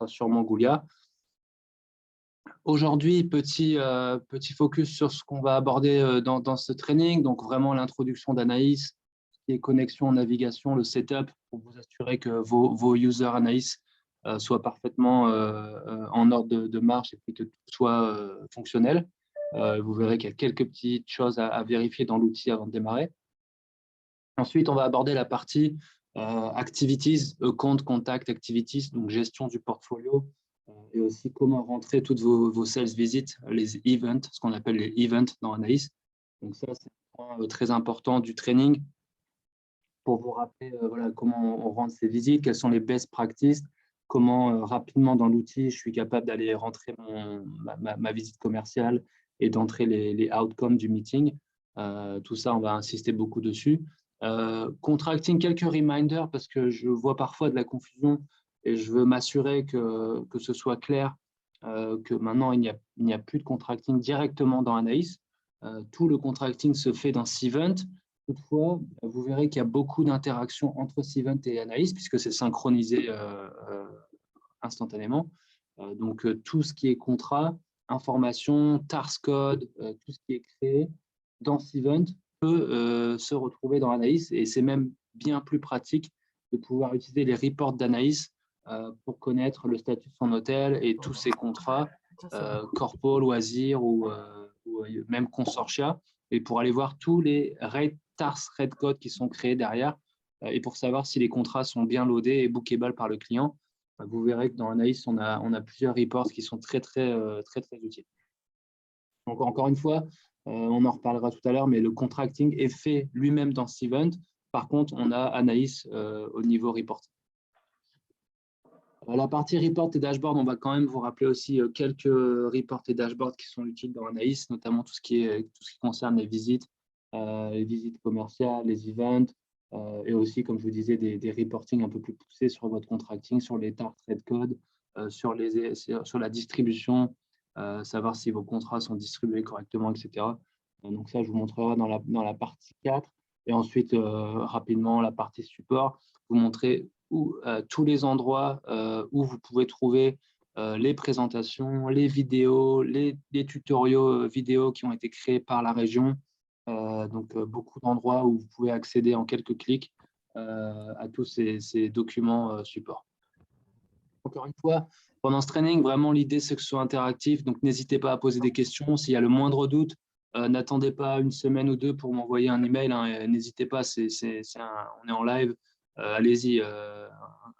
sera sûrement Goulia. Aujourd'hui, petit focus sur ce qu'on va aborder dans ce training, donc vraiment l'introduction d'Anaïs, qui est connexion, navigation, le setup, pour vous assurer que vos users Anaïs soient parfaitement en ordre de marche et puis que tout soit fonctionnel. Vous verrez qu'il y a quelques petites choses à vérifier dans l'outil avant de démarrer. Ensuite, on va aborder la partie activities, compte, contact, activities, donc gestion du portfolio, et aussi comment rentrer toutes vos sales visits, les events, ce qu'on appelle les events dans Anaïs. Donc ça, c'est un point très important du training pour vous rappeler voilà, comment on rentre ces visites, quelles sont les best practices, comment rapidement dans l'outil, je suis capable d'aller rentrer ma visite commerciale et d'entrer les outcomes du meeting. Tout ça, on va insister beaucoup dessus. Contracting, quelques reminders parce que je vois parfois de la confusion et je veux m'assurer que ce soit clair, que maintenant, il n'y a plus de contracting directement dans Anaïs. Tout le contracting se fait dans Cvent. Toutefois, vous verrez qu'il y a beaucoup d'interactions entre Cvent et Anaïs puisque c'est synchronisé instantanément. Donc, tout ce qui est contrat, information, TARS code, tout ce qui est créé dans Cvent peut se retrouver dans Anaïs et c'est même bien plus pratique de pouvoir utiliser les reports d'Anaïs pour connaître le statut de son hôtel et tous ses contrats, corpo, loisirs ou même consortia, et pour aller voir tous les TARS Red Code qui sont créés derrière et pour savoir si les contrats sont bien loadés et bookable par le client. Vous verrez que dans Anaïs, on a plusieurs reports qui sont très utiles. Donc, encore une fois, on en reparlera tout à l'heure, mais le contracting est fait lui-même dans Cvent. Par contre, on a Anaïs au niveau reporting. La partie report et dashboard, on va quand même vous rappeler aussi quelques reports et dashboards qui sont utiles dans Anaïs, notamment tout ce qui concerne les visites commerciales, les events, et aussi, comme je vous disais, des reporting un peu plus poussés sur votre contracting, sur les TAR trade code, sur la distribution, savoir si vos contrats sont distribués correctement, etc. Donc ça, je vous montrerai dans la partie 4. Et ensuite, rapidement, la partie support, vous montrer tous les endroits où vous pouvez trouver les présentations, les vidéos, les tutoriaux vidéo qui ont été créés par la région. Donc, beaucoup d'endroits où vous pouvez accéder en quelques clics à tous ces documents support. Encore une fois, pendant ce training, vraiment, l'idée, c'est que ce soit interactif. Donc, n'hésitez pas à poser des questions. S'il y a le moindre doute, n'attendez pas une semaine ou deux pour m'envoyer un email. Hein, n'hésitez pas, on est en live. Allez-y,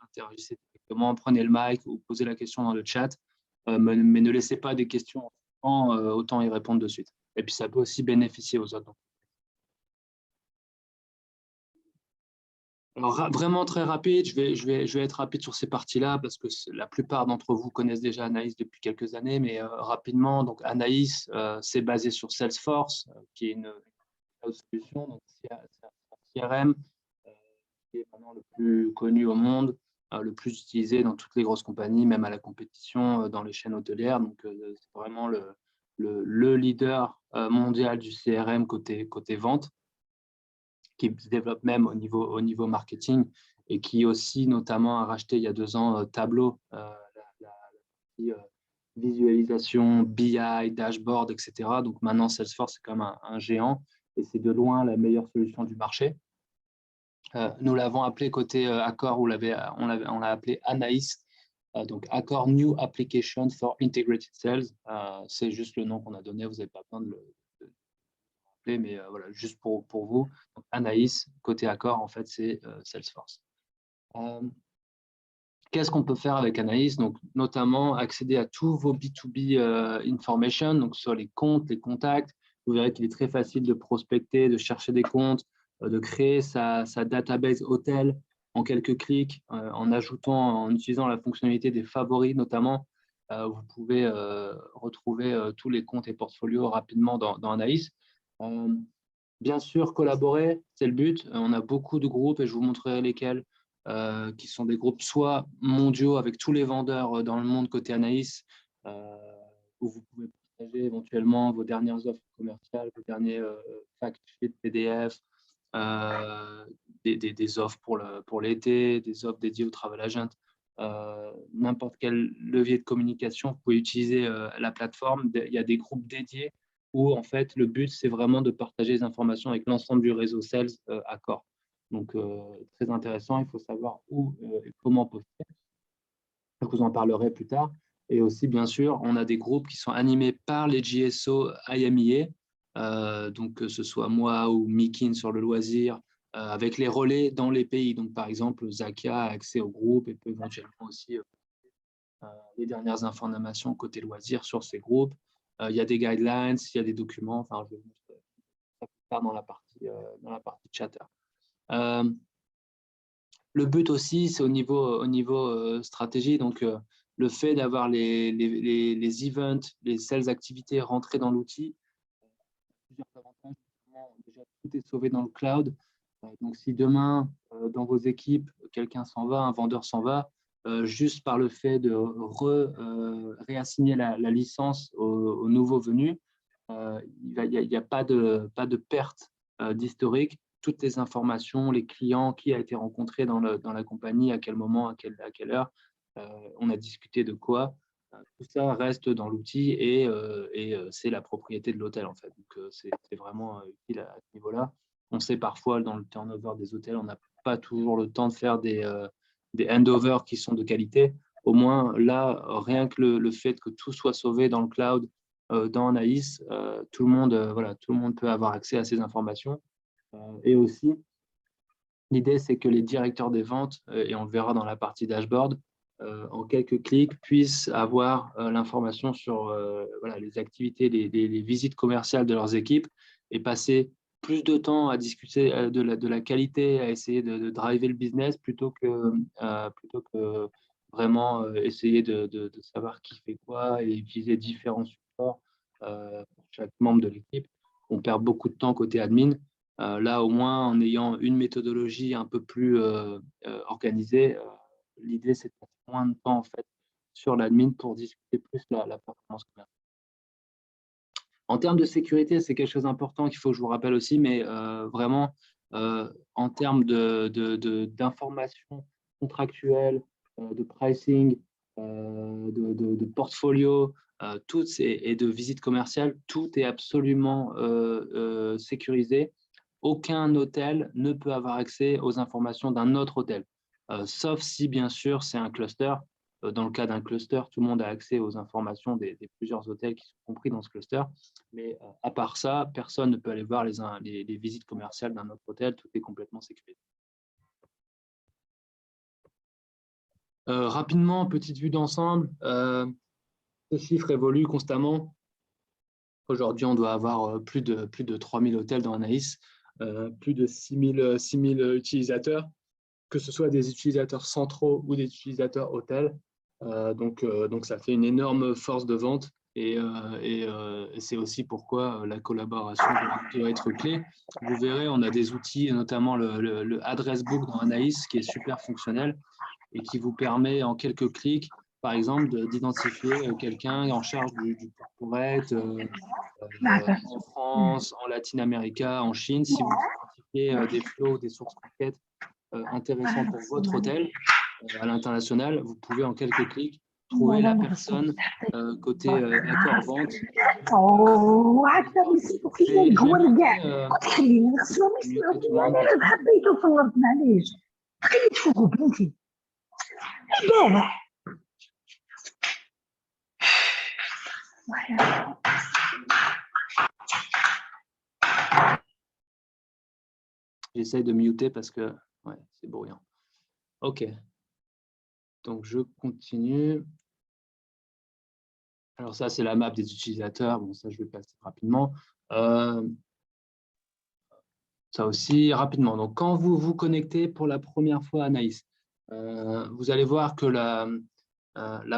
interagissez directement, prenez le mic ou posez la question dans le chat. Mais ne laissez pas des questions autant y répondre de suite. Et puis, ça peut aussi bénéficier aux autres. Alors, vraiment très rapide, je vais être rapide sur ces parties-là parce que la plupart d'entre vous connaissent déjà Anaïs depuis quelques années, mais rapidement, donc Anaïs, c'est basé sur Salesforce, qui est une solution, donc c'est un CRM qui est vraiment le plus connu au monde, le plus utilisé dans toutes les grosses compagnies, même à la compétition dans les chaînes hôtelières. Donc, c'est vraiment le leader mondial du CRM côté vente, qui se développe même au niveau marketing et qui aussi notamment a racheté il y a 2 ans Tableau, la partie visualisation, BI, dashboard, etc. Donc maintenant, Salesforce, c'est quand même un géant et c'est de loin la meilleure solution du marché. Nous l'avons appelé côté Accor, on l'a appelé Anaïs, donc Accor New Application for Integrated Sales. C'est juste le nom qu'on a donné, vous n'avez pas besoin de le mais voilà, juste pour vous. Donc, Anaïs, côté Accor, en fait, c'est Salesforce. Qu'est-ce qu'on peut faire avec Anaïs? Donc, notamment, accéder à tous vos B2B information, donc sur les comptes, les contacts. Vous verrez qu'il est très facile de prospecter, de chercher des comptes, de créer sa database hôtel en quelques clics, en utilisant la fonctionnalité des favoris notamment. Vous pouvez retrouver tous les comptes et portfolios rapidement dans Anaïs. Bien sûr, collaborer, c'est le but. On a beaucoup de groupes et je vous montrerai lesquels, qui sont des groupes soit mondiaux avec tous les vendeurs dans le monde côté Anaïs, où vous pouvez partager éventuellement vos dernières offres commerciales, vos derniers fact sheets PDF, des offres pour l'été, des offres dédiées au travel agent. n'importe quel levier de communication, vous pouvez utiliser la plateforme. Il y a des groupes dédiés où, en fait, le but, c'est vraiment de partager les informations avec l'ensemble du réseau Sales Accor. Donc, très intéressant. Il faut savoir où et comment poster. Je vous en parlerai plus tard. Et aussi, bien sûr, on a des groupes qui sont animés par les GSO IMEA, donc que ce soit moi ou Mikin sur le loisir, avec les relais dans les pays. Donc, par exemple, Zakia a accès au groupe et peut éventuellement aussi les dernières informations côté loisir sur ces groupes. Il y a des guidelines, il y a des documents. Enfin, je vais vous montrer ça plus tard dans la partie chatter. Le but aussi, c'est au niveau stratégie. Donc, le fait d'avoir les events, les sales activités rentrées dans l'outil, plusieurs avantages. Déjà, tout est sauvé dans le cloud. Donc, si demain, dans vos équipes, quelqu'un s'en va, un vendeur s'en va, juste par le fait de réassigner la licence au nouveau venu, il n'y a pas de perte d'historique. Toutes les informations, les clients, qui a été rencontré dans la compagnie, à quel moment, à quelle heure, on a discuté de quoi. Tout ça reste dans l'outil et c'est la propriété de l'hôtel, en fait. Donc, c'est vraiment utile à ce niveau-là. On sait parfois, dans le turnover des hôtels, on n'a pas toujours le temps de faire des handovers qui sont de qualité. Au moins, là, rien que le fait que tout soit sauvé dans le cloud, dans Anaïs, tout le monde peut avoir accès à ces informations. Et aussi, l'idée, c'est que les directeurs des ventes, et on le verra dans la partie dashboard, en quelques clics, puissent avoir l'information sur les activités, les visites commerciales de leurs équipes et passer plus de temps à discuter de la qualité, à essayer de driver le business plutôt que vraiment essayer de savoir qui fait quoi et utiliser différents supports pour chaque membre de l'équipe. On perd beaucoup de temps côté admin. Là, au moins, en ayant une méthodologie un peu plus organisée, l'idée, c'est de passer moins de temps en fait, sur l'admin pour discuter plus la performance commerciale. En termes de sécurité, c'est quelque chose d'important qu'il faut que je vous rappelle aussi, mais vraiment, en termes d'informations contractuelles, de pricing, de portfolio, et de visite commerciale, tout est absolument sécurisé. Aucun hôtel ne peut avoir accès aux informations d'un autre hôtel, sauf si, bien sûr, c'est un cluster. Dans le cas d'un cluster, tout le monde a accès aux informations des plusieurs hôtels qui sont compris dans ce cluster. Mais à part ça, personne ne peut aller voir les visites commerciales d'un autre hôtel. Tout est complètement sécurisé. Rapidement, petite vue d'ensemble. Ce chiffre évolue constamment. Aujourd'hui, on doit avoir plus de 3000 hôtels dans Anaïs, plus de 6000 utilisateurs, que ce soit des utilisateurs centraux ou des utilisateurs hôtels. Donc, ça fait une énorme force de vente et c'est aussi pourquoi la collaboration doit être clé. Vous verrez, on a des outils, notamment le Address Book dans Anaïs, qui est super fonctionnel et qui vous permet en quelques clics, par exemple, d'identifier quelqu'un en charge du corporate en France, en Latine-Amérique, en Chine. Si vous identifiez des flows, des sources market intéressants pour votre hôtel à l'international, vous pouvez en quelques clics trouver la personne côté accord vente. J'essaye de muter parce que ouais, c'est bruyant. OK. Donc, je continue. Alors, ça, c'est la map des utilisateurs. Bon, ça, je vais passer rapidement. Ça aussi, rapidement. Donc, quand vous vous connectez pour la première fois à Anaïs, vous allez voir que la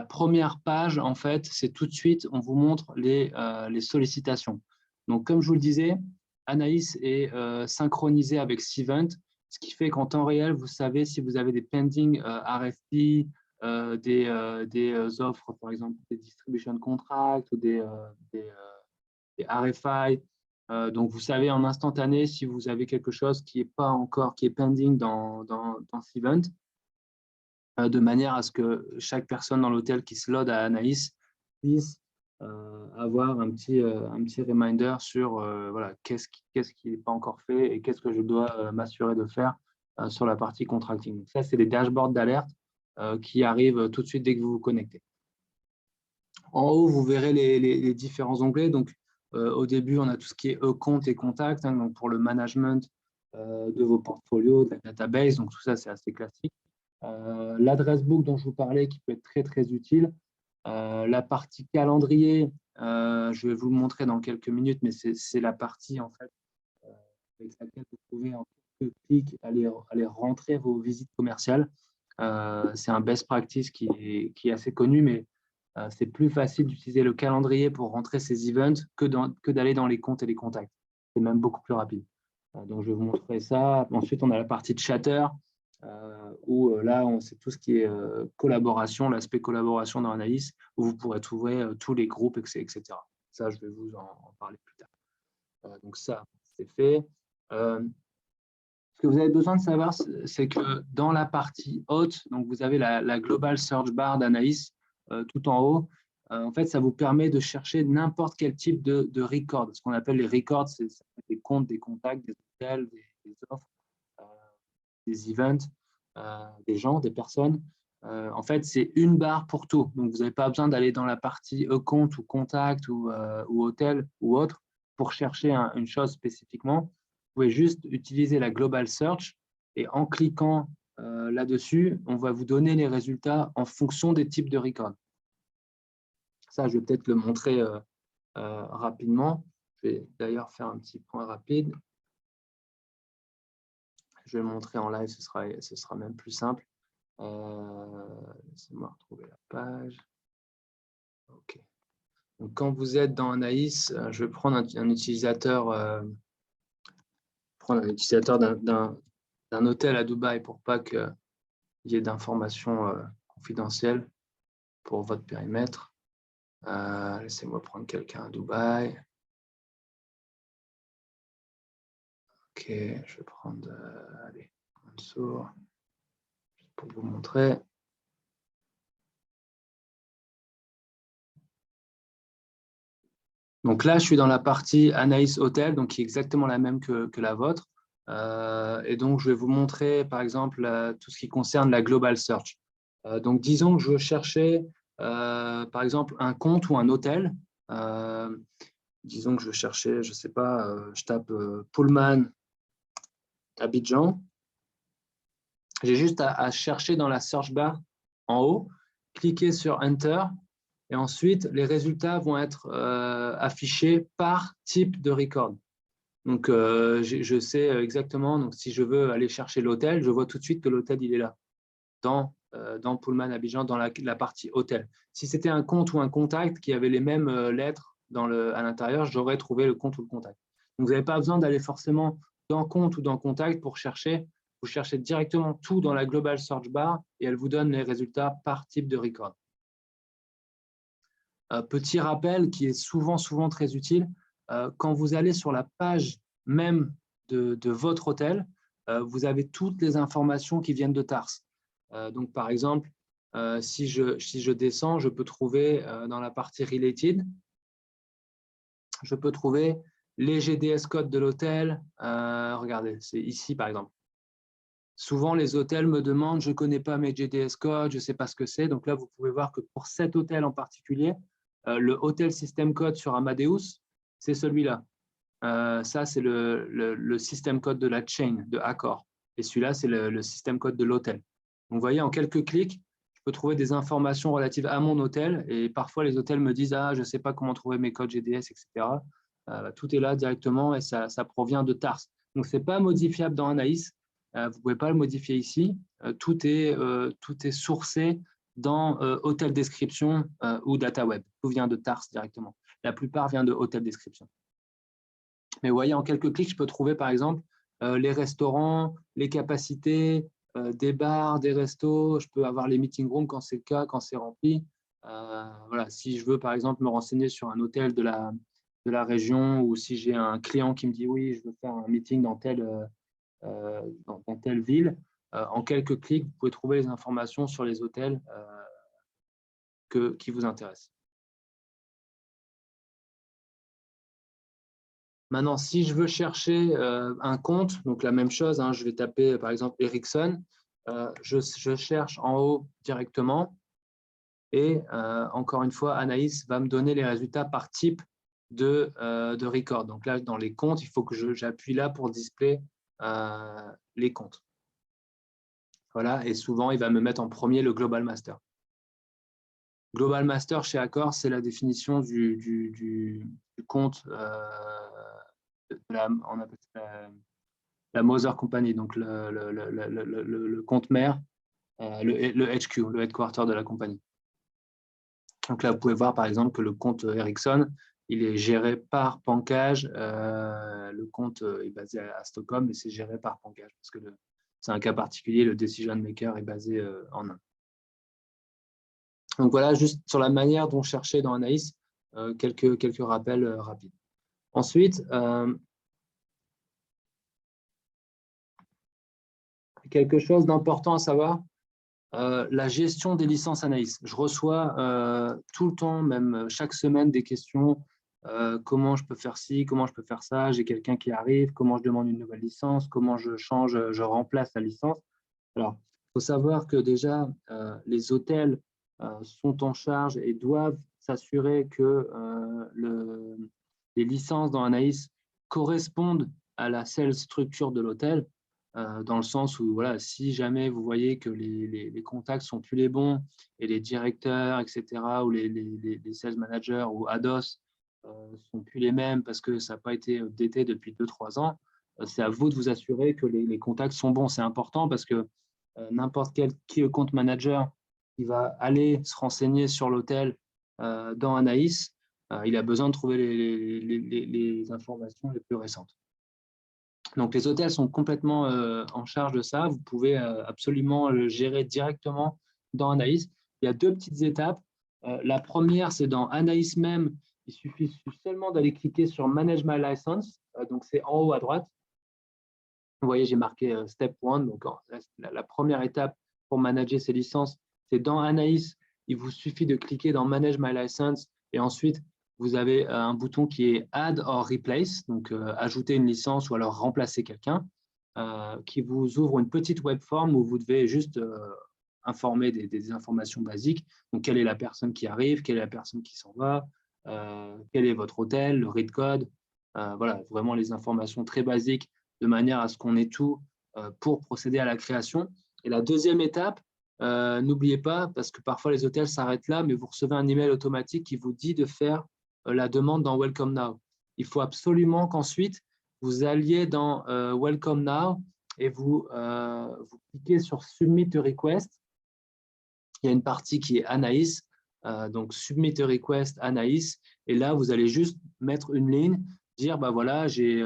première page, en fait, c'est tout de suite, on vous montre les sollicitations. Donc, comme je vous le disais, Anaïs est synchronisé avec Cvent, ce qui fait qu'en temps réel, vous savez si vous avez des pending RFP, des offres, par exemple, des distribution contracts ou des RFI. Donc, vous savez en instantané si vous avez quelque chose qui est pas encore, qui est pending dans Cvent. de manière à ce que chaque personne dans l'hôtel qui se load à Anaïs puisse avoir un petit reminder sur voilà, qu'est-ce qui n'est pas encore fait et qu'est-ce que je dois m'assurer de faire sur la partie contracting. Donc ça, c'est des dashboards d'alerte qui arrivent tout de suite dès que vous vous connectez. En haut, vous verrez les différents onglets. Donc, au début, on a tout ce qui est compte et contact, hein, donc pour le management de vos portfolios, de la database. Donc, tout ça, c'est assez classique. L'adresse book dont je vous parlais, qui peut être très, très utile. La partie calendrier, je vais vous le montrer dans quelques minutes, mais c'est la partie, en fait, avec laquelle vous pouvez, en quelques clics, aller rentrer vos visites commerciales. C'est un best practice qui est assez connu, mais c'est plus facile d'utiliser le calendrier pour rentrer ces events que d'aller dans les comptes et les contacts. C'est même beaucoup plus rapide. Donc, je vais vous montrer ça. Ensuite, on a la partie de chatter, où là, c'est tout ce qui est collaboration, l'aspect collaboration dans Anaïs, où vous pourrez trouver tous les groupes, etc. Ça, je vais vous en parler plus tard. Donc, ça, c'est fait. Ce que vous avez besoin de savoir, c'est que dans la partie haute, donc vous avez la Global Search Bar d'Anaïs tout en haut. En fait, ça vous permet de chercher n'importe quel type de record. Ce qu'on appelle les records, c'est des comptes, des contacts, des hôtels, des offres, des events, des gens, des personnes. En fait, c'est une barre pour tout. Donc, vous n'avez pas besoin d'aller dans la partie compte ou contact ou hôtel ou autre pour chercher une chose spécifiquement. Vous pouvez juste utiliser la Global Search et en cliquant là-dessus, on va vous donner les résultats en fonction des types de records. Ça, je vais peut-être le montrer rapidement. Je vais d'ailleurs faire un petit point rapide. Je vais le montrer en live, ce sera même plus simple. Laissez-moi retrouver la page. OK. Donc, quand vous êtes dans Anaïs, je vais prendre un utilisateur d'un hôtel à Dubaï pour pas qu'il y ait d'informations confidentielles pour votre périmètre. Laissez-moi prendre quelqu'un à Dubaï. OK, je vais prendre allez, Mansour, pour vous montrer. Donc là, je suis dans la partie Anaïs Hotel, donc qui est exactement la même que la vôtre. Et donc, je vais vous montrer, par exemple, tout ce qui concerne la Global Search. Donc, disons que je veux chercher, par exemple, un compte ou un hôtel. Disons que je veux chercher, je ne sais pas, je tape Pullman Abidjan. J'ai juste à chercher dans la search bar en haut, cliquer sur Enter. Et ensuite, les résultats vont être affichés par type de record. Donc, je sais exactement, donc, si je veux aller chercher l'hôtel, je vois tout de suite que l'hôtel, il est là, dans Pullman Abidjan, dans la partie hôtel. Si c'était un compte ou un contact qui avait les mêmes lettres à l'intérieur, j'aurais trouvé le compte ou le contact. Donc, vous n'avez pas besoin d'aller forcément dans compte ou dans contact pour chercher. Vous cherchez directement tout dans la Global Search Bar et elle vous donne les résultats par type de record. Petit rappel qui est souvent très utile, quand vous allez sur la page même de votre hôtel, vous avez toutes les informations qui viennent de TARS. Donc, par exemple, si je descends, je peux trouver dans la partie Related, je peux trouver les GDS codes de l'hôtel. Regardez, c'est ici, par exemple. Souvent, les hôtels me demandent, je ne connais pas mes GDS codes, je ne sais pas ce que c'est. Donc là, vous pouvez voir que pour cet hôtel en particulier, le Hotel System Code sur Amadeus, c'est celui-là. Ça, c'est le system code de la chain, de Accor. Et celui-là, c'est le system code de l'hôtel. Donc, vous voyez, en quelques clics, je peux trouver des informations relatives à mon hôtel. Et parfois, les hôtels me disent « Ah, je ne sais pas comment trouver mes codes GDS, etc. » Tout est là directement et ça provient de TARS. Donc, ce n'est pas modifiable dans Anaïs. Vous ne pouvez pas le modifier ici. Tout est sourcé dans Hotel Description ou DataWeb. Tout vient de TARS directement. La plupart vient de Hotel Description. Mais vous voyez, en quelques clics, je peux trouver, par exemple, les restaurants, les capacités, des bars, des restos. Je peux avoir les meeting rooms quand c'est le cas, quand c'est rempli. Voilà, si je veux, par exemple, me renseigner sur un hôtel de la région ou si j'ai un client qui me dit « Oui, je veux faire un meeting dans telle ville », en quelques clics, vous pouvez trouver les informations sur les hôtels qui vous intéressent. Maintenant, si je veux chercher un compte, donc la même chose, hein, je vais taper par exemple Ericsson, je cherche en haut directement et encore une fois, Anaïs va me donner les résultats par type de record. Donc là, dans les comptes, il faut que j'appuie là pour display les comptes. Voilà, et souvent, il va me mettre en premier le Global Master. Global Master chez Accor, c'est la définition du compte, on appelle ça la Mother Company, donc le compte mère, le HQ, le headquarter de la compagnie. Donc là, vous pouvez voir par exemple que le compte Ericsson, il est géré par Pankaj. Le compte est basé à Stockholm, mais c'est géré par Pankaj parce que c'est un cas particulier, le decision maker est basé en Inde. Donc voilà, juste sur la manière dont chercher dans Anaïs, quelques rappels rapides. Ensuite, quelque chose d'important à savoir, la gestion des licences Anaïs. Je reçois tout le temps, même chaque semaine, des questions. Comment je peux faire ci, comment je peux faire ça, j'ai quelqu'un qui arrive, comment je demande une nouvelle licence, comment je change, je remplace la licence. Alors, il faut savoir que déjà, les hôtels sont en charge et doivent s'assurer que les licences dans Anaïs correspondent à la seule structure de l'hôtel, dans le sens où voilà, si jamais vous voyez que les contacts ne sont plus les bons et les directeurs, etc., ou les sales managers ou ADOS ne sont plus les mêmes parce que ça n'a pas été updaté depuis 2-3 ans, c'est à vous de vous assurer que les contacts sont bons. C'est important parce que n'importe quel key account manager qui va aller se renseigner sur l'hôtel dans Anaïs, il a besoin de trouver les informations les plus récentes. Donc, les hôtels sont complètement en charge de ça. Vous pouvez absolument le gérer directement dans Anaïs. Il y a 2 petites étapes. La première, c'est dans Anaïs même. Il suffit seulement d'aller cliquer sur Manage My License. Donc, c'est en haut à droite. Vous voyez, j'ai marqué Step 1. Donc, la première étape pour manager ces licences, c'est dans Anaïs. Il vous suffit de cliquer dans Manage My License et ensuite, vous avez un bouton qui est Add or Replace, donc ajouter une licence ou alors remplacer quelqu'un, qui vous ouvre une petite web form où vous devez juste informer des informations basiques. Donc, quelle est la personne qui arrive, quelle est la personne qui s'en va, quel est votre hôtel, le read code, voilà, vraiment les informations très basiques de manière à ce qu'on ait tout pour procéder à la création. Et la deuxième étape, n'oubliez pas, parce que parfois les hôtels s'arrêtent là, mais vous recevez un email automatique qui vous dit de faire la demande dans Welcome Now. Il faut absolument qu'ensuite, vous alliez dans Welcome Now et vous cliquez sur Submit a Request. Il y a une partie qui est Anaïs, donc Submit a Request Anaïs. Et là, vous allez juste mettre une ligne, dire, bah voilà, j'ai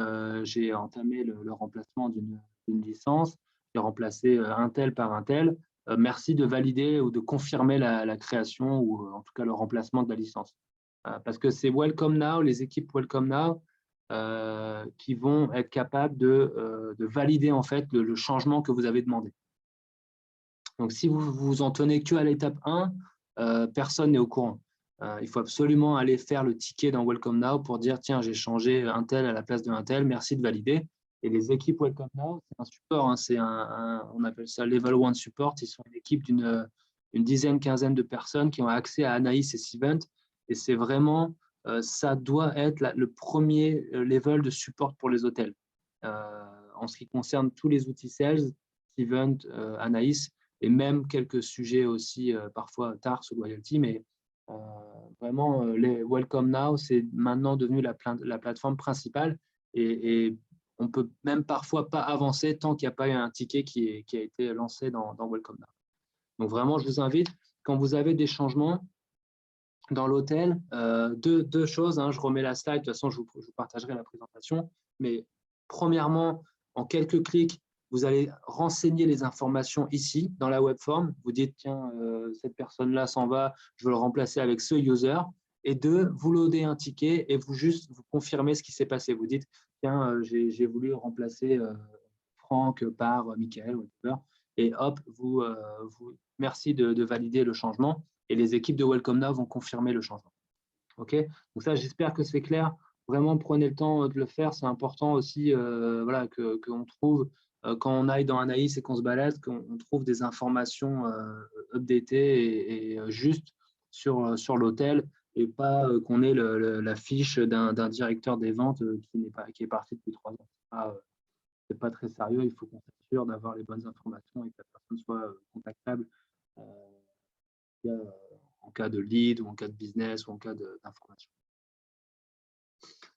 entamé le remplacement d'une licence, j'ai remplacé un tel par un tel. Merci de valider ou de confirmer la création ou en tout cas le remplacement de la licence. Parce que c'est Welcome Now, les équipes Welcome Now, qui vont être capables de valider en fait le changement que vous avez demandé. Donc, si vous vous en tenez qu'à l'étape 1, personne n'est au courant. Il faut absolument aller faire le ticket dans Welcome Now pour dire, tiens, j'ai changé un tel à la place de un tel, merci de valider. Et les équipes Welcome Now, c'est un support, hein, on appelle ça Level 1 Support. Ils sont une équipe d'une dizaine, quinzaine de personnes qui ont accès à Anaïs et Cvent. Et c'est vraiment, ça doit être le premier level de support pour les hôtels. En ce qui concerne tous les outils sales, Cvent, Anaïs, et même quelques sujets aussi, parfois TARS ou Loyalty, mais vraiment, les Welcome Now, c'est maintenant devenu la plateforme principale et on ne peut même parfois pas avancer tant qu'il n'y a pas eu un ticket qui a été lancé dans Welcome Now. Donc vraiment, je vous invite, quand vous avez des changements dans l'hôtel, deux choses, hein, je remets la slide, de toute façon, je vous partagerai la présentation, mais premièrement, en quelques clics, vous allez renseigner les informations ici, dans la web form. Vous dites, tiens, cette personne-là s'en va, je veux le remplacer avec ce user. Et 2, vous loadez un ticket et vous confirmez ce qui s'est passé. Vous dites, tiens, j'ai voulu remplacer Franck par Michael, whatever. et hop, merci de valider le changement et les équipes de Welcome Now vont confirmer le changement. OK? Donc ça, j'espère que c'est clair. Vraiment, prenez le temps de le faire. C'est important aussi voilà, qu'on trouve, quand on aille dans Anaïs et qu'on se balade, qu'on trouve des informations updatées et justes sur l'hôtel et pas qu'on ait la fiche d'un directeur des ventes qui est parti depuis 3 ans. C'est pas très sérieux. Il faut qu'on s'assure d'avoir les bonnes informations et que la personne soit contactable en cas de lead ou en cas de business ou en cas d'information.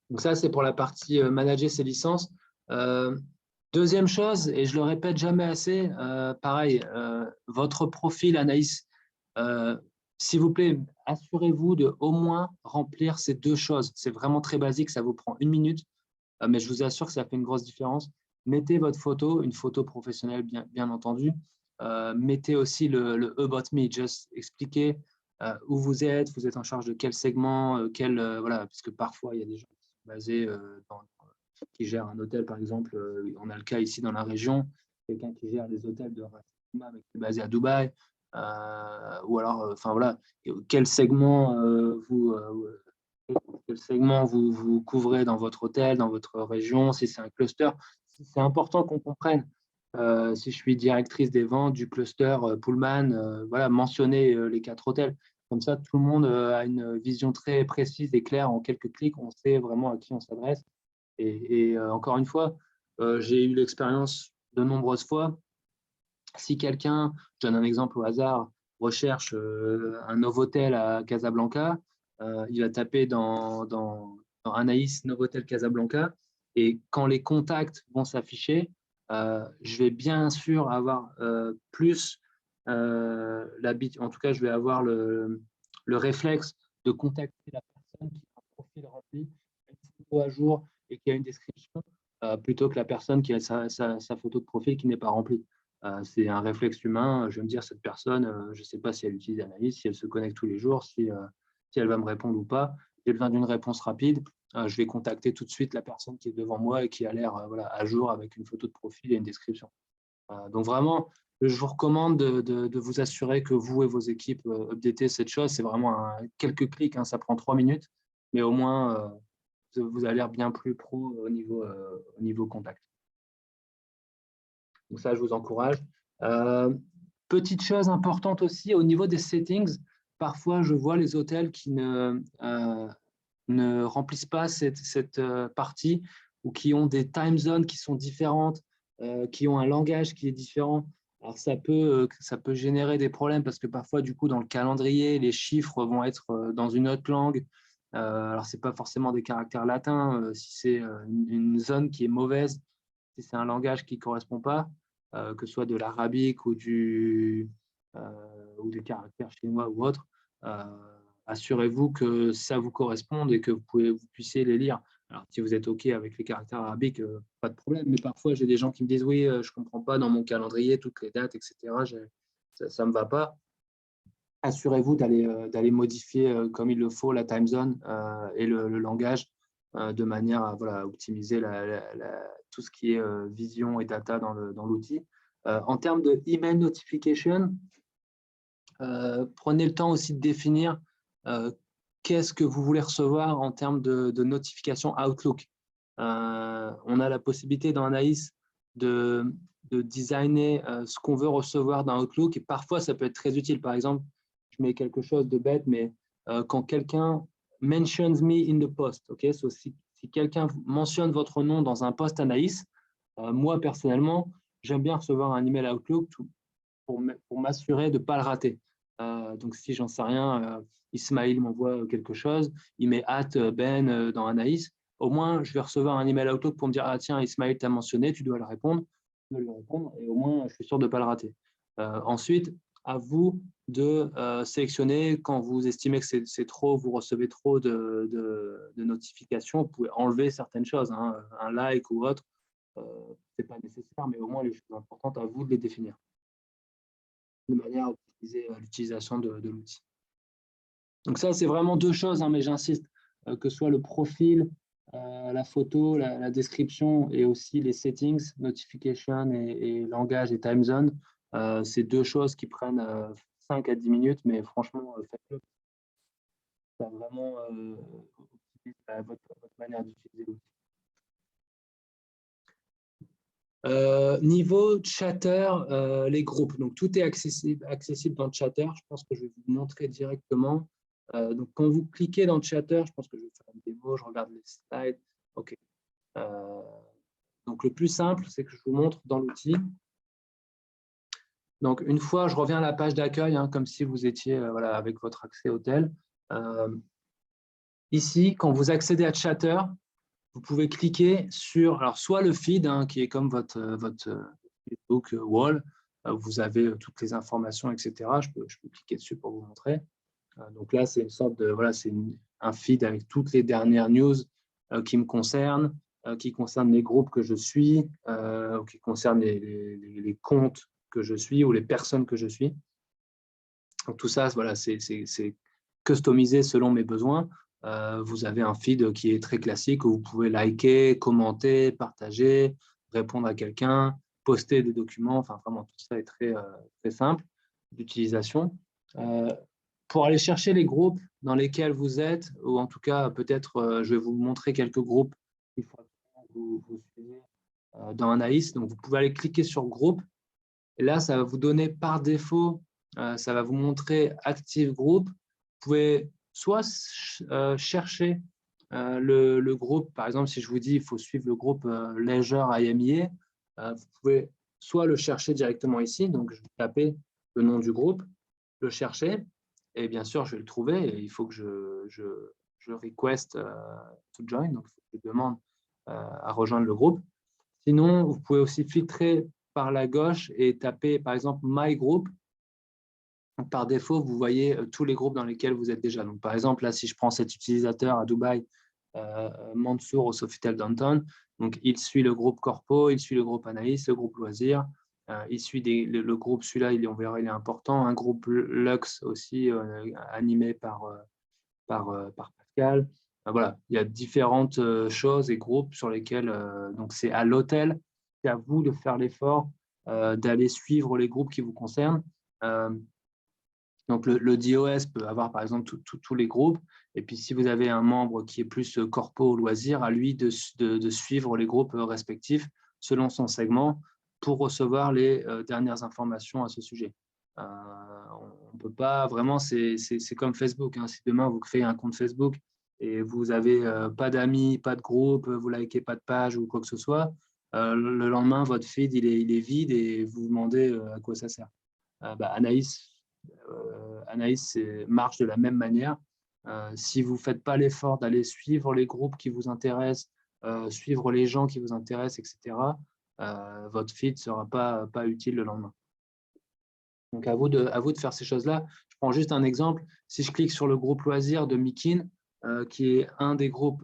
Donc ça, c'est pour la partie manager ses licences. Deuxième chose, et je le répète jamais assez, pareil, votre profil Anaïs, s'il vous plaît, assurez-vous de au moins remplir ces 2 choses. C'est vraiment très basique, ça vous prend 1 minute, mais je vous assure que ça fait une grosse différence. Mettez votre photo, une photo professionnelle bien entendu. Mettez aussi le About Me, just expliquez où vous êtes en charge de quel segment, voilà, parce que parfois il y a des gens qui sont basés qui gèrent un hôtel par exemple, on a le cas ici dans la région, quelqu'un qui gère les hôtels de Rafima mais qui est basé à Dubaï, ou alors, enfin voilà, quel segment vous couvrez dans votre hôtel, dans votre région, si c'est un cluster. C'est important qu'on comprenne. Si je suis directrice des ventes du cluster Pullman, voilà, mentionner les 4 hôtels. Comme ça, tout le monde a une vision très précise et claire. En quelques clics, on sait vraiment à qui on s'adresse. Et encore une fois, j'ai eu l'expérience de nombreuses fois. Si quelqu'un, je donne un exemple au hasard, recherche un Novotel à Casablanca, il va taper dans Anaïs Novotel Casablanca et quand les contacts vont s'afficher, je vais bien sûr avoir plus l'habitude, en tout cas, je vais avoir le réflexe de contacter la personne qui a un profil rempli, une photo à jour et qui a une description, plutôt que la personne qui a sa photo de profil qui n'est pas remplie. C'est un réflexe humain. Je vais me dire, cette personne, je ne sais pas si elle utilise Anaïs, si elle se connecte tous les jours, si elle va me répondre ou pas. Si elle vient d'une réponse rapide, je vais contacter tout de suite la personne qui est devant moi et qui a l'air voilà, à jour avec une photo de profil et une description. Donc vraiment, je vous recommande de vous assurer que vous et vos équipes updatez cette chose. C'est vraiment quelques clics, hein, ça prend 3 minutes, mais au moins, vous avez l'air bien plus pro au niveau contact. Donc ça, je vous encourage. Petite chose importante aussi, au niveau des settings, parfois je vois les hôtels qui ne remplissent pas cette partie ou qui ont des time zones qui sont différentes, qui ont un langage qui est différent. Alors ça peut générer des problèmes parce que parfois, du coup, dans le calendrier, les chiffres vont être dans une autre langue. Alors, ce n'est pas forcément des caractères latins. Si c'est une zone qui est mauvaise, si c'est un langage qui ne correspond pas, que ce soit de l'arabique ou des caractères chinois ou autres, assurez-vous que ça vous corresponde et que vous puissiez les lire. Alors, si vous êtes OK avec les caractères arabiques, pas de problème. Mais parfois, j'ai des gens qui me disent « Oui, je ne comprends pas dans mon calendrier toutes les dates, etc. Ça ne me va pas. » Assurez-vous d'aller modifier comme il le faut la time zone et le langage de manière à voilà, optimiser tout ce qui est vision et data dans l'outil. En termes de email notification, prenez le temps aussi de définir qu'est-ce que vous voulez recevoir en termes de notification Outlook. On a la possibilité dans Anaïs de designer ce qu'on veut recevoir dans Outlook et parfois ça peut être très utile. Par exemple, je mets quelque chose de bête, mais quand quelqu'un mentions me in the post, okay? So, si quelqu'un mentionne votre nom dans un post Anaïs, moi personnellement, j'aime bien recevoir un email Outlook pour m'assurer de ne pas le rater. Donc, si j'en sais rien, Ismail m'envoie quelque chose, il met @ben dans Anaïs, au moins je vais recevoir un email Outlook pour me dire « Ah tiens, Ismail t'a mentionné, tu dois le répondre », je dois lui répondre et au moins je suis sûr de ne pas le rater. Ensuite, à vous de sélectionner quand vous estimez que c'est trop, vous recevez trop de notifications, vous pouvez enlever certaines choses, hein, un like ou autre, ce n'est pas nécessaire, mais au moins les choses importantes, à vous de les définir de manière à optimiser l'utilisation de l'outil. Donc ça, c'est vraiment 2 choses, hein, mais j'insiste, que ce soit le profil, la photo, la description et aussi les settings, notification et langage et time zone. C'est deux choses qui prennent 5 à 10 minutes, mais franchement, faites-le. Ça vraiment optimise votre manière d'utiliser l'outil. Niveau Chatter, les groupes. Donc, tout est accessible dans Chatter. Je pense que je vais vous montrer directement. Donc, quand vous cliquez dans Chatter, je pense que je vais faire une démo, je regarde les slides. OK. Donc, le plus simple, c'est que je vous montre dans l'outil. Donc, une fois, je reviens à la page d'accueil, hein, comme si vous étiez voilà, avec votre accès hôtel. Ici, quand vous accédez à Chatter, vous pouvez cliquer sur alors, soit le feed, hein, qui est comme votre Facebook wall. Vous avez toutes les informations, etc. Je peux cliquer dessus pour vous montrer. Donc là, c'est une sorte de voilà, c'est un feed avec toutes les dernières news qui me concernent, qui concernent les groupes que je suis, qui concernent les comptes que je suis ou les personnes que je suis. Donc tout ça, voilà, c'est customisé selon mes besoins. Vous avez un feed qui est très classique où vous pouvez liker, commenter, partager, répondre à quelqu'un, poster des documents. Enfin, vraiment, tout ça est très, très simple d'utilisation. Pour aller chercher les groupes dans lesquels vous êtes, ou en tout cas, peut-être, je vais vous montrer quelques groupes qu'il faut vous suivez dans Anaïs. Donc, vous pouvez aller cliquer sur groupe. Et là, ça va vous donner par défaut, ça va vous montrer Active Group. Vous pouvez soit chercher le groupe, par exemple, si je vous dis il faut suivre le groupe Leisure IMEA, vous pouvez soit le chercher directement ici, donc je vais taper le nom du groupe, le chercher, et bien sûr, je vais le trouver, et il faut que je request to join, donc je demande à rejoindre le groupe. Sinon, vous pouvez aussi filtrer par la gauche et taper, par exemple, My Group. Par défaut, vous voyez tous les groupes dans lesquels vous êtes déjà. Donc, par exemple, là, si je prends cet utilisateur à Dubaï, Mansour au Sofitel Downtown, donc il suit le groupe Corpo, il suit le groupe Anaïs, le groupe Loisirs, il suit le groupe, celui-là, on verra, il est important, un groupe Lux aussi, animé par Pascal. Voilà, il y a différentes choses et groupes sur lesquels, donc c'est à l'hôtel, c'est à vous de faire l'effort d'aller suivre les groupes qui vous concernent. Donc, le DOS peut avoir, par exemple, tous les groupes. Et puis, si vous avez un membre qui est plus corpo ou loisir, à lui de suivre les groupes respectifs selon son segment pour recevoir les dernières informations à ce sujet. On ne peut pas vraiment, c'est comme Facebook. Hein. Si demain, vous créez un compte Facebook et vous n'avez pas d'amis, pas de groupe, vous ne likez pas de page ou quoi que ce soit, le lendemain, votre feed, il est vide et vous vous demandez à quoi ça sert. Anaïs marche de la même manière. Si vous ne faites pas l'effort d'aller suivre les groupes qui vous intéressent, suivre les gens qui vous intéressent, etc., votre feed ne sera pas utile le lendemain. Donc, à vous de faire ces choses-là. Je prends juste un exemple. Si je clique sur le groupe loisirs de Mikin, qui est un des groupes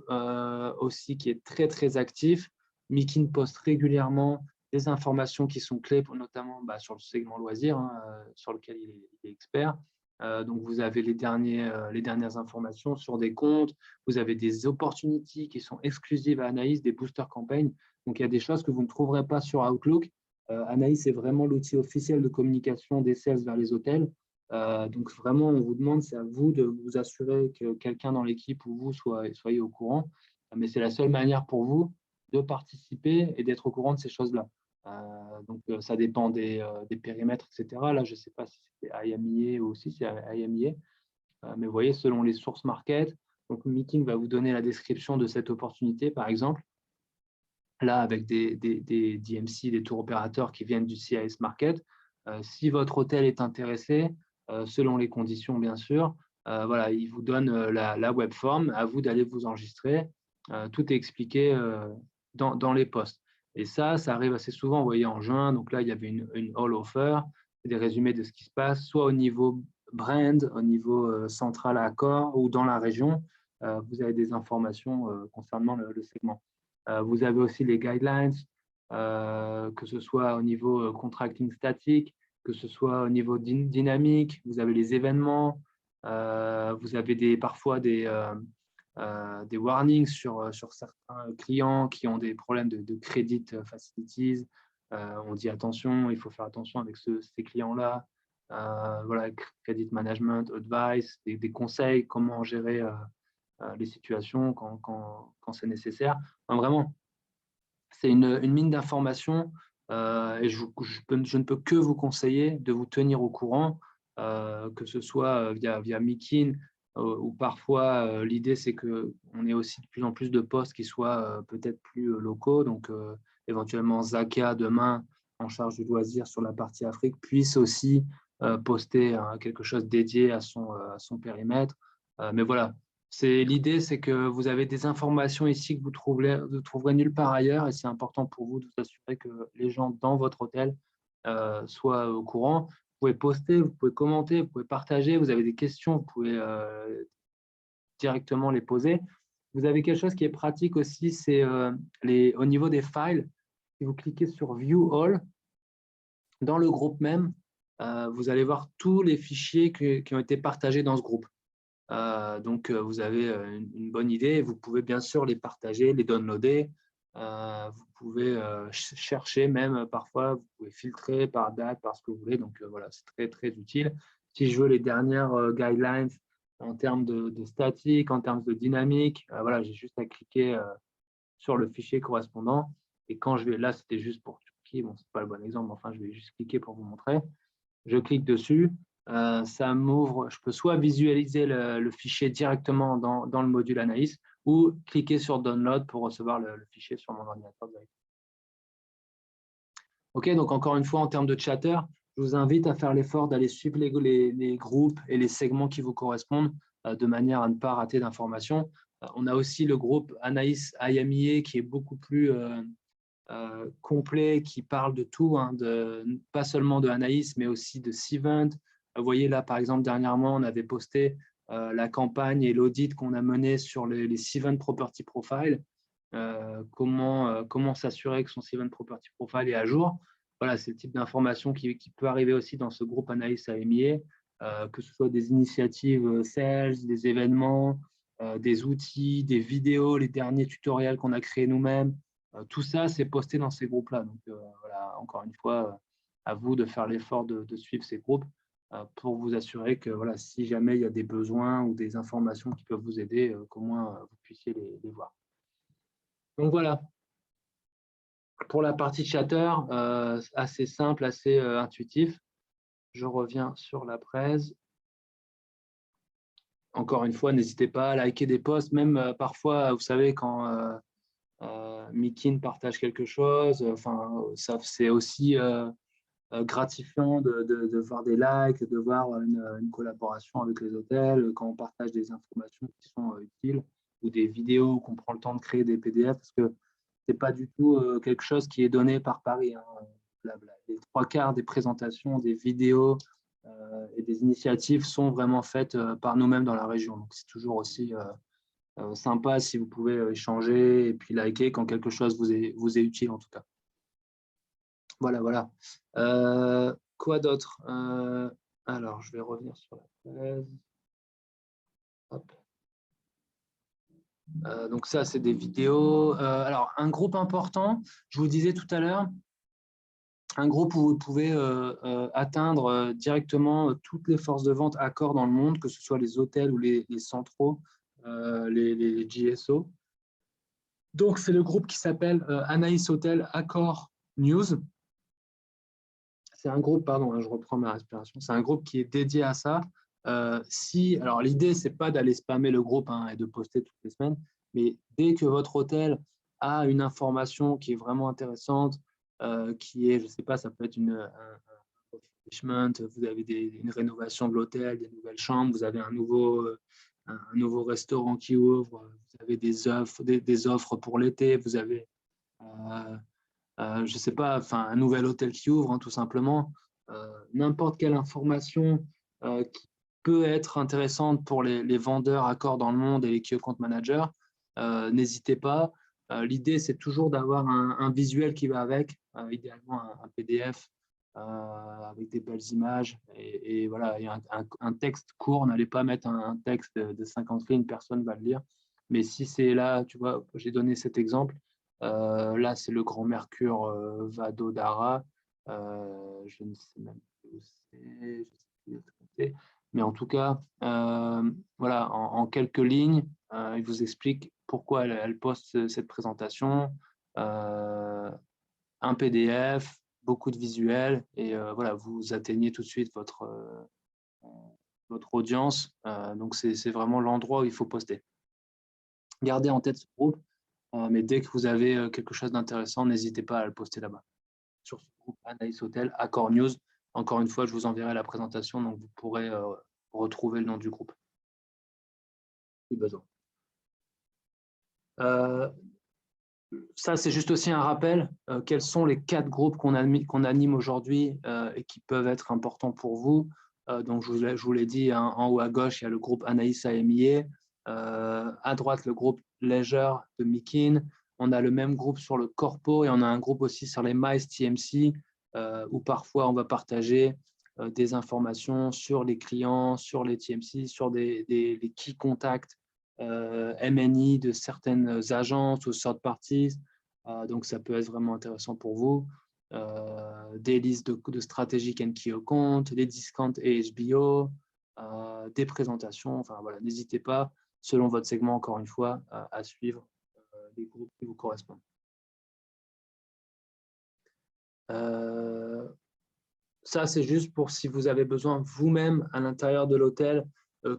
aussi qui est très, très actif, Mikin poste régulièrement des informations qui sont clés, notamment sur le segment loisirs, hein, sur lequel il est expert. Donc, vous avez les dernières informations sur des comptes, vous avez des opportunités qui sont exclusives à Anaïs, des booster campagnes. Donc, il y a des choses que vous ne trouverez pas sur Outlook. Anaïs est vraiment l'outil officiel de communication des sales vers les hôtels. Donc, vraiment, on vous demande, c'est à vous de vous assurer que quelqu'un dans l'équipe ou vous soyez au courant. Mais c'est la seule manière pour vous de participer et d'être au courant de ces choses-là. Donc, ça dépend des périmètres, etc. Là, je ne sais pas si c'est IMEA ou si c'est IMEA. Mais vous voyez, selon les sources market, donc Meeting va vous donner la description de cette opportunité, par exemple. Là, avec des DMC, des tours opérateurs qui viennent du CIS Market. Si votre hôtel est intéressé, selon les conditions, bien sûr, voilà, il vous donne la web form, à vous d'aller vous enregistrer. Tout est expliqué dans les posts. Et ça arrive assez souvent, vous voyez, en juin. Donc là, il y avait une all offer, des résumés de ce qui se passe, soit au niveau brand, au niveau central à Accor ou dans la région. Vous avez des informations concernant le segment. Vous avez aussi les guidelines, que ce soit au niveau contracting statique, que ce soit au niveau dynamique. Vous avez les événements, vous avez parfois des warnings sur certains clients qui ont des problèmes de credit facilities. On dit attention, il faut faire attention avec ces clients-là. Voilà, credit management, advice, des conseils, comment gérer les situations quand c'est nécessaire. Enfin, vraiment, c'est une mine d'informations et je ne peux que vous conseiller de vous tenir au courant, que ce soit via Mikin ou parfois l'idée c'est qu'on ait aussi de plus en plus de postes qui soient peut-être plus locaux, donc éventuellement Zaka demain en charge du loisir sur la partie Afrique puisse aussi poster quelque chose dédié à son périmètre. Mais voilà, l'idée, c'est que vous avez des informations ici que vous trouverez nulle part ailleurs et c'est important pour vous de vous assurer que les gens dans votre hôtel soient au courant. Vous pouvez poster, vous pouvez commenter, vous pouvez partager, vous avez des questions, vous pouvez directement les poser. Vous avez quelque chose qui est pratique aussi, c'est au niveau des files. Si vous cliquez sur View All, dans le groupe même, vous allez voir tous les fichiers qui ont été partagés dans ce groupe. Donc, vous avez une bonne idée. Vous pouvez bien sûr les partager, les downloader. Vous pouvez chercher même parfois, vous pouvez filtrer par date, par ce que vous voulez. Donc, voilà, c'est très, très utile. Si je veux les dernières guidelines en termes de statique, en termes de dynamique, voilà, j'ai juste à cliquer sur le fichier correspondant. Et quand je vais, là, c'était juste pour Turquie. Bon, ce n'est pas le bon exemple, mais enfin, je vais juste cliquer pour vous montrer. Je clique dessus. Ça m'ouvre, je peux soit visualiser le fichier directement dans le module Anaïs ou cliquer sur Download pour recevoir le fichier sur mon ordinateur direct. OK, donc encore une fois, en termes de chatter, je vous invite à faire l'effort d'aller suivre les groupes et les segments qui vous correspondent de manière à ne pas rater d'informations. On a aussi le groupe Anaïs IMIA qui est beaucoup plus complet, qui parle de tout, hein, pas seulement de Anaïs, mais aussi de Cvent. Vous voyez là, par exemple, dernièrement, on avait posté la campagne et l'audit qu'on a mené sur les Cvent Property Profile. Comment s'assurer que son Cvent Property Profile est à jour. Voilà, c'est le type d'information qui peut arriver aussi dans ce groupe Anaïs AMIA, que ce soit des initiatives sales, des événements, des outils, des vidéos, les derniers tutoriels qu'on a créés nous-mêmes. Tout ça, c'est posté dans ces groupes-là. Donc, voilà, encore une fois, à vous de faire l'effort de suivre ces groupes pour vous assurer que voilà, si jamais il y a des besoins ou des informations qui peuvent vous aider, qu'au moins vous puissiez les voir. Donc, voilà. Pour la partie chatter, assez simple, assez intuitif. Je reviens sur la presse. Encore une fois, n'hésitez pas à liker des posts, même parfois, vous savez, quand Mikin partage quelque chose, enfin, c'est aussi gratifiant de voir des likes, de voir une collaboration avec les hôtels, quand on partage des informations qui sont utiles ou des vidéos, qu'on prend le temps de créer des PDF, parce que ce n'est pas du tout quelque chose qui est donné par Paris. Hein. Les 3/4 des présentations, des vidéos et des initiatives sont vraiment faites par nous-mêmes dans la région. Donc, c'est toujours aussi sympa si vous pouvez échanger et puis liker quand quelque chose vous est utile en tout cas. Voilà, voilà. Quoi d'autre alors, je vais revenir sur la thèse. Hop. Donc ça, c'est des vidéos. Alors, un groupe important, je vous disais tout à l'heure, un groupe où vous pouvez atteindre directement toutes les forces de vente Accor dans le monde, que ce soit les hôtels ou les centraux, les GSO. Donc, c'est le groupe qui s'appelle Anaïs Hotel Accor News. C'est un groupe, pardon, hein, je reprends ma respiration, c'est un groupe qui est dédié à ça. Alors, l'idée, ce n'est pas d'aller spammer le groupe hein, et de poster toutes les semaines, mais dès que votre hôtel a une information qui est vraiment intéressante, qui est, je ne sais pas, ça peut être un refreshment, vous avez une rénovation de l'hôtel, des nouvelles chambres, vous avez un nouveau restaurant qui ouvre, vous avez des offres pour l'été, vous avez je ne sais pas, enfin, un nouvel hôtel qui ouvre, hein, tout simplement. N'importe quelle information qui peut être intéressante pour les vendeurs Accor dans le monde et les key account managers, n'hésitez pas. L'idée, c'est toujours d'avoir un visuel qui va avec, idéalement un PDF avec des belles images et voilà, et un texte court. N'allez pas mettre un texte de 50 lignes, personne ne va le lire. Mais si c'est là, tu vois, j'ai donné cet exemple, Là, c'est le Grand Mercure Vadodara. Je ne sais même plus où c'est. Mais en tout cas, voilà, en quelques lignes, il vous explique pourquoi elle poste cette présentation, un PDF, beaucoup de visuels, et voilà, vous atteignez tout de suite votre audience. Donc, c'est vraiment l'endroit où il faut poster. Gardez en tête ce groupe, mais dès que vous avez quelque chose d'intéressant, n'hésitez pas à le poster là-bas. Sur ce groupe Anaïs Hotel, Accor News. Encore une fois, je vous enverrai la présentation, donc vous pourrez retrouver le nom du groupe. Si besoin. Ça, c'est juste aussi un rappel. Quels sont les 4 groupes qu'on anime aujourd'hui et qui peuvent être importants pour vous? Donc, je vous l'ai dit, hein, en haut à gauche, il y a le groupe Anaïs AMIA. À droite, le groupe Leisure de Mikin. On a le même groupe sur le Corpo et on a un groupe aussi sur les MICE TMC où parfois on va partager des informations sur les clients, sur les TMC, sur les key contacts MNI de certaines agences ou third parties. Donc, ça peut être vraiment intéressant pour vous. Des listes de stratégiques and key account, des discounts et HBO, des présentations. Enfin, voilà, n'hésitez pas, selon votre segment, encore une fois, à suivre les groupes qui vous correspondent. Ça, c'est juste pour si vous avez besoin vous-même à l'intérieur de l'hôtel,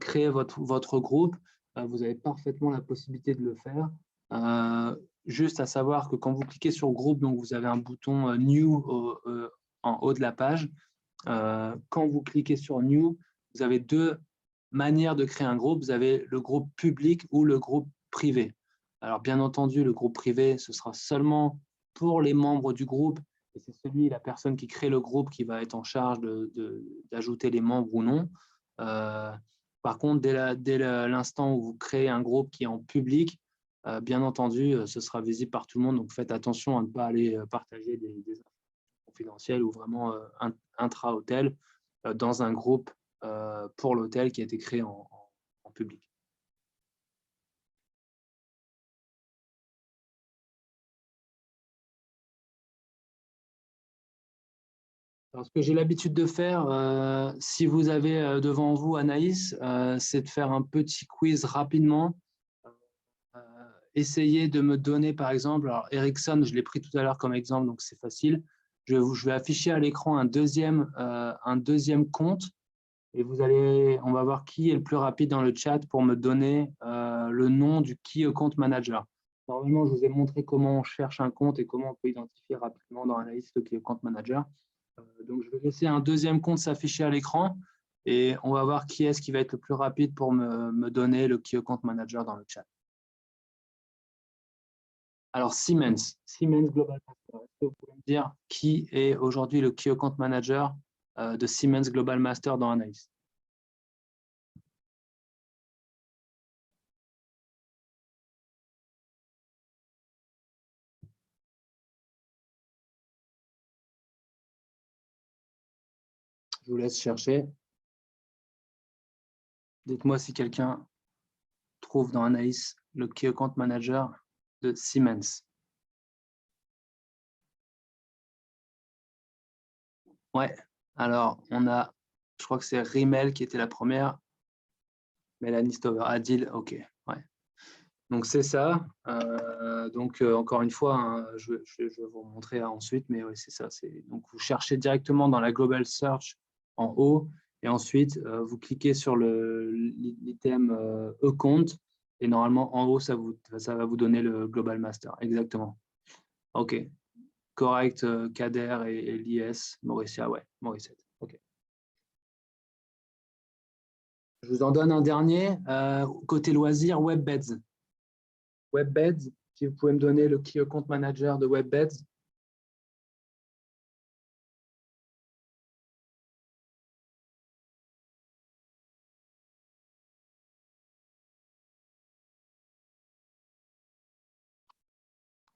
créer votre groupe. Vous avez parfaitement la possibilité de le faire. Juste à savoir que quand vous cliquez sur groupe, donc vous avez un bouton New en haut de la page. Quand vous cliquez sur New, vous avez 2 manières de créer un groupe. Vous avez le groupe public ou le groupe privé. Alors, bien entendu, le groupe privé, ce sera seulement pour les membres du groupe. Et c'est la personne qui crée le groupe qui va être en charge d'ajouter les membres ou non. Par contre, dès l'instant où vous créez un groupe qui est en public, bien entendu, ce sera visible par tout le monde. Donc, faites attention à ne pas aller partager des informations confidentielles ou vraiment intra-hôtel dans un groupe pour l'hôtel qui a été créé en public. Alors, ce que j'ai l'habitude de faire, si vous avez devant vous Anaïs, c'est de faire un petit quiz rapidement. Essayez de me donner, par exemple, alors Ericsson, je l'ai pris tout à l'heure comme exemple, donc c'est facile. Je vais afficher à l'écran un deuxième compte et on va voir qui est le plus rapide dans le chat pour me donner le nom du Key Account Manager. Normalement, je vous ai montré comment on cherche un compte et comment on peut identifier rapidement dans Anaïs le Key Account Manager. Donc, je vais laisser un deuxième compte s'afficher à l'écran et on va voir qui est-ce qui va être le plus rapide pour me donner le Key Account Manager dans le chat. Alors, Siemens Global Master, est-ce que vous pouvez me dire qui est aujourd'hui le Key Account Manager de Siemens Global Master dans Anaïs? Je vous laisse chercher. Dites-moi si quelqu'un trouve dans Anaïs le Key Account Manager de Siemens. Ouais, alors on a, je crois que c'est Rimmel qui était la première. Mélanie Stover, Adil, ok. Ouais. Donc c'est ça. Encore une fois, hein, je vais vous montrer ensuite, mais oui, c'est ça. Donc vous cherchez directement dans la Global Search en haut et ensuite vous cliquez sur l'item Account et normalement en haut, ça va vous donner le Global Master. Exactement. Ok. Correct, Kader et l'IS, Mauricia, ouais, Morissette. Ok. Je vous en donne un dernier. Côté loisirs, WebBeds. WebBeds, si vous pouvez me donner le Key Account Manager de WebBeds.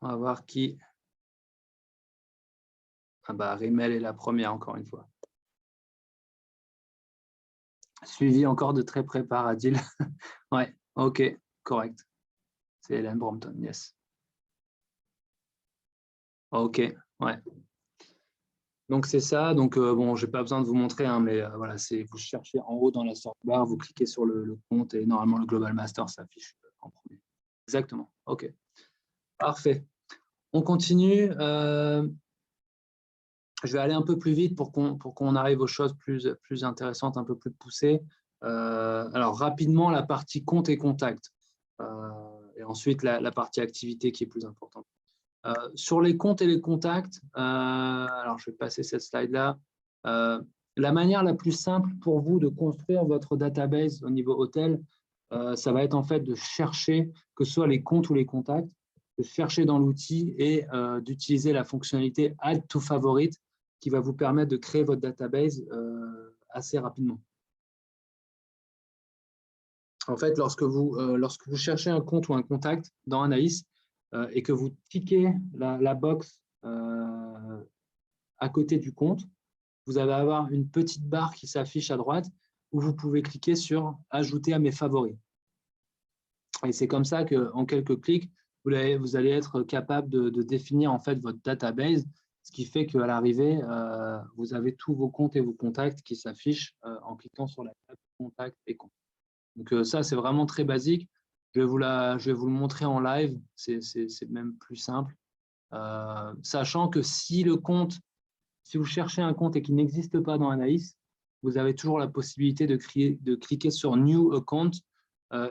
On va voir qui. Ah bah, Rimmel est la première, encore une fois. Suivi encore de très près par Adil. Ouais, ok, correct. C'est Hélène Brompton, yes. OK, ouais. Donc, c'est ça. Donc, bon, je n'ai pas besoin de vous montrer, hein, mais voilà, vous cherchez en haut dans la search bar, vous cliquez sur le compte et normalement, le Global Master s'affiche en premier. Exactement. OK. Parfait. On continue. Je vais aller un peu plus vite pour qu'on arrive aux choses plus intéressantes, un peu plus poussées. Alors, rapidement, la partie compte et contact. Et ensuite, la partie activité qui est plus importante. Sur les comptes et les contacts, alors je vais passer cette slide-là. La manière la plus simple pour vous de construire votre database au niveau hôtel, ça va être en fait de chercher, que ce soit les comptes ou les contacts, de chercher dans l'outil et d'utiliser la fonctionnalité Add to Favorite qui va vous permettre de créer votre database assez rapidement. En fait, lorsque vous cherchez un compte ou un contact dans Anaïs et que vous tiquez la box à côté du compte, vous allez avoir une petite barre qui s'affiche à droite où vous pouvez cliquer sur « Ajouter à mes favoris ». Et c'est comme ça qu'en quelques clics, vous allez être capable de définir en fait votre database, ce qui fait qu'à l'arrivée, vous avez tous vos comptes et vos contacts qui s'affichent en cliquant sur la table « Contacts et comptes ». Donc ça, c'est vraiment très basique. Je vais vous le montrer en live, c'est même plus simple. Sachant que si vous cherchez un compte et qu'il n'existe pas dans Anaïs, vous avez toujours la possibilité de cliquer sur New Account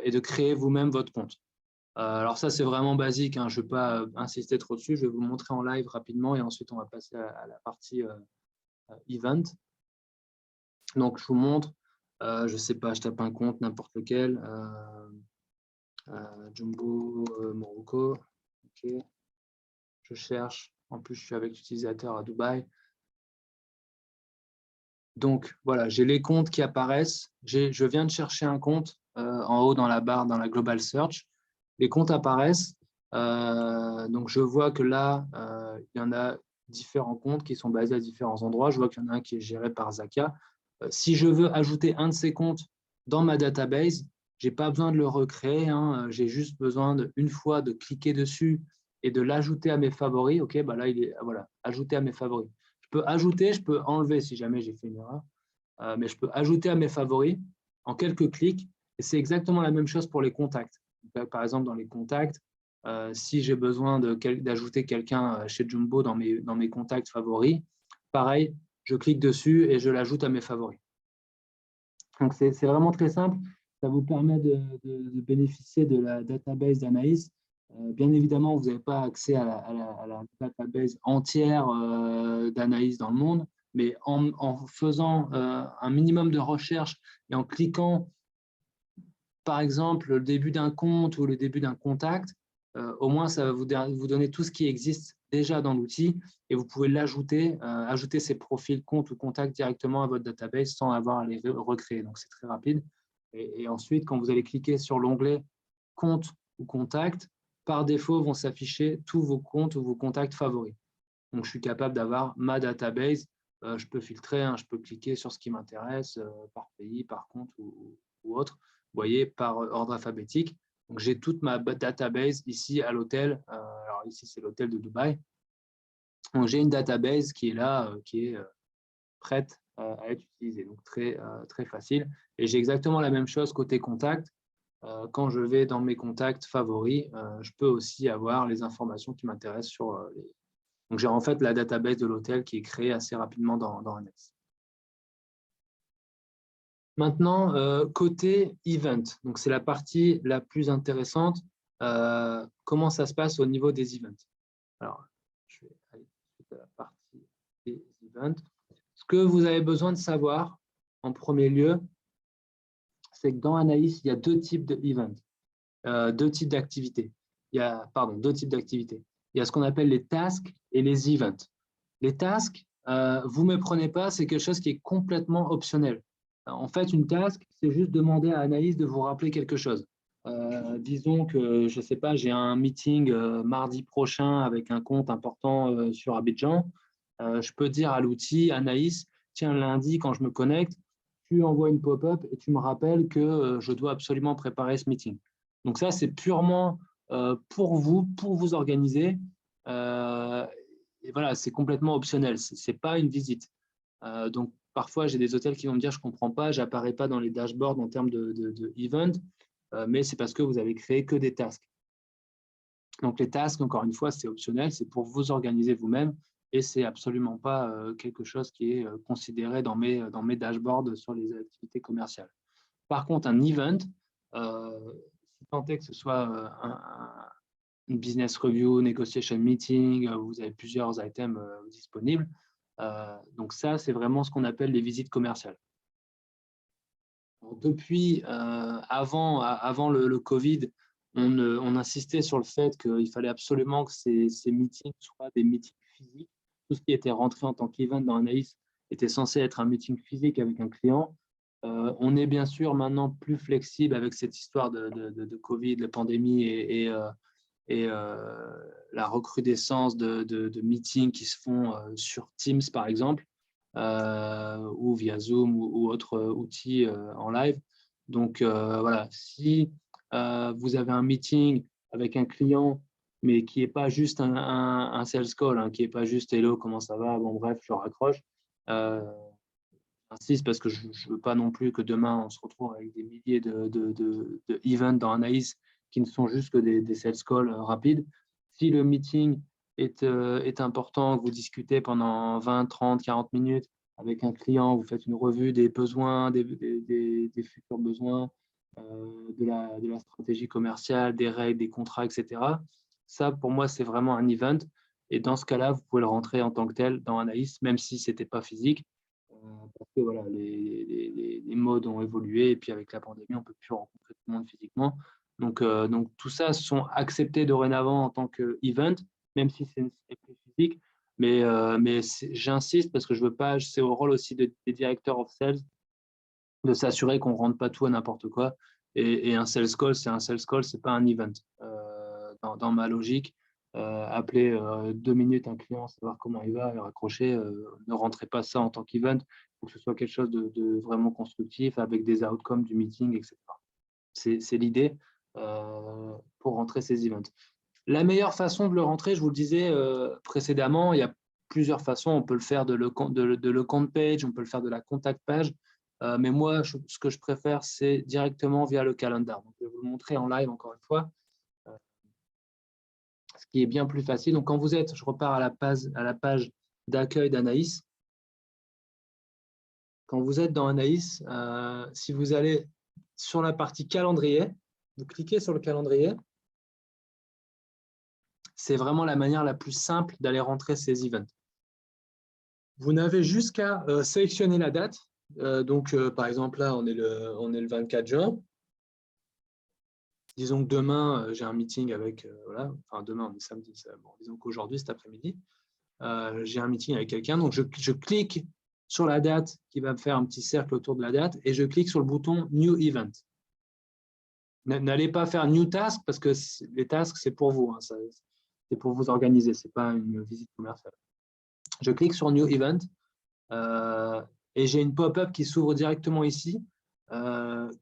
et de créer vous-même votre compte. Alors ça, c'est vraiment basique, hein, je ne vais pas insister trop dessus, je vais vous le montrer en live rapidement et ensuite on va passer à la partie Event. Donc je vous montre, je ne sais pas, je tape un compte, n'importe lequel, Jumbo Morocco, ok. Je cherche, en plus je suis avec l'utilisateur à Dubaï. Donc voilà, j'ai les comptes qui apparaissent. Je viens de chercher un compte en haut dans la barre, dans la Global Search. Les comptes apparaissent. Donc je vois que là, il y en a différents comptes qui sont basés à différents endroits. Je vois qu'il y en a un qui est géré par Zaka. Si je veux ajouter un de ces comptes dans ma database, je n'ai pas besoin de le recréer. Hein. J'ai juste besoin une fois de cliquer dessus et de l'ajouter à mes favoris. OK, bah là, il est voilà, ajouté à mes favoris. Je peux ajouter, je peux enlever si jamais j'ai fait une erreur, mais je peux ajouter à mes favoris en quelques clics et c'est exactement la même chose pour les contacts. Par exemple, dans les contacts, si j'ai besoin d'ajouter quelqu'un chez Jumbo dans mes contacts favoris, pareil, je clique dessus et je l'ajoute à mes favoris. Donc, c'est vraiment très simple. Ça vous permet de bénéficier de la database d'Anaïs. Bien évidemment, vous n'avez pas accès à la database entière d'Anaïs dans le monde, mais en faisant un minimum de recherche et en cliquant, par exemple, le début d'un compte ou le début d'un contact, au moins, ça va vous donner tout ce qui existe déjà dans l'outil et vous pouvez l'ajouter, ajouter ces profils compte ou contact directement à votre database sans avoir à les recréer. Donc, c'est très rapide. Et ensuite, quand vous allez cliquer sur l'onglet compte ou contact, par défaut, vont s'afficher tous vos comptes ou vos contacts favoris. Donc, je suis capable d'avoir ma database. Je peux filtrer, hein, je peux cliquer sur ce qui m'intéresse par pays, par compte ou autre. Vous voyez, par ordre alphabétique. Donc, j'ai toute ma database ici à l'hôtel. Alors, ici, c'est l'hôtel de Dubaï. Donc, j'ai une database qui est là, qui est prête à être utilisée. Donc, très facile. Et j'ai exactement la même chose côté contact. Quand je vais dans mes contacts favoris, je peux aussi avoir les informations qui m'intéressent sur les… Donc, j'ai en fait la database de l'hôtel qui est créée assez rapidement dans Anaïs. Maintenant, côté event, donc c'est la partie la plus intéressante. Comment ça se passe au niveau des events? Alors, je vais aller à la partie des events. Ce que vous avez besoin de savoir en premier lieu, c'est que dans Anaïs, il y a deux types d'events, deux types d'activités. Deux types d'activités. Il y a ce qu'on appelle les tasks et les events. Les tasks, vous ne me prenez pas, c'est quelque chose qui est complètement optionnel. En fait, une task, c'est juste demander à Anaïs de vous rappeler quelque chose. Disons que, je ne sais pas, j'ai un meeting mardi prochain avec un compte important sur Abidjan. Je peux dire à l'outil, Anaïs, tiens, lundi, quand je me connecte, tu envoies une pop-up et tu me rappelles que je dois absolument préparer ce meeting. Donc ça, c'est purement pour vous organiser. et voilà, c'est complètement optionnel. C'est pas une visite. Donc, parfois, j'ai des hôtels qui vont me dire, je ne comprends pas, je n'apparais pas dans les dashboards en termes de event, mais c'est parce que vous avez créé que des tasks. Donc, les tasks, encore une fois, c'est optionnel, c'est pour vous organiser vous-même et c'est absolument pas quelque chose qui est considéré dans mes dashboards sur les activités commerciales. Par contre, un event, si tant est que ce soit une business review, negotiation meeting, vous avez plusieurs items disponibles. Donc ça, c'est vraiment ce qu'on appelle les visites commerciales. Alors, depuis avant le Covid, on insistait sur le fait qu'il fallait absolument que ces meetings soient des meetings physiques. Tout ce qui était rentré en tant qu'event dans Anaïs était censé être un meeting physique avec un client. On est bien sûr maintenant plus flexible avec cette histoire de Covid, la pandémie et la recrudescence de meetings qui se font sur Teams, par exemple, ou via Zoom ou autres outils en live. Donc, voilà, si vous avez un meeting avec un client, mais qui n'est pas juste un sales call, hein, qui n'est pas juste « Hello, comment ça va ?» Bon, bref, je raccroche. J'insiste parce que je ne veux pas non plus que demain, on se retrouve avec des milliers de events dans Anaïs qui ne sont juste que des sales calls rapides. Si le meeting est important, que vous discutez pendant 20, 30, 40 minutes avec un client, vous faites une revue des besoins, des futurs besoins, de la stratégie commerciale, des règles, des contrats, etc. Ça, pour moi, c'est vraiment un event. Et dans ce cas-là, vous pouvez le rentrer en tant que tel dans Anaïs, même si ce n'était pas physique. Parce que voilà, les modes ont évolué et puis avec la pandémie, on ne peut plus rencontrer tout le monde physiquement. Donc tout ça sont acceptés dorénavant en tant qu'event, même si c'est plus physique. Mais j'insiste parce que je veux pas, c'est au rôle aussi des directeurs of sales de s'assurer qu'on ne rentre pas tout à n'importe quoi. Et un sales call, c'est un sales call, ce n'est pas un event. Dans ma logique, appeler 2 minutes un client, savoir comment il va et raccrocher, ne rentrez pas ça en tant qu'event. Il faut que ce soit quelque chose de vraiment constructif avec des outcomes du meeting, etc. C'est l'idée pour rentrer ces events. La meilleure façon de le rentrer, je vous le disais précédemment, il y a plusieurs façons. On peut le faire de le compte page, on peut le faire de la contact page. Mais moi, ce que je préfère, c'est directement via le calendar. Donc, je vais vous le montrer en live encore une fois, ce qui est bien plus facile. Donc, quand vous êtes, je repars à la page d'accueil d'Anaïs. Quand vous êtes dans Anaïs, si vous allez sur la partie calendrier, vous cliquez sur le calendrier. C'est vraiment la manière la plus simple d'aller rentrer ces events. Vous n'avez juste qu'à sélectionner la date. Donc, par exemple, là, on est le 24 juin. Disons que demain, j'ai un meeting avec, voilà, enfin demain, on est samedi, bon, disons qu'aujourd'hui, cet après-midi, j'ai un meeting avec quelqu'un. Donc, je clique sur la date qui va me faire un petit cercle autour de la date et je clique sur le bouton New Event. N'allez pas faire New Task parce que les tasks, c'est pour vous. Hein, c'est pour vous organiser, ce n'est pas une visite commerciale. Je clique sur New Event et j'ai une pop-up qui s'ouvre directement ici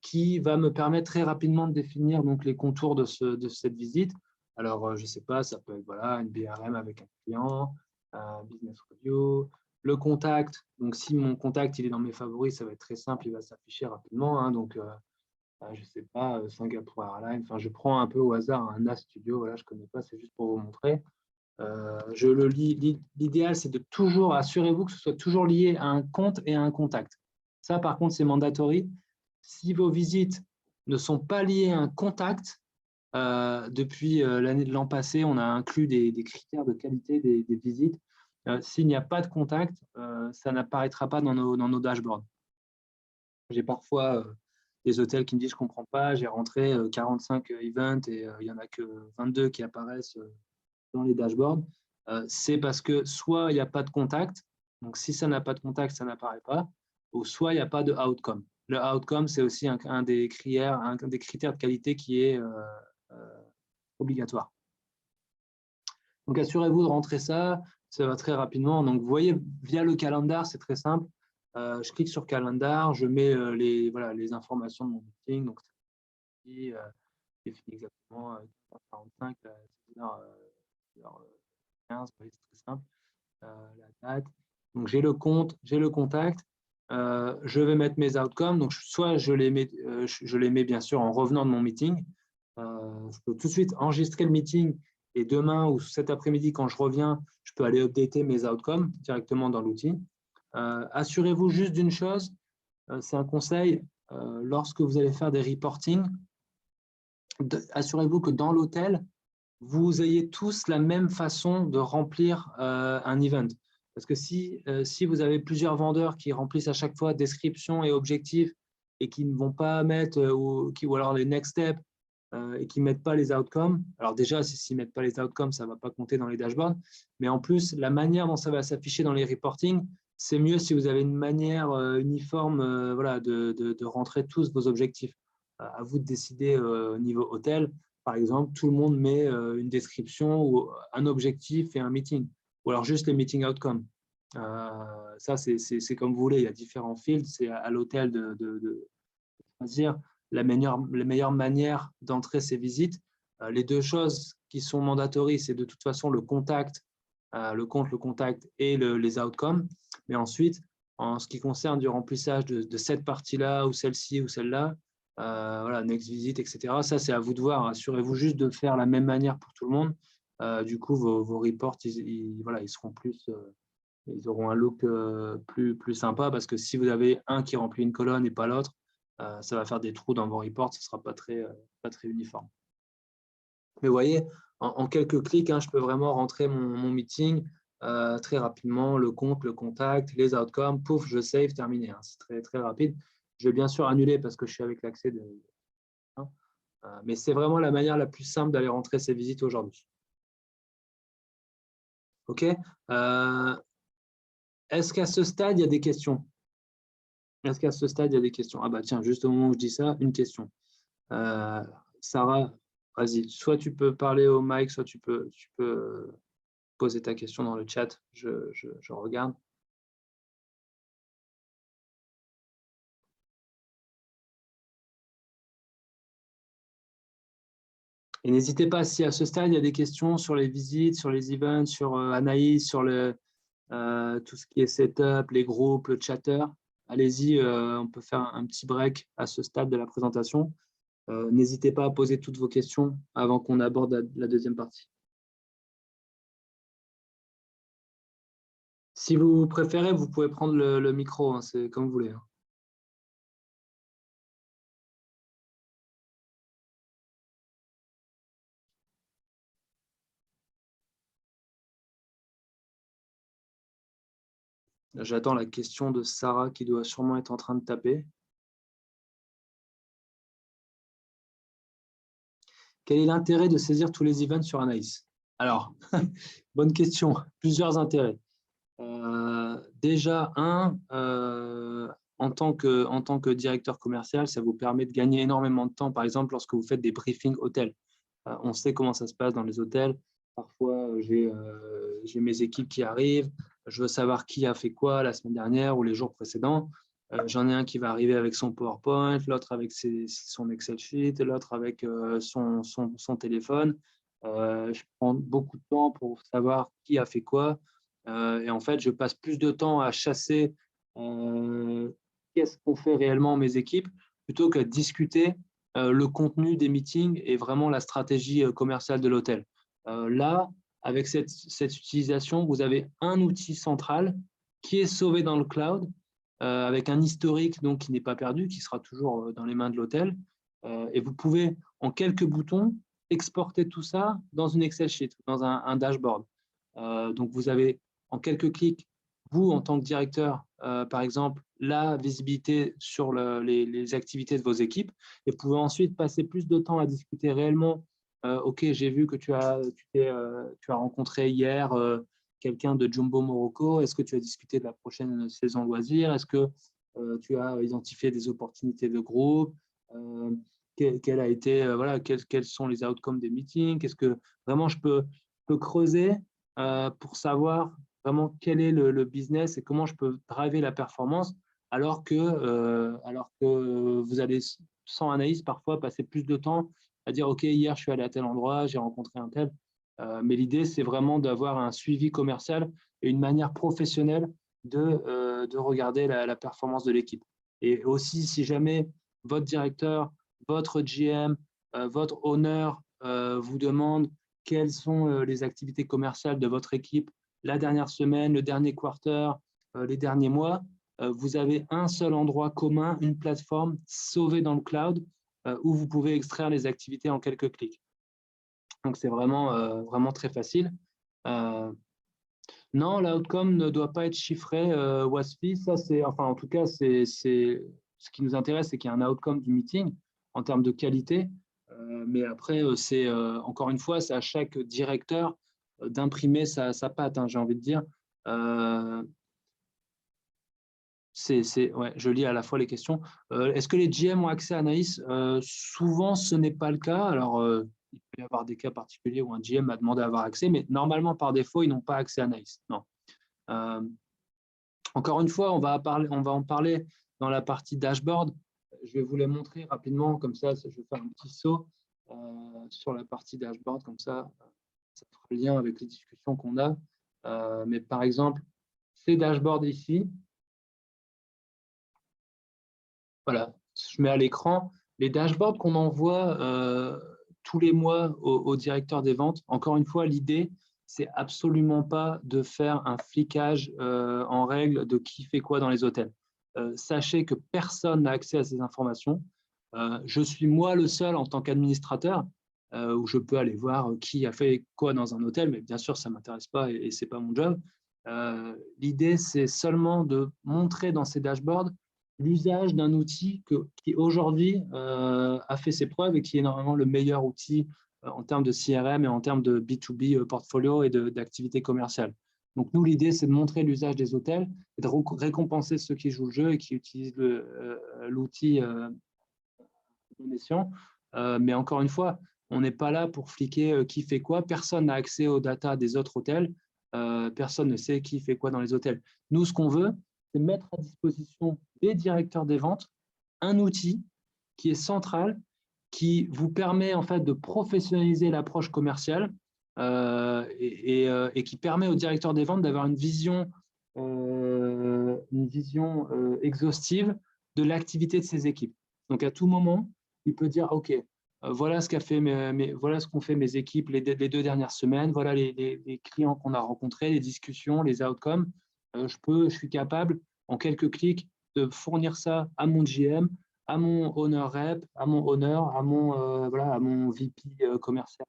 qui va me permettre très rapidement de définir donc, les contours de cette visite. Alors, je ne sais pas, ça peut être voilà, une BRM avec un client, un business review, le contact. Donc, si mon contact il est dans mes favoris, ça va être très simple, il va s'afficher rapidement. Hein, donc, je ne sais pas, Singapour Airlines. Enfin, je prends un peu au hasard un NAS Studio. Voilà, je ne connais pas, c'est juste pour vous montrer. Je le lis. L'idéal, c'est de toujours, assurez-vous que ce soit toujours lié à un compte et à un contact. Ça, par contre, c'est mandatory. Si vos visites ne sont pas liées à un contact, depuis l'année de l'an passé, on a inclus des critères de qualité des visites. S'il n'y a pas de contact, ça n'apparaîtra pas dans nos dashboards. J'ai parfois des hôtels qui me disent « je ne comprends pas, j'ai rentré 45 events et il n'y en a que 22 qui apparaissent dans les dashboards ». C'est parce que soit il n'y a pas de contact, donc si ça n'a pas de contact, ça n'apparaît pas, ou soit il n'y a pas de outcome. Le outcome, c'est aussi un des critères de qualité qui est obligatoire. Donc, assurez-vous de rentrer ça, ça va très rapidement. Donc, vous voyez, via le calendar, c'est très simple. Je clique sur calendar, je mets les informations de mon meeting. Donc, c'est fini exactement 45, 6h15, c'est très simple. la date. Donc, j'ai le compte, j'ai le contact. Je vais mettre mes outcomes. Donc, soit je les mets bien sûr en revenant de mon meeting. Je peux tout de suite enregistrer le meeting et demain ou cet après-midi, quand je reviens, je peux aller updater mes outcomes directement dans l'outil. Assurez-vous juste d'une chose, c'est un conseil, lorsque vous allez faire des reporting, assurez-vous que dans l'hôtel, vous ayez tous la même façon de remplir un event. Parce que si vous avez plusieurs vendeurs qui remplissent à chaque fois description et objectifs et qui ne vont pas mettre, ou alors les next steps, et qui ne mettent pas les outcomes, alors déjà, s'ils ne mettent pas les outcomes, ça ne va pas compter dans les dashboards, mais en plus, la manière dont ça va s'afficher dans les reporting, c'est mieux si vous avez une manière uniforme voilà, de rentrer tous vos objectifs. À vous de décider au niveau hôtel. Par exemple, tout le monde met une description ou un objectif et un meeting, ou alors juste les meeting outcomes. Ça, c'est comme vous voulez, il y a différents fields, c'est à l'hôtel de choisir la meilleure manière d'entrer ces visites. Les deux choses qui sont mandatories, c'est de toute façon le contact, le compte, le contact et les outcomes. Mais ensuite, en ce qui concerne du remplissage de cette partie-là ou celle-ci ou celle-là, voilà, next visit, etc. Ça, c'est à vous de voir. Assurez-vous juste de faire la même manière pour tout le monde. Du coup, vos reports, voilà, ils seront plus, ils auront un look plus sympa parce que si vous avez un qui remplit une colonne et pas l'autre, ça va faire des trous dans vos reports, ce ne sera pas très uniforme. Mais vous voyez, en quelques clics, hein, je peux vraiment rentrer mon meeting très rapidement, le compte, le contact, les outcomes, pouf, je save, terminé. Hein, c'est très rapide. Je vais bien sûr annuler parce que je suis avec l'accès de… Hein, mais c'est vraiment la manière la plus simple d'aller rentrer ces visites aujourd'hui. OK. Est-ce qu'à ce stade, il y a des questions? Est-ce qu'à ce stade, il y a des questions? Ah bah tiens, juste au moment où je dis ça, une question. Sarah, vas-y, soit tu peux parler au mic, soit tu peux poser ta question dans le chat, je regarde. Et n'hésitez pas, si à ce stade, il y a des questions sur les visites, sur les events, sur Anaïs, sur tout ce qui est setup, les groupes, le chatter, allez-y, on peut faire un petit break à ce stade de la présentation. N'hésitez pas à poser toutes vos questions avant qu'on aborde la deuxième partie. Si vous préférez, vous pouvez prendre le micro, hein, c'est comme vous voulez. Hein. J'attends la question de Sarah qui doit sûrement être en train de taper. Quel est l'intérêt de saisir tous les events sur Anaïs? Alors, bonne question, plusieurs intérêts. Déjà, en tant que directeur commercial, ça vous permet de gagner énormément de temps, par exemple, lorsque vous faites des briefings hôtels. On sait comment ça se passe dans les hôtels. Parfois, j'ai mes équipes qui arrivent, je veux savoir qui a fait quoi la semaine dernière ou les jours précédents. J'en ai un qui va arriver avec son PowerPoint, l'autre avec son Excel sheet, l'autre avec son téléphone. Je prends beaucoup de temps pour savoir qui a fait quoi. Et en fait, je passe plus de temps à chasser qu'est-ce qu'ont fait réellement mes équipes plutôt qu'à discuter le contenu des meetings et vraiment la stratégie commerciale de l'hôtel. Là, avec cette utilisation, vous avez un outil central qui est sauvé dans le cloud, avec un historique donc, qui n'est pas perdu, qui sera toujours dans les mains de l'hôtel. Et vous pouvez, en quelques boutons, exporter tout ça dans une Excel sheet, dans un dashboard. Donc, vous avez en quelques clics, vous, en tant que directeur, par exemple, la visibilité sur les activités de vos équipes et vous pouvez ensuite passer plus de temps à discuter réellement. OK, j'ai vu que tu as rencontré hier quelqu'un de Jumbo Morocco. Est-ce que tu as discuté de la prochaine saison loisir? Est-ce que tu as identifié des opportunités de groupe? Quel a été, voilà, quels sont les outcomes des meetings? Qu'est-ce que vraiment je peux creuser pour savoir vraiment quel est le business et comment je peux driver la performance alors que vous allez, sans analyse, parfois passer plus de temps à dire « Ok, hier, je suis allé à tel endroit, j'ai rencontré un tel. » Mais l'idée, c'est vraiment d'avoir un suivi commercial et une manière professionnelle de regarder la performance de l'équipe. Et aussi, si jamais votre directeur, votre GM, votre owner vous demande quelles sont les activités commerciales de votre équipe la dernière semaine, le dernier quarter, les derniers mois, vous avez un seul endroit commun, une plateforme sauvée dans le cloud où vous pouvez extraire les activités en quelques clics. Donc, c'est vraiment très facile. Non, l'outcome ne doit pas être chiffré, WASPI. Ça, enfin, en tout cas, ce qui nous intéresse, c'est qu'il y a un outcome du meeting en termes de qualité. Mais après, encore une fois, c'est à chaque directeur d'imprimer sa patte, hein, j'ai envie de dire. Ouais, je lis à la fois les questions. Est-ce que les GM ont accès à Anaïs? Souvent, ce n'est pas le cas. Alors, il peut y avoir des cas particuliers où un GM a demandé à avoir accès, mais normalement, par défaut, ils n'ont pas accès à Anaïs. Non. Encore une fois, on va en parler dans la partie dashboard. Je vais vous les montrer rapidement, comme ça, je vais faire un petit saut sur la partie dashboard, comme ça fera le lien avec les discussions qu'on a. Mais par exemple, ces dashboards ici, voilà, je mets à l'écran les dashboards qu'on envoie tous les mois au directeur des ventes. Encore une fois, l'idée, c'est absolument pas de faire un flicage en règle de qui fait quoi dans les hôtels. Sachez que personne n'a accès à ces informations. Je suis moi le seul en tant qu'administrateur où je peux aller voir qui a fait quoi dans un hôtel, mais bien sûr, ça ne m'intéresse pas et ce n'est pas mon job. L'idée, c'est seulement de montrer dans ces dashboards l'usage d'un outil qui aujourd'hui a fait ses preuves et qui est normalement le meilleur outil en termes de CRM et en termes de B2B portfolio et d'activité commerciale. Donc, nous, l'idée, c'est de montrer l'usage des hôtels et de récompenser ceux qui jouent le jeu et qui utilisent l'outil bon escient. Mais encore une fois, on n'est pas là pour fliquer qui fait quoi. Personne n'a accès aux data des autres hôtels. Personne ne sait qui fait quoi dans les hôtels. Nous, ce qu'on veut, c'est mettre à disposition des directeurs des ventes un outil qui est central, qui vous permet en fait de professionnaliser l'approche commerciale et qui permet aux directeurs des ventes d'avoir une vision exhaustive de l'activité de ses équipes. Donc, à tout moment, il peut dire, OK, voilà ce voilà ce qu'ont fait mes équipes les 2 dernières semaines, voilà les clients qu'on a rencontrés, les discussions, les outcomes. Je suis capable, en quelques clics, de fournir ça à mon GM, à mon owner rep, à mon owner, à mon VP commercial.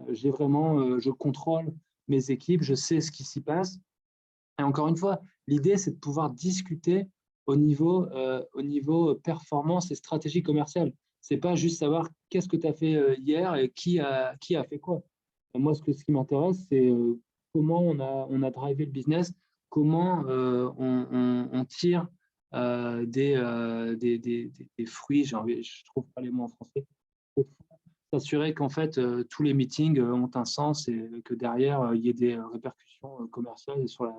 J'ai vraiment, je contrôle mes équipes, je sais ce qui s'y passe. Et encore une fois, l'idée, c'est de pouvoir discuter au niveau performance et stratégie commerciale. Ce n'est pas juste savoir qu'est-ce que tu as fait hier et qui a fait quoi. Moi, ce qui m'intéresse, c'est comment on a drivé le business, comment on tire des fruits, je trouve pas les mots en français, pour s'assurer qu'en fait, tous les meetings ont un sens et que derrière, il y ait des répercussions commerciales sur la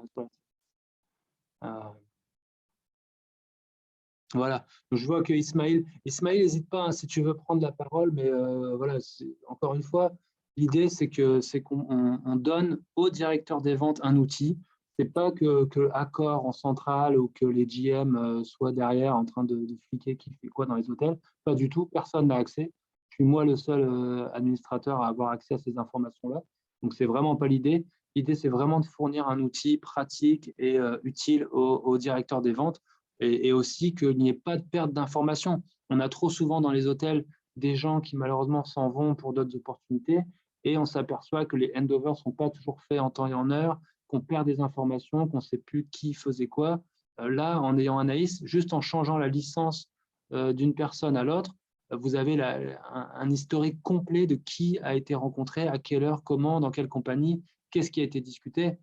voilà. Donc, je vois que Ismaël, n'hésite pas hein, si tu veux prendre la parole, mais voilà, encore une fois, l'idée c'est qu'on donne au directeur des ventes un outil. C'est pas que Accor en centrale ou que les GM soient derrière en train de fliquer qui fait quoi dans les hôtels. Pas du tout, personne n'a accès. Je suis moi le seul administrateur à avoir accès à ces informations-là. Donc, c'est vraiment pas l'idée. L'idée, c'est vraiment de fournir un outil pratique et utile au directeur des ventes et aussi qu'il n'y ait pas de perte d'informations. On a trop souvent dans les hôtels des gens qui malheureusement s'en vont pour d'autres opportunités et on s'aperçoit que les handovers ne sont pas toujours faits en temps et en heure, qu'on perd des informations, qu'on ne sait plus qui faisait quoi. Là, en ayant Anaïs, juste en changeant la licence d'une personne à l'autre, vous avez un historique complet de qui a été rencontré, à quelle heure, comment, dans quelle compagnie, qu'est-ce qui a été discuté.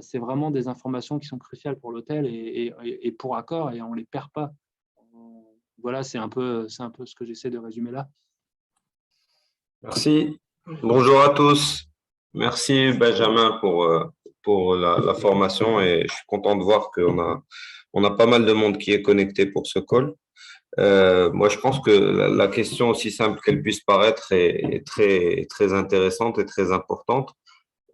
C'est vraiment des informations qui sont cruciales pour l'hôtel et pour Accor, et on ne les perd pas. Voilà, c'est un peu ce que j'essaie de résumer là. Merci. Bonjour à tous. Merci Benjamin pour la formation et je suis content de voir qu'on a pas mal de monde qui est connecté pour ce call. Moi, je pense que la question, aussi simple qu'elle puisse paraître, est très, très intéressante et très importante.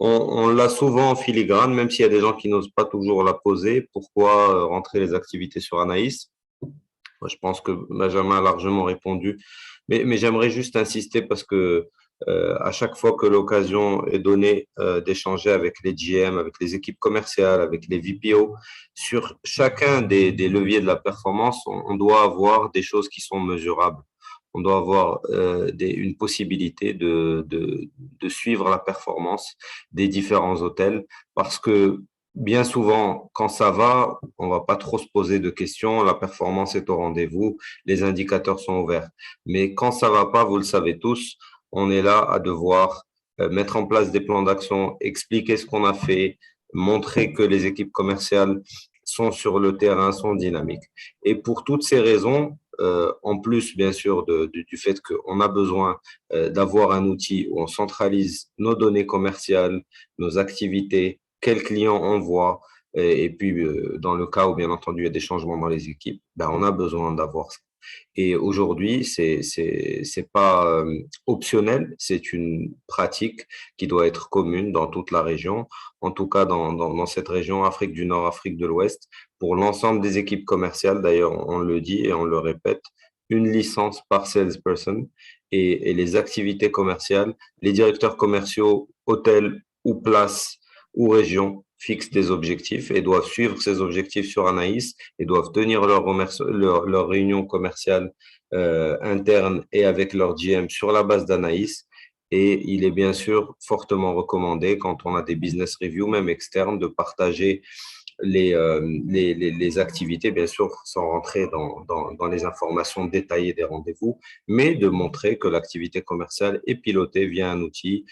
On l'a souvent en filigrane, même s'il y a des gens qui n'osent pas toujours la poser. Pourquoi rentrer les activités sur Anaïs? Moi, je pense que Benjamin a largement répondu, mais j'aimerais juste insister parce que à chaque fois que l'occasion est donnée d'échanger avec les GM, avec les équipes commerciales, avec les VPO, sur chacun des leviers de la performance, on doit avoir des choses qui sont mesurables. On doit avoir une possibilité de suivre la performance des différents hôtels parce que bien souvent, quand ça va, on va pas trop se poser de questions, la performance est au rendez-vous, les indicateurs sont ouverts. Mais quand ça va pas, vous le savez tous, on est là à devoir mettre en place des plans d'action, expliquer ce qu'on a fait, montrer que les équipes commerciales sont sur le terrain, sont dynamiques. Et pour toutes ces raisons, en plus, bien sûr, du fait qu'on a besoin d'avoir un outil où on centralise nos données commerciales, nos activités, quels clients on voit, et puis dans le cas où, bien entendu, il y a des changements dans les équipes, ben, on a besoin d'avoir ça. Et aujourd'hui, c'est pas optionnel, c'est une pratique qui doit être commune dans toute la région, en tout cas dans cette région Afrique du Nord, Afrique de l'Ouest, pour l'ensemble des équipes commerciales. D'ailleurs, on le dit et on le répète, une licence par salesperson et les activités commerciales, les directeurs commerciaux, hôtels ou places ou régions fixent des objectifs et doivent suivre ces objectifs sur Anaïs et doivent tenir leur réunion commerciale interne et avec leur GM sur la base d'Anaïs. Et il est bien sûr fortement recommandé quand on a des business reviews, même externes, de partager les activités, bien sûr, sans rentrer dans les informations détaillées des rendez-vous, mais de montrer que l'activité commerciale est pilotée via un outil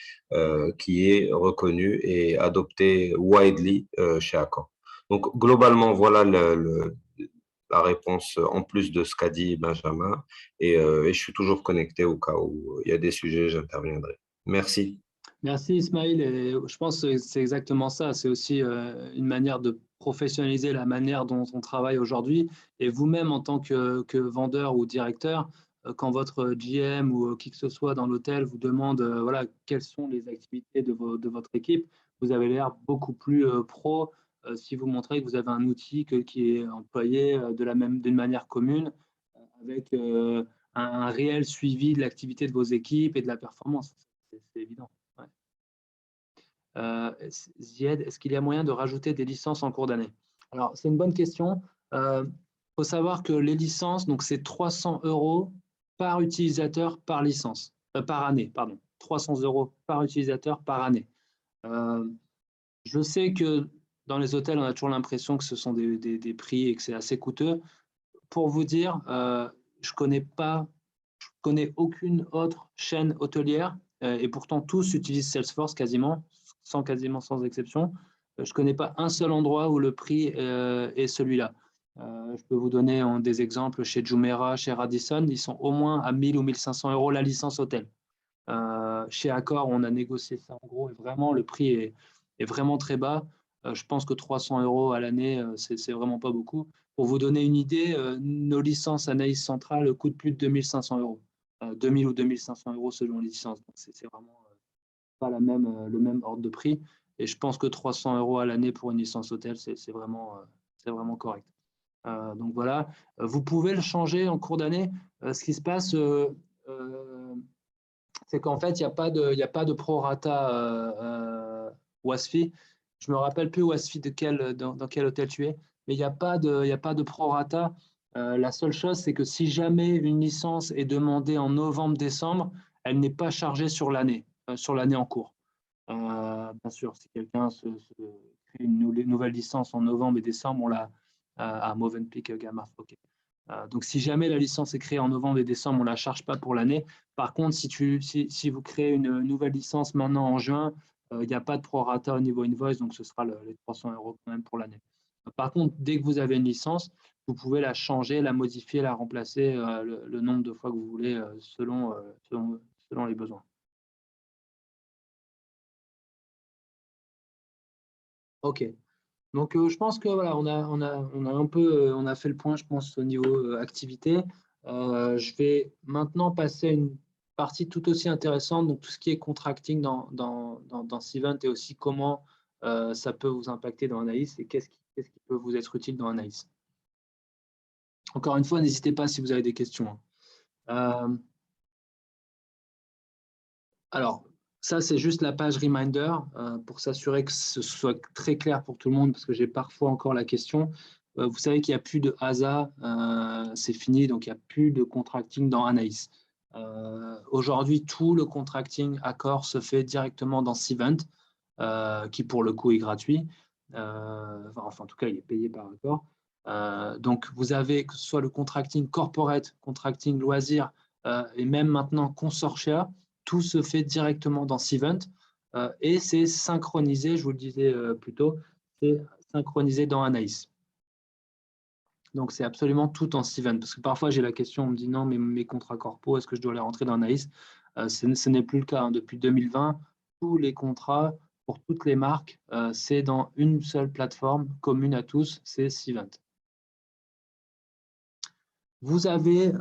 qui est reconnu et adopté widely chez Accor. Donc, globalement, voilà la réponse en plus de ce qu'a dit Benjamin. Et je suis toujours connecté au cas où il y a des sujets, j'interviendrai. Merci. Merci Ismail, et je pense que c'est exactement ça. C'est aussi une manière de professionnaliser la manière dont on travaille aujourd'hui. Et vous-même, en tant que vendeur ou directeur, quand votre GM ou qui que ce soit dans l'hôtel vous demande voilà, quelles sont les activités de votre équipe, vous avez l'air beaucoup plus pro si vous montrez que vous avez un outil qui est employé d'une manière commune, avec un réel suivi de l'activité de vos équipes et de la performance. C'est évident. Ouais. Zied, est-ce qu'il y a moyen de rajouter des licences en cours d'année? Alors, c'est une bonne question. Il faut savoir que les licences, donc c'est 300 € par utilisateur par licence, par année, pardon. 300 € par utilisateur par année. Je sais que dans les hôtels, on a toujours l'impression que ce sont des prix et que c'est assez coûteux. Pour vous dire, je connais aucune autre chaîne hôtelière et pourtant tous utilisent Salesforce quasiment sans exception. Je ne connais pas un seul endroit où le prix est celui-là. Je peux vous donner des exemples chez Jumeirah, chez Radisson, ils sont au moins à 1000 ou 1500 € la licence hôtel. Chez Accor, on a négocié ça en gros et vraiment le prix est vraiment très bas. Je pense que 300 € à l'année, c'est vraiment pas beaucoup. Pour vous donner une idée, nos licences Anaïs Centrale coûtent plus de 2500 €. 2000 ou 2500 € selon les licences. Donc, c'est vraiment pas le même ordre de prix. Et je pense que 300 € à l'année pour une licence hôtel, c'est vraiment correct. Donc voilà, vous pouvez le changer en cours d'année. Ce qui se passe, c'est qu'en fait, il n'y a pas de prorata WASFI. Je ne me rappelle plus WASFI dans quel hôtel tu es, mais il n'y a pas de prorata. La seule chose, c'est que si jamais une licence est demandée en novembre-décembre, elle n'est pas chargée sur l'année en cours. Bien sûr, si quelqu'un se crée une nouvelle licence en novembre et décembre, on l'a à Movenpick Gamma. Okay. Donc, si jamais la licence est créée en novembre et décembre, on ne la charge pas pour l'année. Par contre, si vous créez une nouvelle licence maintenant en juin, il n'y a pas de prorata au niveau invoice, donc ce sera les 300 € quand même pour l'année. Par contre, dès que vous avez une licence, vous pouvez la changer, la modifier, la remplacer le nombre de fois que vous voulez selon les besoins. OK. Donc, je pense que voilà, on a fait le point, je pense, au niveau activité. Je vais maintenant passer à une partie tout aussi intéressante, donc tout ce qui est contracting dans Cvent et aussi comment ça peut vous impacter dans Anaïs et qu'est-ce qui peut vous être utile dans Anaïs. Encore une fois, n'hésitez pas si vous avez des questions. Alors, ça, c'est juste la page reminder pour s'assurer que ce soit très clair pour tout le monde, parce que j'ai parfois encore la question. Vous savez qu'il n'y a plus de ASA, c'est fini, donc il n'y a plus de contracting dans Anaïs. Aujourd'hui, tout le contracting accord se fait directement dans Cvent, qui pour le coup est gratuit. Enfin, en tout cas, il est payé par accord. Donc, vous avez que ce soit le contracting corporate, contracting loisir, et même maintenant consortia, tout se fait directement dans Cvent et c'est synchronisé, je vous le disais plus tôt, c'est synchronisé dans Anaïs. Donc, c'est absolument tout en Cvent. Parce que parfois, j'ai la question, on me dit non, mais mes contrats corpo, est-ce que je dois les rentrer dans Anaïs? Ce n'est plus le cas. Depuis 2020, tous les contrats pour toutes les marques, c'est dans une seule plateforme commune à tous, c'est Cvent. Vous avez,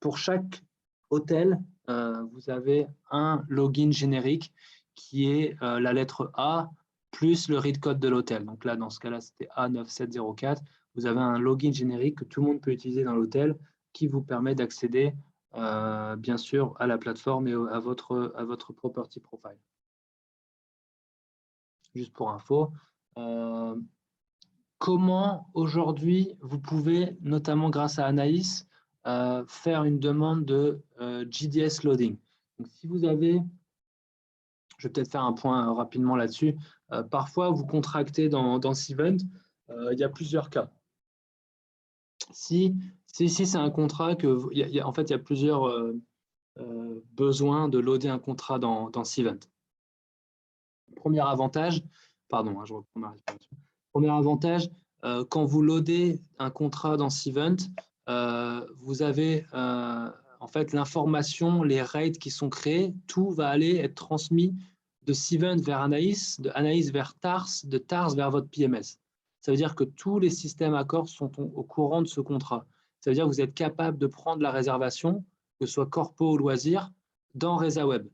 pour chaque hôtel, vous avez un login générique qui est la lettre A plus le read code de l'hôtel. Donc là, dans ce cas-là, c'était A9704. Vous avez un login générique que tout le monde peut utiliser dans l'hôtel qui vous permet d'accéder, bien sûr, à la plateforme et à votre property profile. Juste pour info. Comment aujourd'hui vous pouvez, notamment grâce à Anaïs, faire une demande de JDS loading. Donc, si vous avez, je vais peut-être faire un point rapidement là-dessus, parfois vous contractez dans Cvent, il y a plusieurs cas. Si c'est un contrat que, en fait, il y a plusieurs besoins de loader un contrat dans Cvent. Premier avantage, pardon, je reprends ma respiration. Premier avantage, quand vous loadez un contrat dans Cvent, vous avez en fait l'information, les rates qui sont créés, tout va aller être transmis de Cvent vers Anaïs, de Anaïs vers TARS, de TARS vers votre PMS. Ça veut dire que tous les systèmes accords sont au courant de ce contrat. Ça veut dire que vous êtes capable de prendre la réservation, que ce soit corpo ou loisir, dans ResaWeb.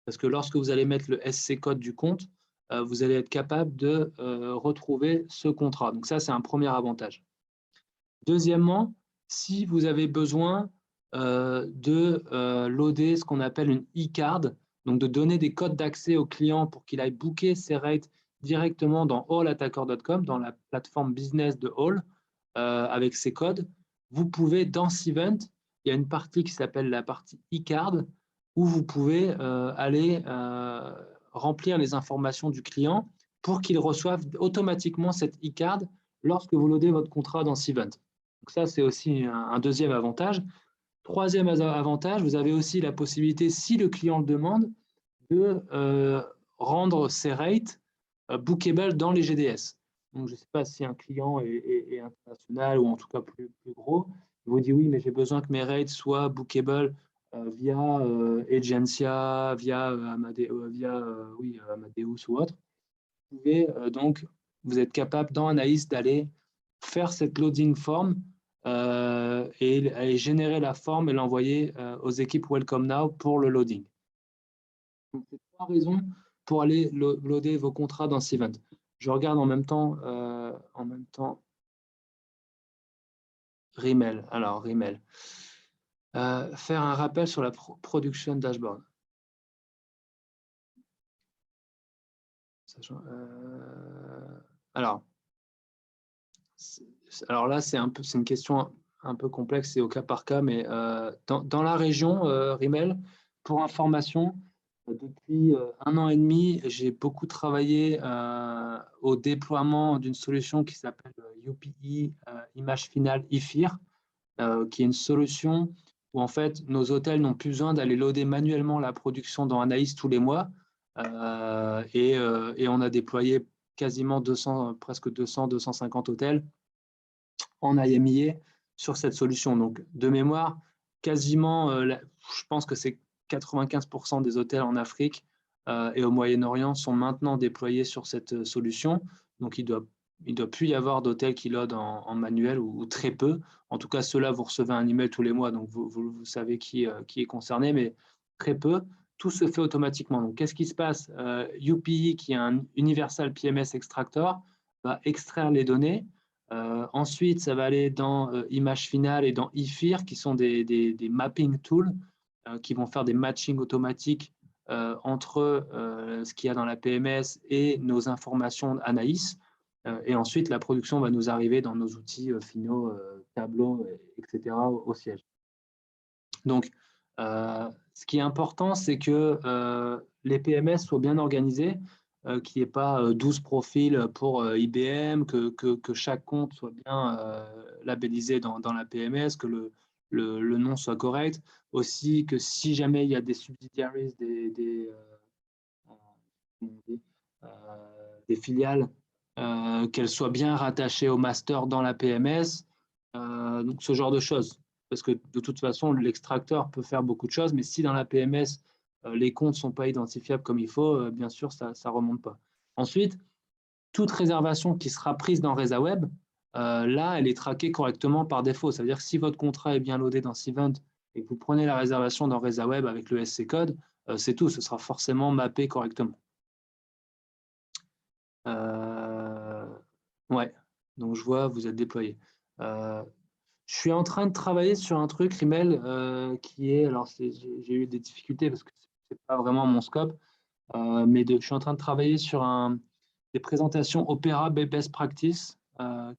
Parce que lorsque vous allez mettre le SC code du compte, vous allez être capable de retrouver ce contrat. Donc ça, c'est un premier avantage. Deuxièmement, si vous avez besoin de loader ce qu'on appelle une e-card, donc de donner des codes d'accès au client pour qu'il aille booker ses rates directement dans allattacker.com, dans la plateforme business de All, avec ses codes, vous pouvez, dans Cvent, il y a une partie qui s'appelle la partie e-card, où vous pouvez aller remplir les informations du client pour qu'il reçoive automatiquement cette e-card lorsque vous loadez votre contrat dans Cvent. Donc ça, c'est aussi un deuxième avantage. Troisième avantage, vous avez aussi la possibilité, si le client le demande, de rendre ses rates bookable dans les GDS. Donc, je ne sais pas si un client est international ou en tout cas plus gros, il vous dit oui, mais j'ai besoin que mes rates soient bookable via Agencia, via Amadeus ou autre. Vous pouvez donc, vous êtes capable dans Anaïs d'aller faire cette loading form et générer la forme et l'envoyer aux équipes Welcome Now pour le loading. Donc, c'est trois raisons pour aller loader vos contrats dans Cvent. Je regarde en même temps Rimmel. Alors, Rimmel. Faire un rappel sur la production dashboard. Alors là, c'est une question un peu complexe et au cas par cas, mais dans la région, Rimmel, pour information, depuis 1 an et demi, j'ai beaucoup travaillé au déploiement d'une solution qui s'appelle UPI, Image Finale IFIR, qui est une solution où en fait nos hôtels n'ont plus besoin d'aller loader manuellement la production dans Anaïs tous les mois. Et on a déployé quasiment presque 250 hôtels en IMIA sur cette solution. Donc, de mémoire, quasiment, je pense que c'est 95% des hôtels en Afrique et au Moyen-Orient sont maintenant déployés sur cette solution. Donc, il doit il ne doit plus y avoir d'hôtels qui loadent en manuel ou très peu. En tout cas, ceux-là, vous recevez un email tous les mois, donc vous savez qui est concerné, mais très peu. Tout se fait automatiquement. Donc, qu'est-ce qui se passe? UPE, qui est un Universal PMS Extractor, va extraire les données. Ensuite, ça va aller dans Image Finale et dans IFIR, qui sont des mapping tools qui vont faire des matchings automatiques entre ce qu'il y a dans la PMS et nos informations Anaïs. Et ensuite, la production va nous arriver dans nos outils finaux, Tableau, etc., au siège. Donc, ce qui est important, c'est que les PMS soient bien organisés, qu'il n'y ait pas 12 profils pour IBM, que chaque compte soit bien labellisé dans la PMS, que le nom soit correct. Aussi, que si jamais il y a des subsidiaries, des filiales, qu'elles soient bien rattachées au master dans la PMS, donc ce genre de choses. Parce que de toute façon, l'extracteur peut faire beaucoup de choses, mais si dans la PMS, les comptes ne sont pas identifiables comme il faut, bien sûr, ça ne remonte pas. Ensuite, toute réservation qui sera prise dans ResaWeb, là, elle est traquée correctement par défaut. Ça veut dire que si votre contrat est bien loadé dans Cvent et que vous prenez la réservation dans ResaWeb avec le SC code, c'est tout, ce sera forcément mappé correctement. Ouais, donc je vois, vous êtes déployé. Je suis en train de travailler sur un truc, Rimel, qui est, alors j'ai eu des difficultés parce que ce n'est pas vraiment mon scope, mais je suis en train de travailler sur des présentations Opera Best Practice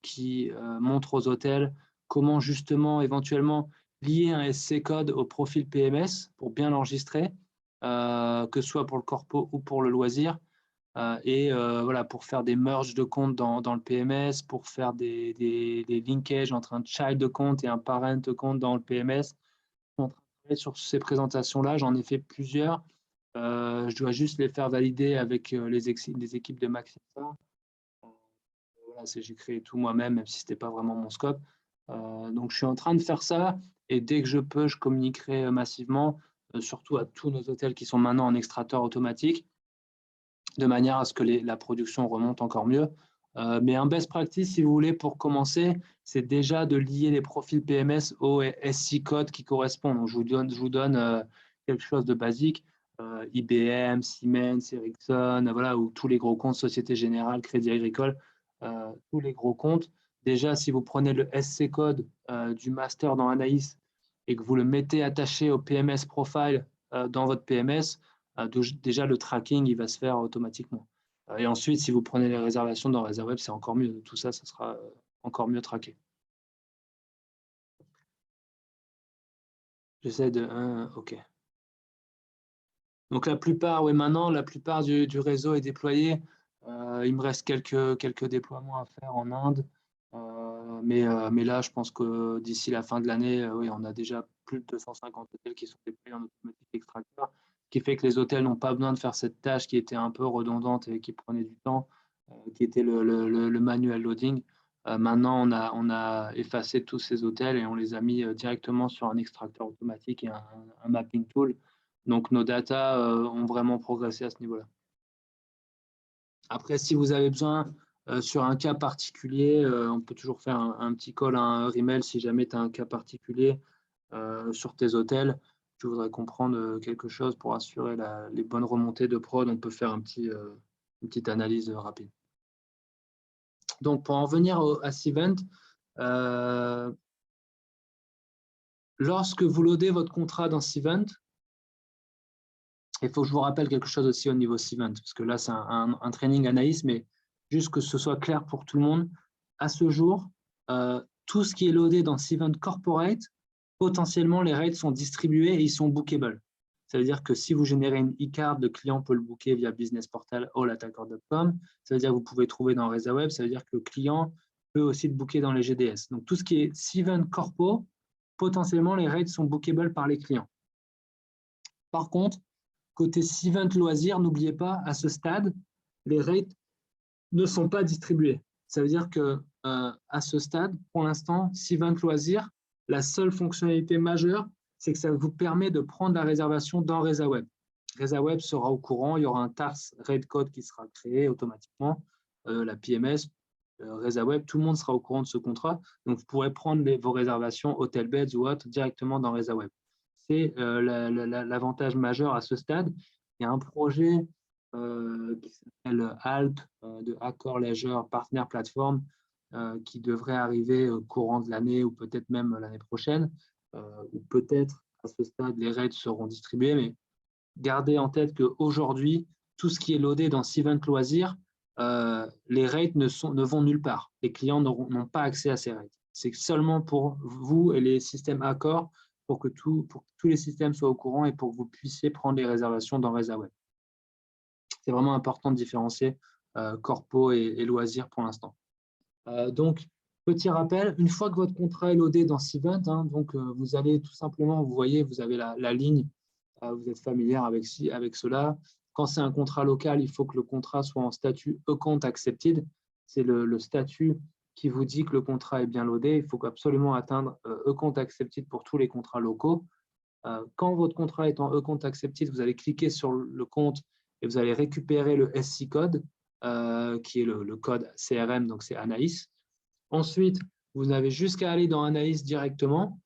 qui montrent aux hôtels comment justement, éventuellement, lier un SC code au profil PMS pour bien l'enregistrer, que ce soit pour le corpo ou pour le loisir. Voilà, pour faire des merges de comptes dans le PMS, pour faire des linkages entre un child de compte et un parent de compte dans le PMS. Je suis en train de travailler sur ces présentations-là, j'en ai fait plusieurs. Je dois juste les faire valider avec les équipes de Maxima. Voilà, j'ai créé tout moi-même, même si ce n'était pas vraiment mon scope. Donc, je suis en train de faire ça et dès que je peux, je communiquerai massivement, surtout à tous nos hôtels qui sont maintenant en extracteur automatique, de manière à ce que la production remonte encore mieux. Mais un best practice, si vous voulez, pour commencer, c'est déjà de lier les profils PMS au SC code qui correspondent. Donc, je vous donne quelque chose de basique. IBM, Siemens, Ericsson, voilà, ou tous les gros comptes, Société Générale, Crédit Agricole, tous les gros comptes. Déjà, si vous prenez le SC code du master dans Anaïs et que vous le mettez attaché au PMS profile dans votre PMS, déjà le tracking il va se faire automatiquement. Et ensuite, si vous prenez les réservations dans ResaWeb, c'est encore mieux. Tout ça, ça sera encore mieux traqué. J'essaie de... OK. Donc la plupart, oui, maintenant, la plupart du réseau est déployé. Il me reste quelques déploiements à faire en Inde. Mais là, je pense que d'ici la fin de l'année, oui, on a déjà plus de 250 hôtels qui sont déployés en automatique extracteur, ce qui fait que les hôtels n'ont pas besoin de faire cette tâche qui était un peu redondante et qui prenait du temps, qui était le manual loading. Maintenant, on a effacé tous ces hôtels et on les a mis directement sur un extracteur automatique et un mapping tool. Donc, nos data ont vraiment progressé à ce niveau-là. Après, si vous avez besoin, sur un cas particulier, on peut toujours faire un petit call, un email si jamais tu as un cas particulier sur tes hôtels. Tu voudrais comprendre quelque chose pour assurer les bonnes remontées de prod. On peut faire une petite analyse rapide. Donc, pour en venir à Cvent, lorsque vous loadez votre contrat dans Cvent, il faut que je vous rappelle quelque chose aussi au niveau Cvent, parce que là, c'est un training Anaïs, mais juste que ce soit clair pour tout le monde. À ce jour, tout ce qui est loadé dans Cvent Corporate, potentiellement, les rates sont distribués et ils sont bookable. Ça veut dire que si vous générez une e-card, le client peut le booker via Business Portal allattacker.com. Ça veut dire que vous pouvez trouver dans ResaWeb. Ça veut dire que le client peut aussi le booker dans les GDS. Donc, tout ce qui est Cvent Corpo, potentiellement, les rates sont bookable par les clients. Par contre, côté Cvent Loisirs, n'oubliez pas, à ce stade, les rates ne sont pas distribués. Ça veut dire que à ce stade, pour l'instant, Cvent Loisirs, la seule fonctionnalité majeure, c'est que ça vous permet de prendre la réservation dans ResaWeb. ResaWeb sera au courant, il y aura un TARS rate code qui sera créé automatiquement, la PMS, ResaWeb, tout le monde sera au courant de ce contrat. Donc, vous pourrez prendre vos réservations Hotel Beds ou autres directement dans ResaWeb. C'est l'avantage majeur à ce stade. Il y a un projet qui s'appelle ALP, de Accor Leisure Partner Platform, qui devrait arriver au courant de l'année ou peut-être même l'année prochaine, ou peut-être à ce stade, les rates seront distribués, mais gardez en tête qu'aujourd'hui, tout ce qui est loadé dans Cvent Loisirs, les rates ne vont nulle part. Les clients n'ont pas accès à ces rates. C'est seulement pour vous et les systèmes Accor pour que tous les systèmes soient au courant et pour que vous puissiez prendre les réservations dans ResaWeb. C'est vraiment important de différencier corpo et loisirs pour l'instant. Donc, petit rappel, une fois que votre contrat est loadé dans Cvent, donc vous allez tout simplement, vous voyez, vous avez la ligne, vous êtes familière avec cela. Quand c'est un contrat local, il faut que le contrat soit en statut Account Accepted. C'est le statut qui vous dit que le contrat est bien loadé. Il faut absolument atteindre Account Accepted pour tous les contrats locaux. Quand votre contrat est en Account Accepted, vous allez cliquer sur le compte et vous allez récupérer le SC code, qui est le code CRM, donc c'est Anaïs. Ensuite, vous n'avez juste qu'à aller dans Anaïs directement.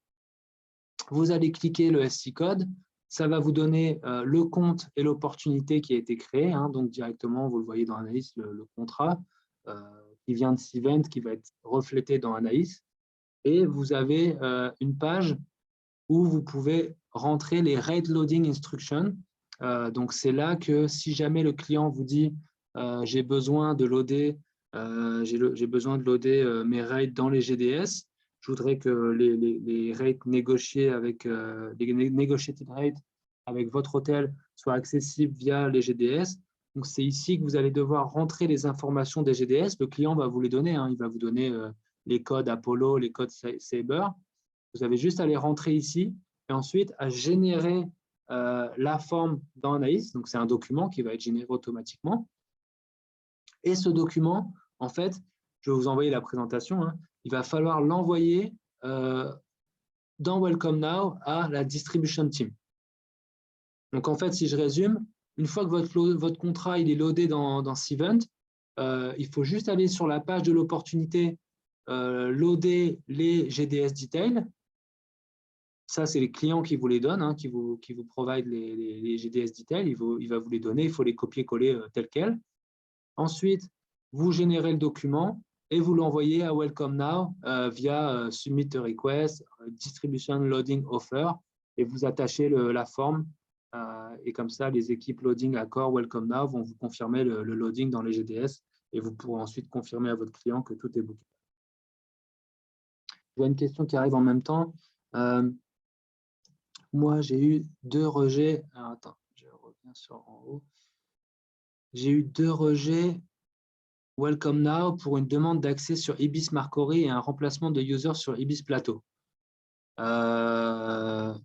Vous allez cliquer le SC code. Ça va vous donner le compte et l'opportunité qui a été créé. Donc, directement, vous le voyez dans Anaïs, le contrat qui vient de Cvent, qui va être reflété dans Anaïs. Et vous avez une page où vous pouvez rentrer les rate loading instructions. Donc, c'est là que si jamais le client vous dit j'ai besoin de loader, mes rates dans les GDS, je voudrais que les rates négociés avec les negotiated rates avec votre hôtel soient accessibles via les GDS. Donc, c'est ici que vous allez devoir rentrer les informations des GDS. Le client va vous les donner. Il va vous donner les codes Apollo, les codes Sabre. Vous avez juste à les rentrer ici et ensuite à générer la forme dans Anaïs. Donc, c'est un document qui va être généré automatiquement. Et ce document, en fait, je vais vous envoyer la présentation. Il va falloir l'envoyer dans Welcome Now à la distribution team. Donc, en fait, si je résume, une fois que votre contrat il est loadé dans Cvent, il faut juste aller sur la page de l'opportunité, loader les GDS details. Ça, c'est les clients qui vous les donnent, qui vous provide les GDS details. Il va vous les donner, il faut les copier-coller tels quels. Ensuite, vous générez le document et vous l'envoyez à Welcome Now via Submit a Request, Distribution Loading Offer, et vous attachez la forme. Et comme ça, les équipes Loading Accor Welcome Now vont vous confirmer le loading dans les GDS et vous pourrez ensuite confirmer à votre client que tout est booké. Je vois une question qui arrive en même temps. Moi, j'ai eu 2 rejets. Alors, attends, je reviens sur en haut. J'ai eu 2 rejets Welcome Now pour une demande d'accès sur Ibis Marcory et un remplacement de user sur Ibis Plateau. Je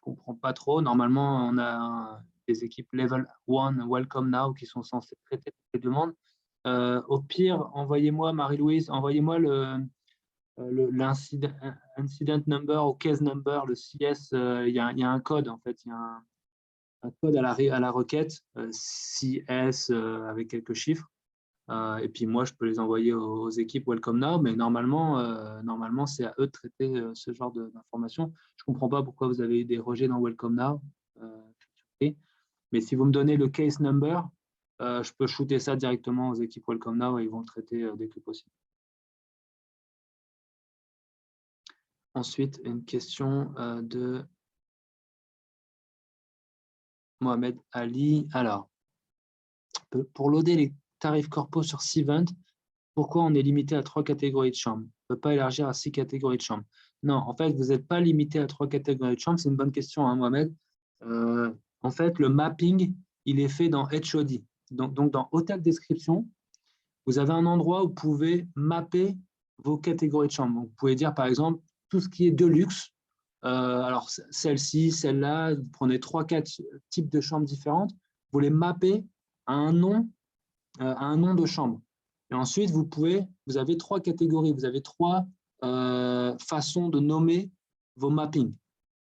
comprends pas trop. Normalement, on a des équipes Level 1 Welcome Now qui sont censées traiter ces demandes. Au pire, envoyez-moi, Marie-Louise, envoyez-moi l'incident number ou case number, le CS. Il y a un code, en fait. Il y a un code à la requête, CS avec quelques chiffres. Et puis moi, je peux les envoyer aux équipes Welcome Now, mais normalement, c'est à eux de traiter ce genre d'informations. Je ne comprends pas pourquoi vous avez eu des rejets dans Welcome Now. Mais si vous me donnez le case number, je peux shooter ça directement aux équipes Welcome Now et ils vont le traiter dès que possible. Ensuite, une question de Mohamed Ali. Alors, pour loader les tarifs corpo sur Cvent, pourquoi on est limité à 3 catégories de chambres? On ne peut pas élargir à 6 catégories de chambres. Non, en fait, vous n'êtes pas limité à 3 catégories de chambres. C'est une bonne question, Mohamed. En fait, le mapping, il est fait dans HOD. Donc, dans Hotel Description, vous avez un endroit où vous pouvez mapper vos catégories de chambres. Donc, vous pouvez dire, par exemple, tout ce qui est de luxe. Alors, celle-ci, celle-là, vous prenez 3-4 types de chambres différentes. Vous les mappez à un nom de chambre. Et ensuite, vous avez 3 catégories. Vous avez 3 façons de nommer vos mappings.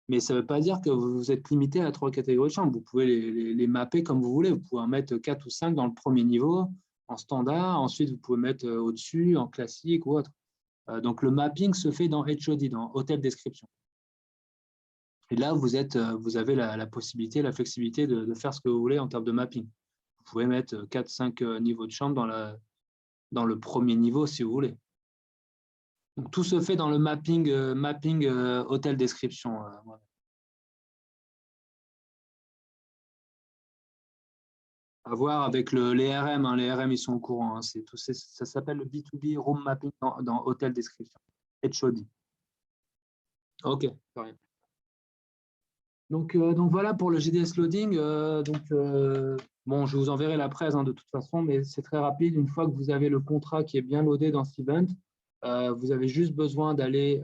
Mais ça ne veut pas dire que vous êtes limité à 3 catégories de chambres. Vous pouvez les mapper comme vous voulez. Vous pouvez en mettre 4 ou 5 dans le premier niveau, en standard. Ensuite, vous pouvez mettre au-dessus, en classique ou autre. Donc, le mapping se fait dans HOD, dans Hotel Description. Et là, vous avez la possibilité, la flexibilité de faire ce que vous voulez en termes de mapping. Vous pouvez mettre 4-5 niveaux de chambre dans le premier niveau si vous voulez. Donc, tout se fait dans le mapping Hotel Description. Voilà. À voir avec les RM. Les RM, ils sont au courant. Ça s'appelle le B2B Room Mapping dans Hotel Description. HOD. OK. Donc voilà pour le GDS Loading. Bon, je vous enverrai la presse de toute façon, mais c'est très rapide. Une fois que vous avez le contrat qui est bien loadé dans cet event, vous avez juste besoin d'aller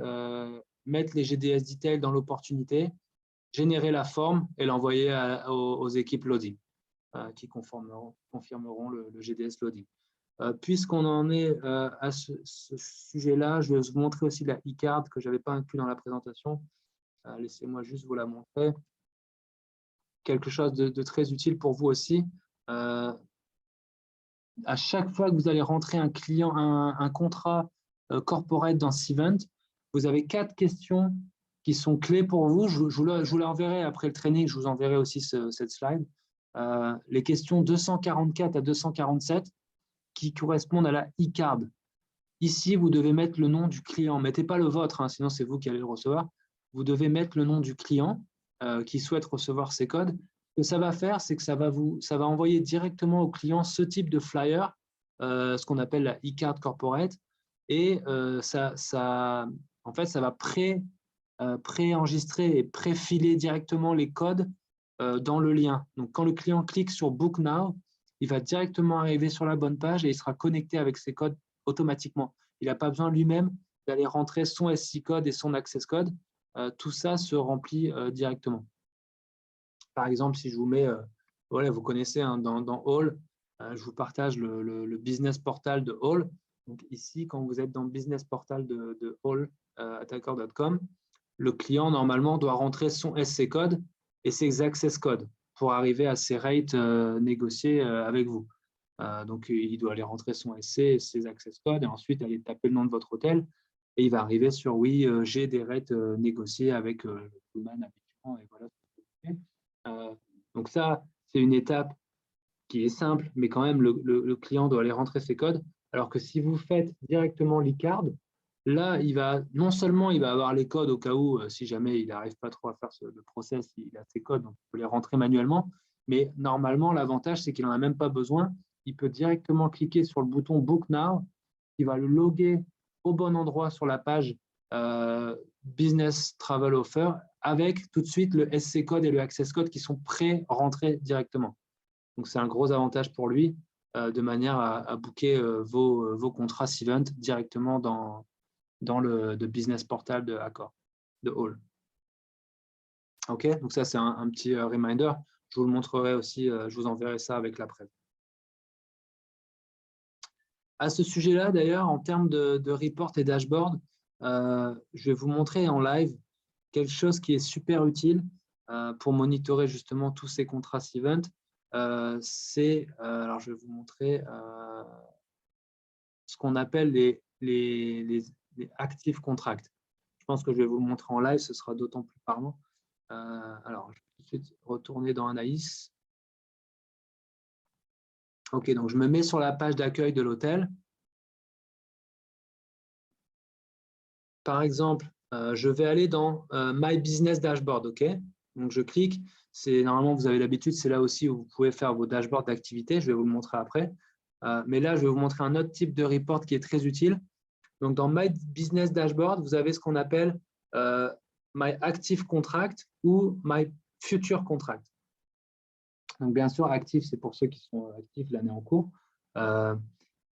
mettre les GDS details dans l'opportunité, générer la forme et l'envoyer aux équipes loading qui confirmeront le GDS loading. Puisqu'on en est à ce sujet-là, je vais vous montrer aussi la e-card que je n'avais pas inclus dans la présentation. Laissez-moi juste vous la montrer. Quelque chose de très utile pour vous aussi. À chaque fois que vous allez rentrer un contrat corporate dans cet event, vous avez 4 questions qui sont clés pour vous. Je vous l'enverrai après le training, je vous enverrai aussi cette slide. Les questions 244 à 247 qui correspondent à la e-card. Ici, vous devez mettre le nom du client. Mettez pas le vôtre, sinon c'est vous qui allez le recevoir. Vous devez mettre le nom du client qui souhaite recevoir ces codes. Ce que ça va faire, c'est que ça va envoyer directement au client ce type de flyer, ce qu'on appelle la e-card corporate. Et en fait, ça va pré-enregistrer et pré-filer directement les codes dans le lien. Donc, quand le client clique sur Book Now, il va directement arriver sur la bonne page et il sera connecté avec ces codes automatiquement. Il n'a pas besoin lui-même d'aller rentrer son SC code et son access code. Tout ça se remplit directement. Par exemple, si je vous mets, voilà, vous connaissez dans All, je vous partage le business portal de All. Donc ici, quand vous êtes dans le business portal de All, attacker.com, le client, normalement, doit rentrer son SC code et ses access codes pour arriver à ses rates négociés avec vous. Donc, il doit aller rentrer son SC et ses access codes et ensuite aller taper le nom de votre hôtel. Et il va arriver sur oui, j'ai des rates négociés avec le Pullman habituant. Et voilà. Donc ça, c'est une étape qui est simple, mais quand même, le client doit aller rentrer ses codes. Alors que si vous faites directement l'e-card, là, non seulement il va avoir les codes au cas où, si jamais il n'arrive pas trop à faire le process, il a ses codes, donc il peut les rentrer manuellement. Mais normalement, l'avantage, c'est qu'il n'en a même pas besoin. Il peut directement cliquer sur le bouton Book Now, qui va le loguer au bon endroit sur la page Business Travel Offer, avec tout de suite le SC code et le access code qui sont pré-rentrés directement. Donc, c'est un gros avantage pour lui, de manière à booker vos contrats Event directement dans le business portal de Accor, de All. OK, donc ça, c'est un petit reminder. Je vous le montrerai aussi, je vous enverrai ça avec la presse. À ce sujet-là, d'ailleurs, en termes de report et dashboard, je vais vous montrer en live quelque chose qui est super utile pour monitorer justement tous ces contrats event. Alors, je vais vous montrer ce qu'on appelle les active contracts. Je pense que je vais vous le montrer en live, ce sera d'autant plus parlant. Alors, je vais tout de suite retourner dans Anaïs. OK, donc je me mets sur la page d'accueil de l'hôtel. Par exemple, je vais aller dans My Business Dashboard. OK, donc je clique. Normalement, vous avez l'habitude, c'est là aussi où vous pouvez faire vos dashboards d'activité. Je vais vous le montrer après. Mais là, je vais vous montrer un autre type de report qui est très utile. Donc, dans My Business Dashboard, vous avez ce qu'on appelle My Active Contract ou My Future Contract. Donc, bien sûr, actif, c'est pour ceux qui sont actifs l'année en cours.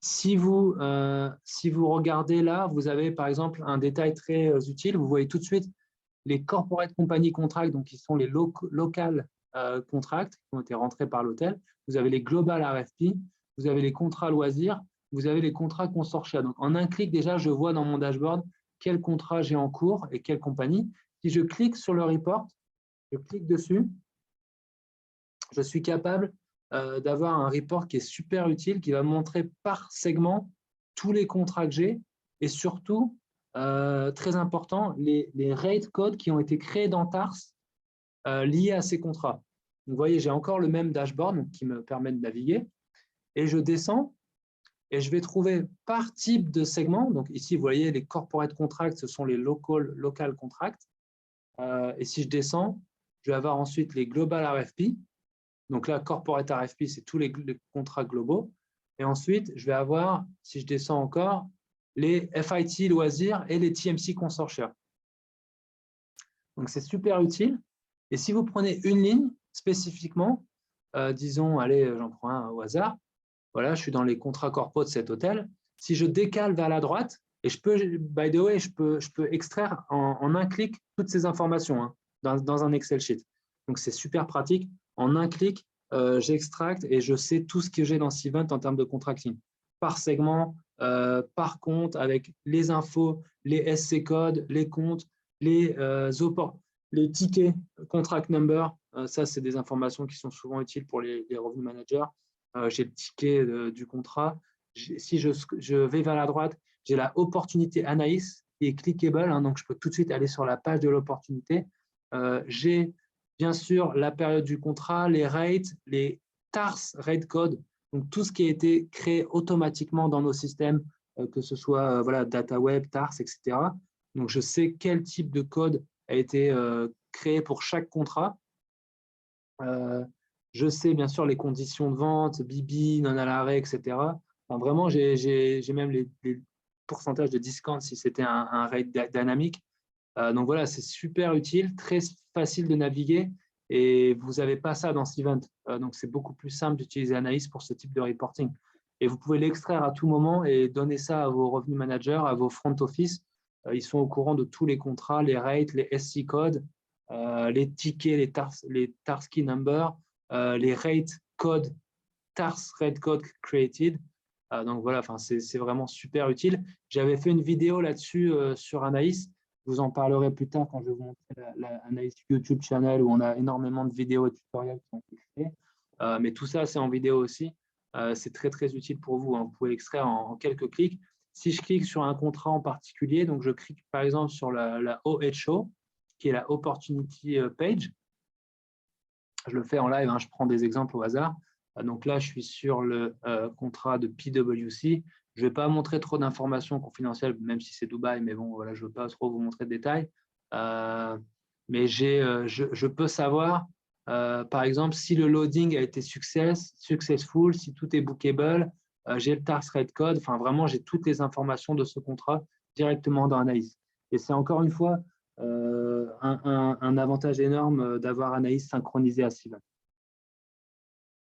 Si vous regardez là, vous avez par exemple un détail très utile. Vous voyez tout de suite les corporate company contracts, donc qui sont les local contracts qui ont été rentrés par l'hôtel. Vous avez les global RFP, vous avez les contrats loisirs, vous avez les contrats consortia. Donc, en un clic, déjà, je vois dans mon dashboard quel contrat j'ai en cours et quelle compagnie. Si je clique sur le report, je clique dessus, je suis capable d'avoir un report qui est super utile, qui va montrer par segment tous les contrats que j'ai et surtout, très important, les rate codes qui ont été créés dans TARS liés à ces contrats. Donc, vous voyez, j'ai encore le même dashboard qui me permet de naviguer et je descends et je vais trouver par type de segment. Donc ici, vous voyez, les corporate contracts, ce sont les local contracts. Et si je descends, je vais avoir ensuite les global RFP. Donc là, corporate RFP, c'est tous les contrats globaux. Et ensuite, je vais avoir, si je descends encore, les FIT loisirs et les TMC consortia. Donc, c'est super utile. Et si vous prenez une ligne spécifiquement, disons, allez, j'en prends un au hasard. Voilà, je suis dans les contrats corpo de cet hôtel. Si je décale vers la droite, et je peux, by the way, je peux extraire en un clic toutes ces informations hein, dans un Excel sheet. Donc, c'est super pratique. En un clic, j'extracte et je sais tout ce que j'ai dans Cvent en termes de contracting. Par segment, par compte, avec les infos, les SC codes, les comptes, les tickets, contract number. Ça, c'est des informations qui sont souvent utiles pour les revenue managers. J'ai le ticket du contrat. Si je vais vers la droite, j'ai la opportunité Anaïs qui est clickable, hein, donc je peux tout de suite aller sur la page de l'opportunité. J'ai bien sûr la période du contrat, les rates, les TARS rate code, donc tout ce qui a été créé automatiquement dans nos systèmes, que ce soit voilà, DataWeb, TARS, etc. Donc je sais quel type de code a été créé pour chaque contrat. Je sais bien sûr les conditions de vente, BB, non à l'arrêt, etc. Enfin, vraiment, j'ai même les pourcentages de discount si c'était un rate dynamique. Donc voilà, c'est super utile, très facile de naviguer et vous n'avez pas ça dans Cvent. Donc c'est beaucoup plus simple d'utiliser Anaïs pour ce type de reporting. Et vous pouvez l'extraire à tout moment et donner ça à vos revenue managers, à vos front office. Ils sont au courant de tous les contrats, les rates, les SC codes, les tickets, les TARS key number, les rate codes, TARS rate code created. Donc voilà, c'est vraiment super utile. J'avais fait une vidéo là-dessus sur Anaïs. Je vous en parlerai plus tard quand je vais vous montrer la Anaïs YouTube channel où on a énormément de vidéos et tutoriels qui sont créés. Mais tout ça, c'est en vidéo aussi. C'est très, très utile pour vous. Hein. Vous pouvez l'extraire en quelques clics. Si je clique sur un contrat en particulier, donc je clique par exemple sur la OHO, qui est la Opportunity Page. Je le fais en live, hein, je prends des exemples au hasard. Donc là, je suis sur le contrat de PwC. Je ne vais pas montrer trop d'informations confidentielles, même si c'est Dubaï, mais bon, voilà, je ne veux pas trop vous montrer de détails. Mais je peux savoir, par exemple, si le loading a été successful, si tout est bookable, j'ai le TARS rate code. Enfin, vraiment, j'ai toutes les informations de ce contrat directement dans Anaïs. Et c'est encore une fois un avantage énorme d'avoir Anaïs synchronisé à Cvent.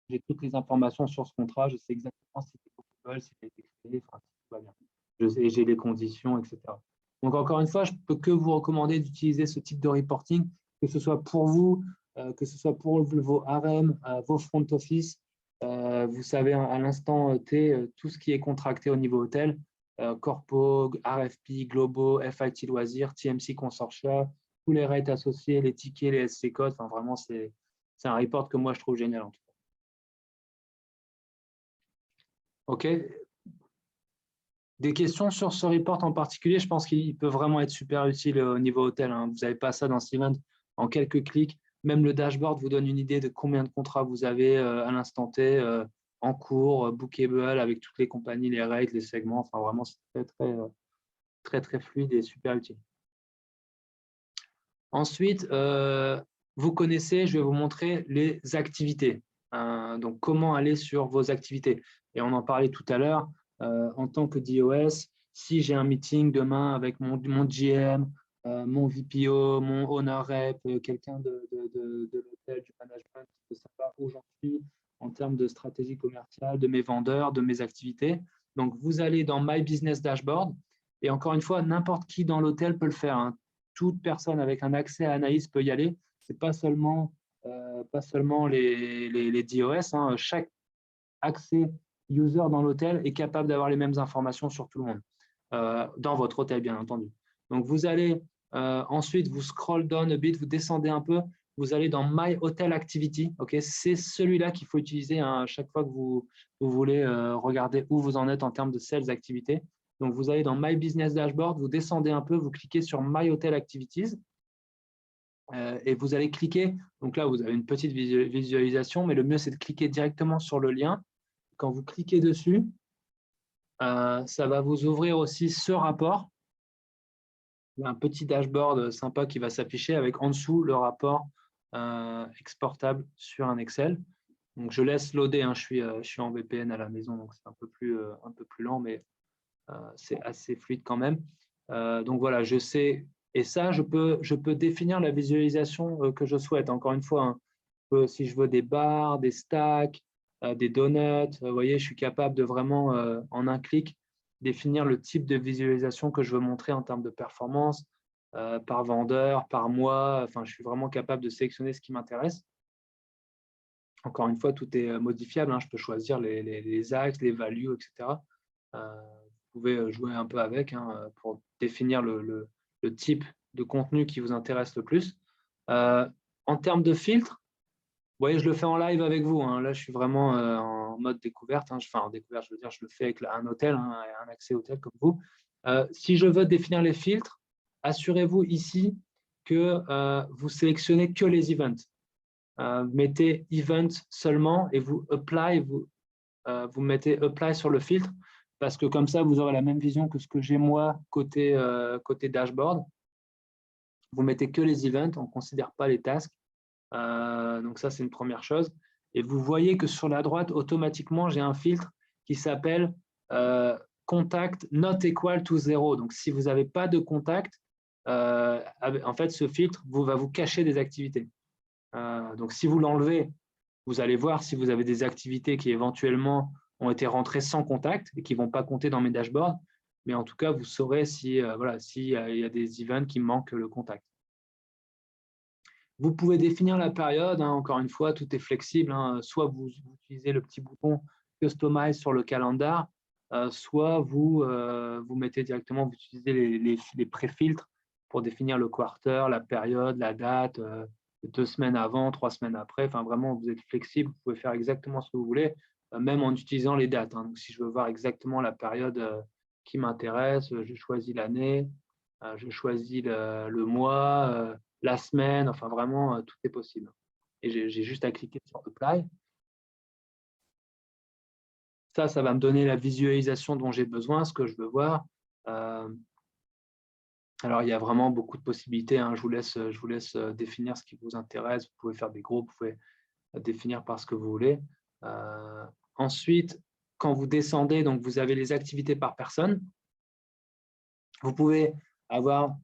J'ai toutes les informations sur ce contrat, je sais exactement si c'est possible, si ça a été créé, enfin, si tout va bien. Je sais, j'ai les conditions, etc. Donc, encore une fois, je ne peux que vous recommander d'utiliser ce type de reporting, que ce soit pour vous, que ce soit pour vos RM, vos front office. Vous savez à l'instant T tout ce qui est contracté au niveau hôtel, Corpo, RFP, Globo, FIT Loisirs, TMC Consortia, tous les rates associés, les tickets, les SC codes. Enfin, vraiment, c'est un report que moi, je trouve génial en tout cas. OK. Des questions sur ce report en particulier? Je pense qu'il peut vraiment être super utile au niveau hôtel. Hein. Vous n'avez pas ça dans Cvent en quelques clics. Même le dashboard vous donne une idée de combien de contrats vous avez à l'instant T, en cours, bookable, avec toutes les compagnies, les rates, les segments. Enfin, vraiment, c'est très fluide et super utile. Ensuite, vous connaissez, je vais vous montrer les activités. Donc, comment aller sur vos activités. Et on en parlait tout à l'heure. En tant que DOS, si j'ai un meeting demain avec mon GM, mon VPO, mon owner rep, quelqu'un de l'hôtel, du management, qui veut savoir où j'en suis en termes de stratégie commerciale, de mes vendeurs, de mes activités. Donc, vous allez dans My Business Dashboard. Et encore une fois, n'importe qui dans l'hôtel peut le faire. Hein. Toute personne avec un accès à Anaïs peut y aller. Ce n'est pas seulement les DOS. Hein. Chaque accès user dans l'hôtel est capable d'avoir les mêmes informations sur tout le monde, dans votre hôtel, bien entendu. Donc, vous allez Ensuite, vous scroll down a bit, vous descendez un peu, vous allez dans My Hotel Activity. Okay, c'est celui-là qu'il faut utiliser à chaque fois que vous voulez regarder où vous en êtes en termes de sales activités. Donc, vous allez dans My Business Dashboard, vous descendez un peu, vous cliquez sur My Hotel Activities et vous allez cliquer. Donc là, vous avez une petite visualisation, mais le mieux, c'est de cliquer directement sur le lien. Quand vous cliquez dessus, ça va vous ouvrir aussi ce rapport. Il y a un petit dashboard sympa qui va s'afficher avec en dessous le rapport exportable sur un Excel. Donc, je laisse loader, hein, je suis en VPN à la maison, donc c'est un peu plus lent, mais c'est assez fluide quand même. Donc voilà, je sais, et ça, je peux définir la visualisation que je souhaite. Encore une fois, hein, si je veux des barres, des stacks, des donuts, vous voyez, je suis capable de vraiment, en un clic, définir le type de visualisation que je veux montrer en termes de performance, par vendeur, par mois. Enfin, je suis vraiment capable de sélectionner ce qui m'intéresse. Encore une fois, tout est modifiable, hein. Je peux choisir les axes, les values, etc. Vous pouvez jouer un peu avec, hein, pour définir le type de contenu qui vous intéresse le plus. En termes de filtre, vous voyez, je le fais en live avec vous, hein. Là, je suis vraiment en mode découverte, hein. Enfin, en découverte, je veux dire, je le fais avec un hôtel, hein, un accès hôtel comme vous. Si je veux définir les filtres, assurez-vous ici que vous sélectionnez que les events. Mettez event seulement et vous apply, vous mettez apply sur le filtre parce que comme ça, vous aurez la même vision que ce que j'ai moi côté dashboard. Vous mettez que les events, on ne considère pas les tasks. Donc ça, c'est une première chose. Et vous voyez que sur la droite, automatiquement, j'ai un filtre qui s'appelle contact not equal to 0. Donc, si vous n'avez pas de contact, en fait, ce filtre va vous cacher des activités. Donc, si vous l'enlevez, vous allez voir si vous avez des activités qui éventuellement ont été rentrées sans contact et qui ne vont pas compter dans mes dashboards. Mais en tout cas, vous saurez si, voilà, s'il y a des events qui manquent le contact. Vous pouvez définir la période, hein, encore une fois, tout est flexible, hein. Soit vous utilisez le petit bouton Customize sur le calendar, soit vous mettez directement, vous utilisez les pré-filtres pour définir le quarter, la période, la date, 2 semaines avant, 3 semaines après. Enfin, vraiment, vous êtes flexible, vous pouvez faire exactement ce que vous voulez, même en utilisant les dates, hein. Donc, si je veux voir exactement la période qui m'intéresse, je choisis l'année, je choisis le mois, la semaine, enfin vraiment, tout est possible. Et j'ai juste à cliquer sur Apply. Ça va me donner la visualisation dont j'ai besoin, ce que je veux voir. Alors, il y a vraiment beaucoup de possibilités, hein. Je vous laisse définir ce qui vous intéresse. Vous pouvez faire des groupes, vous pouvez définir par ce que vous voulez. Ensuite, quand vous descendez, donc vous avez les activités par personne. Vous pouvez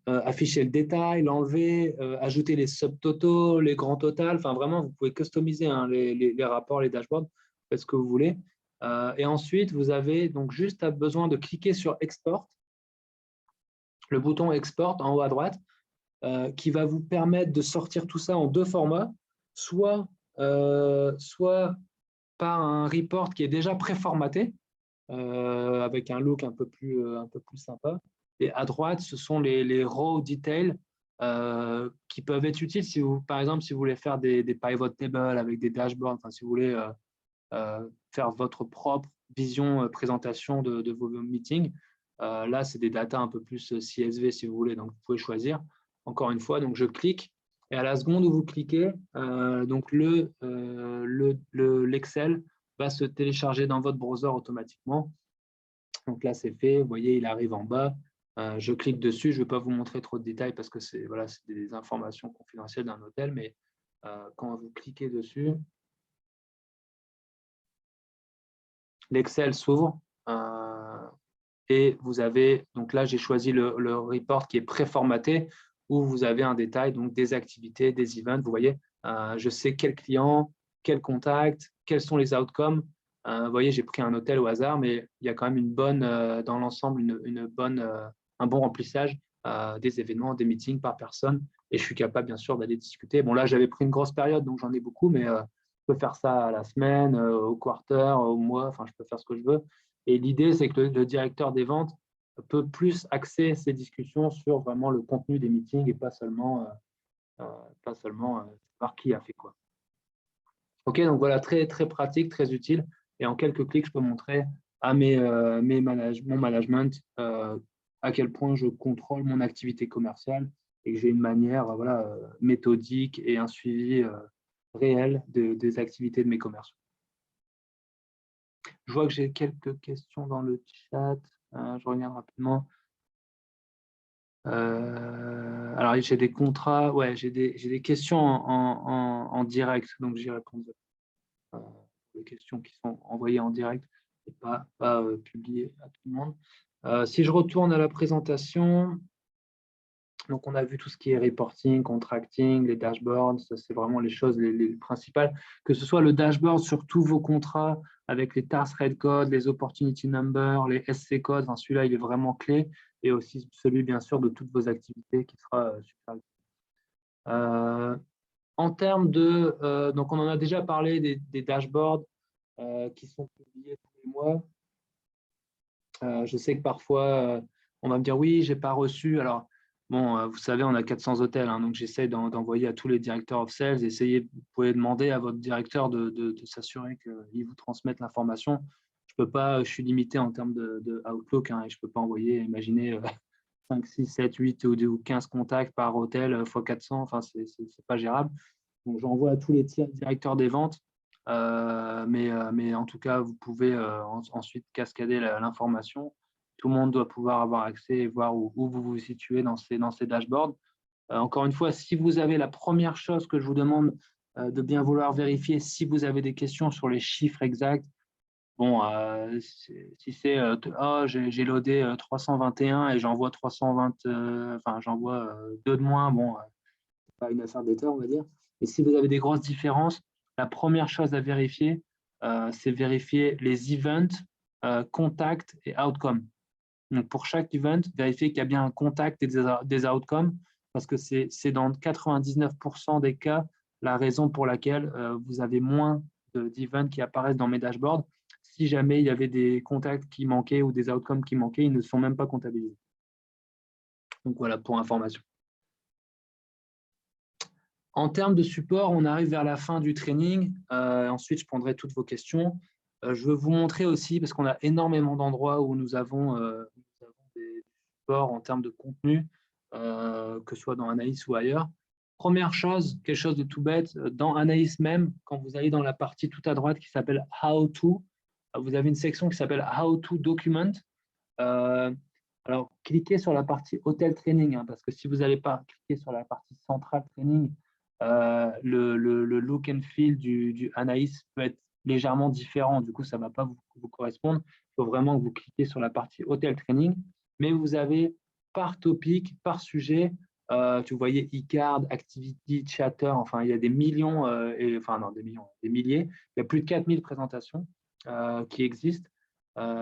afficher le détail, l'enlever, ajouter les subtotaux, les grands totals. Enfin, vraiment, vous pouvez customiser, hein, les rapports, les dashboards, faites ce que vous voulez. Et ensuite, vous avez donc juste besoin de cliquer sur Export, le bouton Export en haut à droite, qui va vous permettre de sortir tout ça en 2 formats, soit par un report qui est déjà préformaté, avec un look un peu plus sympa. Et à droite, ce sont les raw details qui peuvent être utiles si vous, par exemple, si vous voulez faire des pivot tables avec des dashboards, enfin, si vous voulez faire votre propre vision présentation de vos meetings. Là, c'est des datas un peu plus CSV si vous voulez, donc vous pouvez choisir. Encore une fois, donc je clique et à la seconde où vous cliquez, donc l'Excel va se télécharger dans votre browser automatiquement. Donc là, c'est fait. Vous voyez, il arrive en bas. Je clique dessus. Je ne vais pas vous montrer trop de détails parce que c'est des informations confidentielles d'un hôtel. Mais quand vous cliquez dessus, l'Excel s'ouvre. Et vous avez, donc là, j'ai choisi le report qui est préformaté où vous avez un détail, donc des activités, des events. Vous voyez, je sais quel client, quel contact, quels sont les outcomes. Vous voyez, j'ai pris un hôtel au hasard, mais il y a quand même une bonne, dans l'ensemble, un bon remplissage des événements, des meetings par personne. Et je suis capable, bien sûr, d'aller discuter. Bon, là, j'avais pris une grosse période, donc j'en ai beaucoup, mais je peux faire ça à la semaine, au quarter, au mois. Enfin, je peux faire ce que je veux. Et l'idée, c'est que le directeur des ventes peut plus axer ses discussions sur vraiment le contenu des meetings et pas seulement par qui a fait quoi. Ok, donc voilà, très, très pratique, très utile. Et en quelques clics, je peux montrer à mon management à quel point je contrôle mon activité commerciale et que j'ai une manière méthodique et un suivi réel des activités de mes commerciaux. Je vois que j'ai quelques questions dans le chat. Je regarde rapidement. Alors, j'ai des contrats. Ouais, j'ai des questions en direct, donc j'y répondrai. Les questions qui sont envoyées en direct et pas publiées à tout le monde. Si je retourne à la présentation, donc on a vu tout ce qui est reporting, contracting, les dashboards, ça c'est vraiment les choses les principales, que ce soit le dashboard sur tous vos contrats avec les TARS Red Code, les Opportunity Number, les SC Codes, enfin, celui-là il est vraiment clé, et aussi celui bien sûr de toutes vos activités qui sera super utile. En termes de, donc on en a déjà parlé des dashboards qui sont publiés tous les mois. Je sais que parfois, on va me dire oui, je n'ai pas reçu. Alors, bon, vous savez, on a 400 hôtels, hein, donc j'essaie d'envoyer à tous les directeurs of sales. Vous pouvez demander à votre directeur de s'assurer qu'il vous transmette l'information. Je peux pas, je suis limité en termes de Outlook, hein, et je ne peux pas envoyer, imaginez, 5, 6, 7, 8 ou 15 contacts par hôtel x 400. Enfin, ce n'est pas gérable. Donc, j'envoie à tous les directeurs des ventes. Mais en tout cas, vous pouvez ensuite cascader l'information. Tout le monde doit pouvoir avoir accès et voir où vous vous situez dans ces dashboards. Encore une fois, si vous avez la première chose que je vous demande de bien vouloir vérifier, si vous avez des questions sur les chiffres exacts, bon, si c'est j'ai loadé 321 et j'envoie 320, enfin j'envoie 2 de moins, bon, c'est pas une affaire d'État, on va dire. Et si vous avez des grosses différences, la première chose à vérifier, c'est vérifier les events, contacts et outcomes. Donc, pour chaque event, vérifier qu'il y a bien un contact et des outcomes, parce que c'est dans 99% des cas la raison pour laquelle vous avez moins d'events qui apparaissent dans mes dashboards. Si jamais il y avait des contacts qui manquaient ou des outcomes qui manquaient, ils ne sont même pas comptabilisés. Donc voilà, pour information. En termes de support, on arrive vers la fin du training. Ensuite, je prendrai toutes vos questions. Je veux vous montrer aussi, parce qu'on a énormément d'endroits où nous avons des supports en termes de contenu, que ce soit dans Anaïs ou ailleurs. Première chose, quelque chose de tout bête, dans Anaïs même, quand vous allez dans la partie tout à droite qui s'appelle How to, vous avez une section qui s'appelle How to Document. Alors, cliquez sur la partie Hotel Training, hein, parce que si vous n'allez pas cliquer sur la partie centrale Training, le look and feel du Anaïs peut être légèrement différent. Du coup, ça ne va pas vous correspondre. Il faut vraiment que vous cliquez sur la partie Hotel Training. Mais vous avez par topic, par sujet, vous voyez e-card, activity, chatter, enfin, il y a des millions, des milliers. Il y a plus de 4000 présentations qui existent.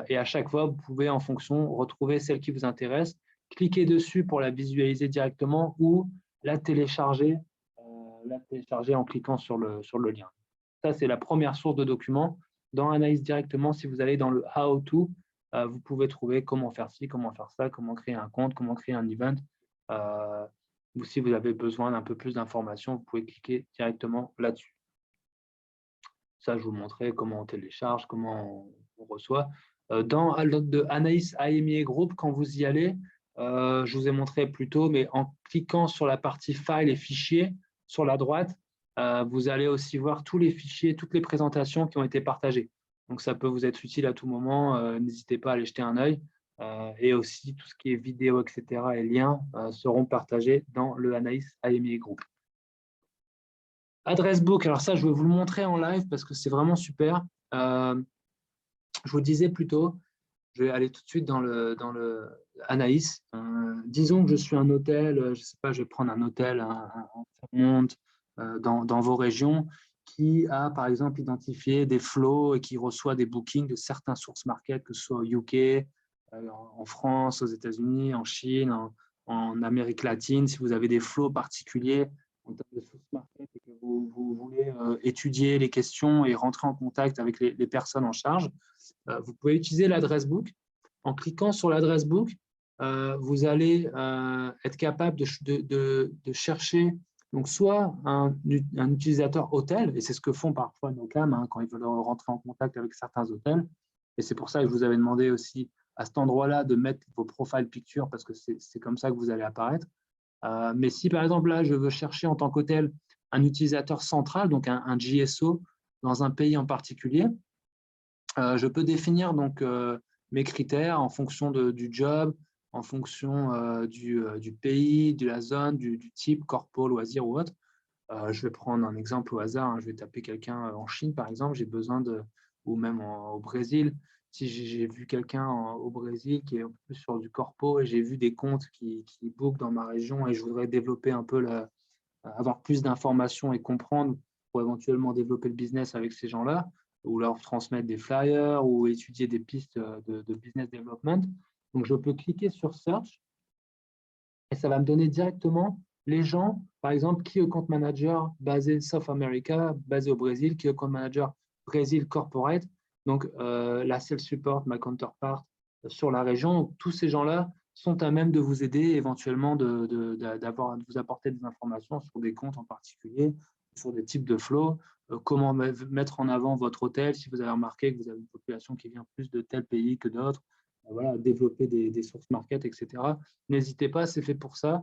Et à chaque fois, vous pouvez, en fonction, retrouver celle qui vous intéresse, cliquer dessus pour la visualiser directement ou la télécharger en cliquant sur le lien. Ça, c'est la première source de documents. Dans Anaïs directement, si vous allez dans le How to, vous pouvez trouver comment faire ci, comment faire ça, comment créer un compte, comment créer un event. Ou si vous avez besoin d'un peu plus d'informations, vous pouvez cliquer directement là-dessus. Ça, je vous montrerai comment on télécharge, comment on reçoit. Dans de Anaïs AMIE Group, quand vous y allez, je vous ai montré plus tôt, mais en cliquant sur la partie File et Fichiers, sur la droite, vous allez aussi voir tous les fichiers, toutes les présentations qui ont été partagées. Donc, ça peut vous être utile à tout moment. N'hésitez pas à aller jeter un œil. Et aussi, tout ce qui est vidéo, etc. et liens seront partagés dans le Anaïs AMIE Group. Adresse book, alors ça, je vais vous le montrer en live parce que c'est vraiment super. Je vous disais plus tôt, je vais aller tout de suite dans le Anaïs. Disons que je suis un hôtel, je ne sais pas, je vais prendre un hôtel, un Fairmont, dans vos régions, qui a par exemple identifié des flows et qui reçoit des bookings de certains sources market, que ce soit au UK, en France, aux États-Unis, en Chine, en Amérique latine. Si vous avez des flows particuliers en termes de sources market et que vous voulez étudier les questions et rentrer en contact avec les personnes en charge, vous pouvez utiliser l'adresse book. En cliquant sur l'adresse book, vous allez être capable de chercher donc soit un utilisateur hôtel, et c'est ce que font parfois nos CAM quand ils veulent rentrer en contact avec certains hôtels. Et c'est pour ça que je vous avais demandé aussi à cet endroit-là de mettre vos profile pictures parce que c'est comme ça que vous allez apparaître. Mais si par exemple là, je veux chercher en tant qu'hôtel un utilisateur central, donc un GSO dans un pays en particulier, je peux définir donc mes critères en fonction du job, en fonction du pays, de la zone, du type, corpo, loisir ou autre. Je vais prendre un exemple au hasard. Je vais taper quelqu'un en Chine, par exemple. J'ai besoin ou même au Brésil. Si j'ai vu quelqu'un au Brésil qui est un peu plus sur du corpo et j'ai vu des comptes qui bookent dans ma région et je voudrais développer un peu, avoir plus d'informations et comprendre pour éventuellement développer le business avec ces gens-là ou leur transmettre des flyers ou étudier des pistes de business development. Donc, je peux cliquer sur Search et ça va me donner directement les gens, par exemple, Key Account Manager basé South America, basé au Brésil, Key Account Manager Brésil Corporate, donc la Sales Support, ma counterpart sur la région. Tous ces gens-là sont à même de vous aider éventuellement de vous apporter des informations sur des comptes en particulier, sur des types de flows, comment mettre en avant votre hôtel si vous avez remarqué que vous avez une population qui vient plus de tel pays que d'autres, voilà, développer des sources market, etc. N'hésitez pas, c'est fait pour ça.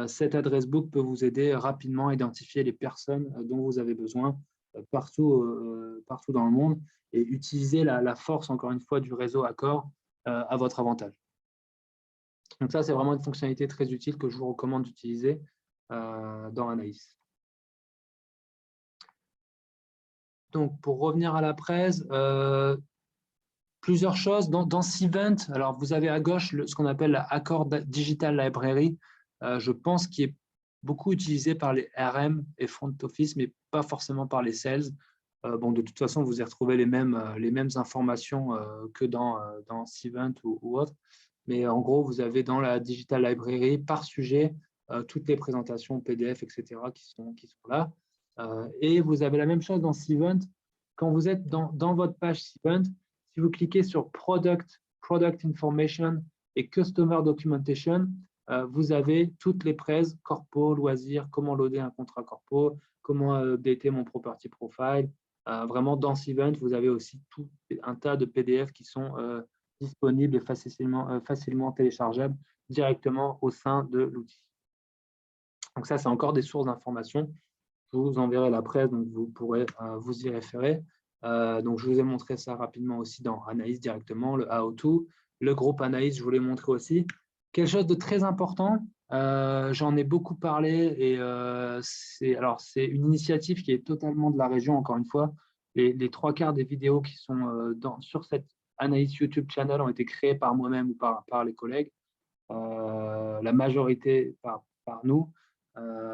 Cette adresse book peut vous aider rapidement à identifier les personnes dont vous avez besoin partout dans le monde et utiliser la force, encore une fois, du réseau Accor à votre avantage. Donc ça, c'est vraiment une fonctionnalité très utile que je vous recommande d'utiliser dans Anaïs. Donc, pour revenir à la presse, plusieurs choses. Dans Cvent, alors vous avez à gauche ce qu'on appelle la Accor Digital Library. Je pense qu'il est beaucoup utilisé par les RM et front office, mais pas forcément par les sales. Bon, de toute façon, vous y retrouvez les mêmes informations que dans Cvent ou autre. Mais en gros, vous avez dans la Digital Library, par sujet, toutes les présentations PDF, etc., qui sont là. Et vous avez la même chose dans Cvent. Quand vous êtes dans votre page Cvent, si vous cliquez sur Product Information et Customer Documentation, vous avez toutes les presse, corpo, loisirs, comment loader un contrat corpo, comment updater mon property profile. Vraiment, dans Cvent, vous avez aussi tout un tas de PDF qui sont disponibles et facilement téléchargeables directement au sein de l'outil. Donc ça, c'est encore des sources d'informations. Je vous enverrai la presse, donc vous pourrez vous y référer. Donc, je vous ai montré ça rapidement aussi dans Anaïs directement, le How-to. Le groupe Anaïs, je vous l'ai montré aussi. Quelque chose de très important, j'en ai beaucoup parlé et c'est une initiative qui est totalement de la région, encore une fois. Les trois quarts des vidéos qui sont sur cette Anaïs YouTube channel ont été créées par moi-même ou par les collègues. La majorité par nous.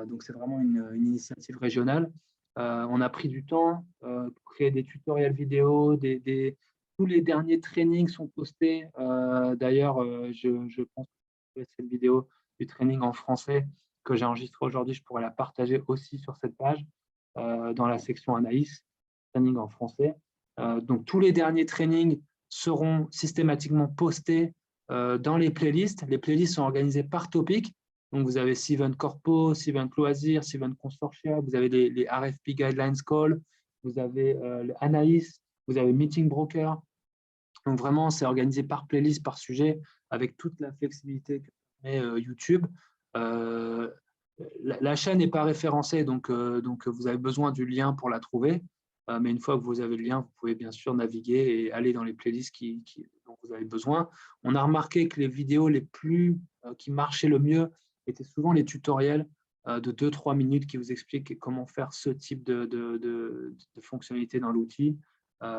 Donc, c'est vraiment une initiative régionale. On a pris du temps pour créer des tutoriels vidéo, tous les derniers trainings sont postés. D'ailleurs, je pense que cette vidéo du training en français que j'ai enregistré aujourd'hui, je pourrais la partager aussi sur cette page dans la section Anaïs, training en français. Donc, tous les derniers trainings seront systématiquement postés dans les playlists. Les playlists sont organisées par topic. Donc, vous avez Cvent Corpo, Cvent Loisirs, Cvent Consortia, vous avez les RFP Guidelines Call, vous avez Anaïs, vous avez Meeting Broker. Donc, vraiment, c'est organisé par playlist, par sujet, avec toute la flexibilité que permet YouTube. La chaîne n'est pas référencée, donc vous avez besoin du lien pour la trouver. Mais une fois que vous avez le lien, vous pouvez bien sûr naviguer et aller dans les playlists dont vous avez besoin. On a remarqué que les vidéos qui marchaient le mieux étaient souvent les tutoriels de 2-3 minutes qui vous expliquent comment faire ce type de fonctionnalité dans l'outil.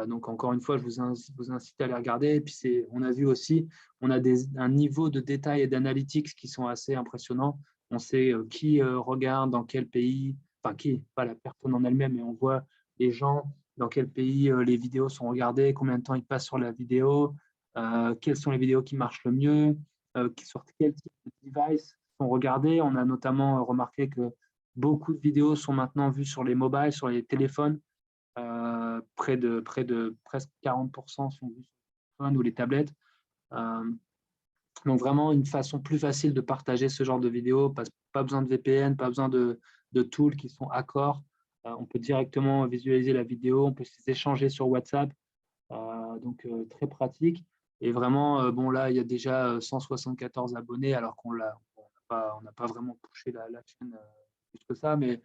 Donc, encore une fois, je vous incite à les regarder. Et puis, on a vu aussi, on a un niveau de détail et d'analytics qui sont assez impressionnants. On sait qui regarde, dans quel pays, enfin, pas la personne en elle-même, mais on voit les gens, dans quel pays les vidéos sont regardées, combien de temps ils passent sur la vidéo, quelles sont les vidéos qui marchent le mieux, sur quel type de device sont regardées. On a notamment remarqué que beaucoup de vidéos sont maintenant vues sur les mobiles, sur les téléphones. Près de presque 40% sont vus sur les téléphones ou les tablettes. Donc, vraiment, une façon plus facile de partager ce genre de vidéos. Pas besoin de VPN, pas besoin de tools qui sont accords. On peut directement visualiser la vidéo, on peut s'échanger sur WhatsApp. Donc, très pratique. Et vraiment, bon, là, il y a déjà 174 abonnés, alors qu'on n'a pas vraiment poussé la chaîne plus que ça, mais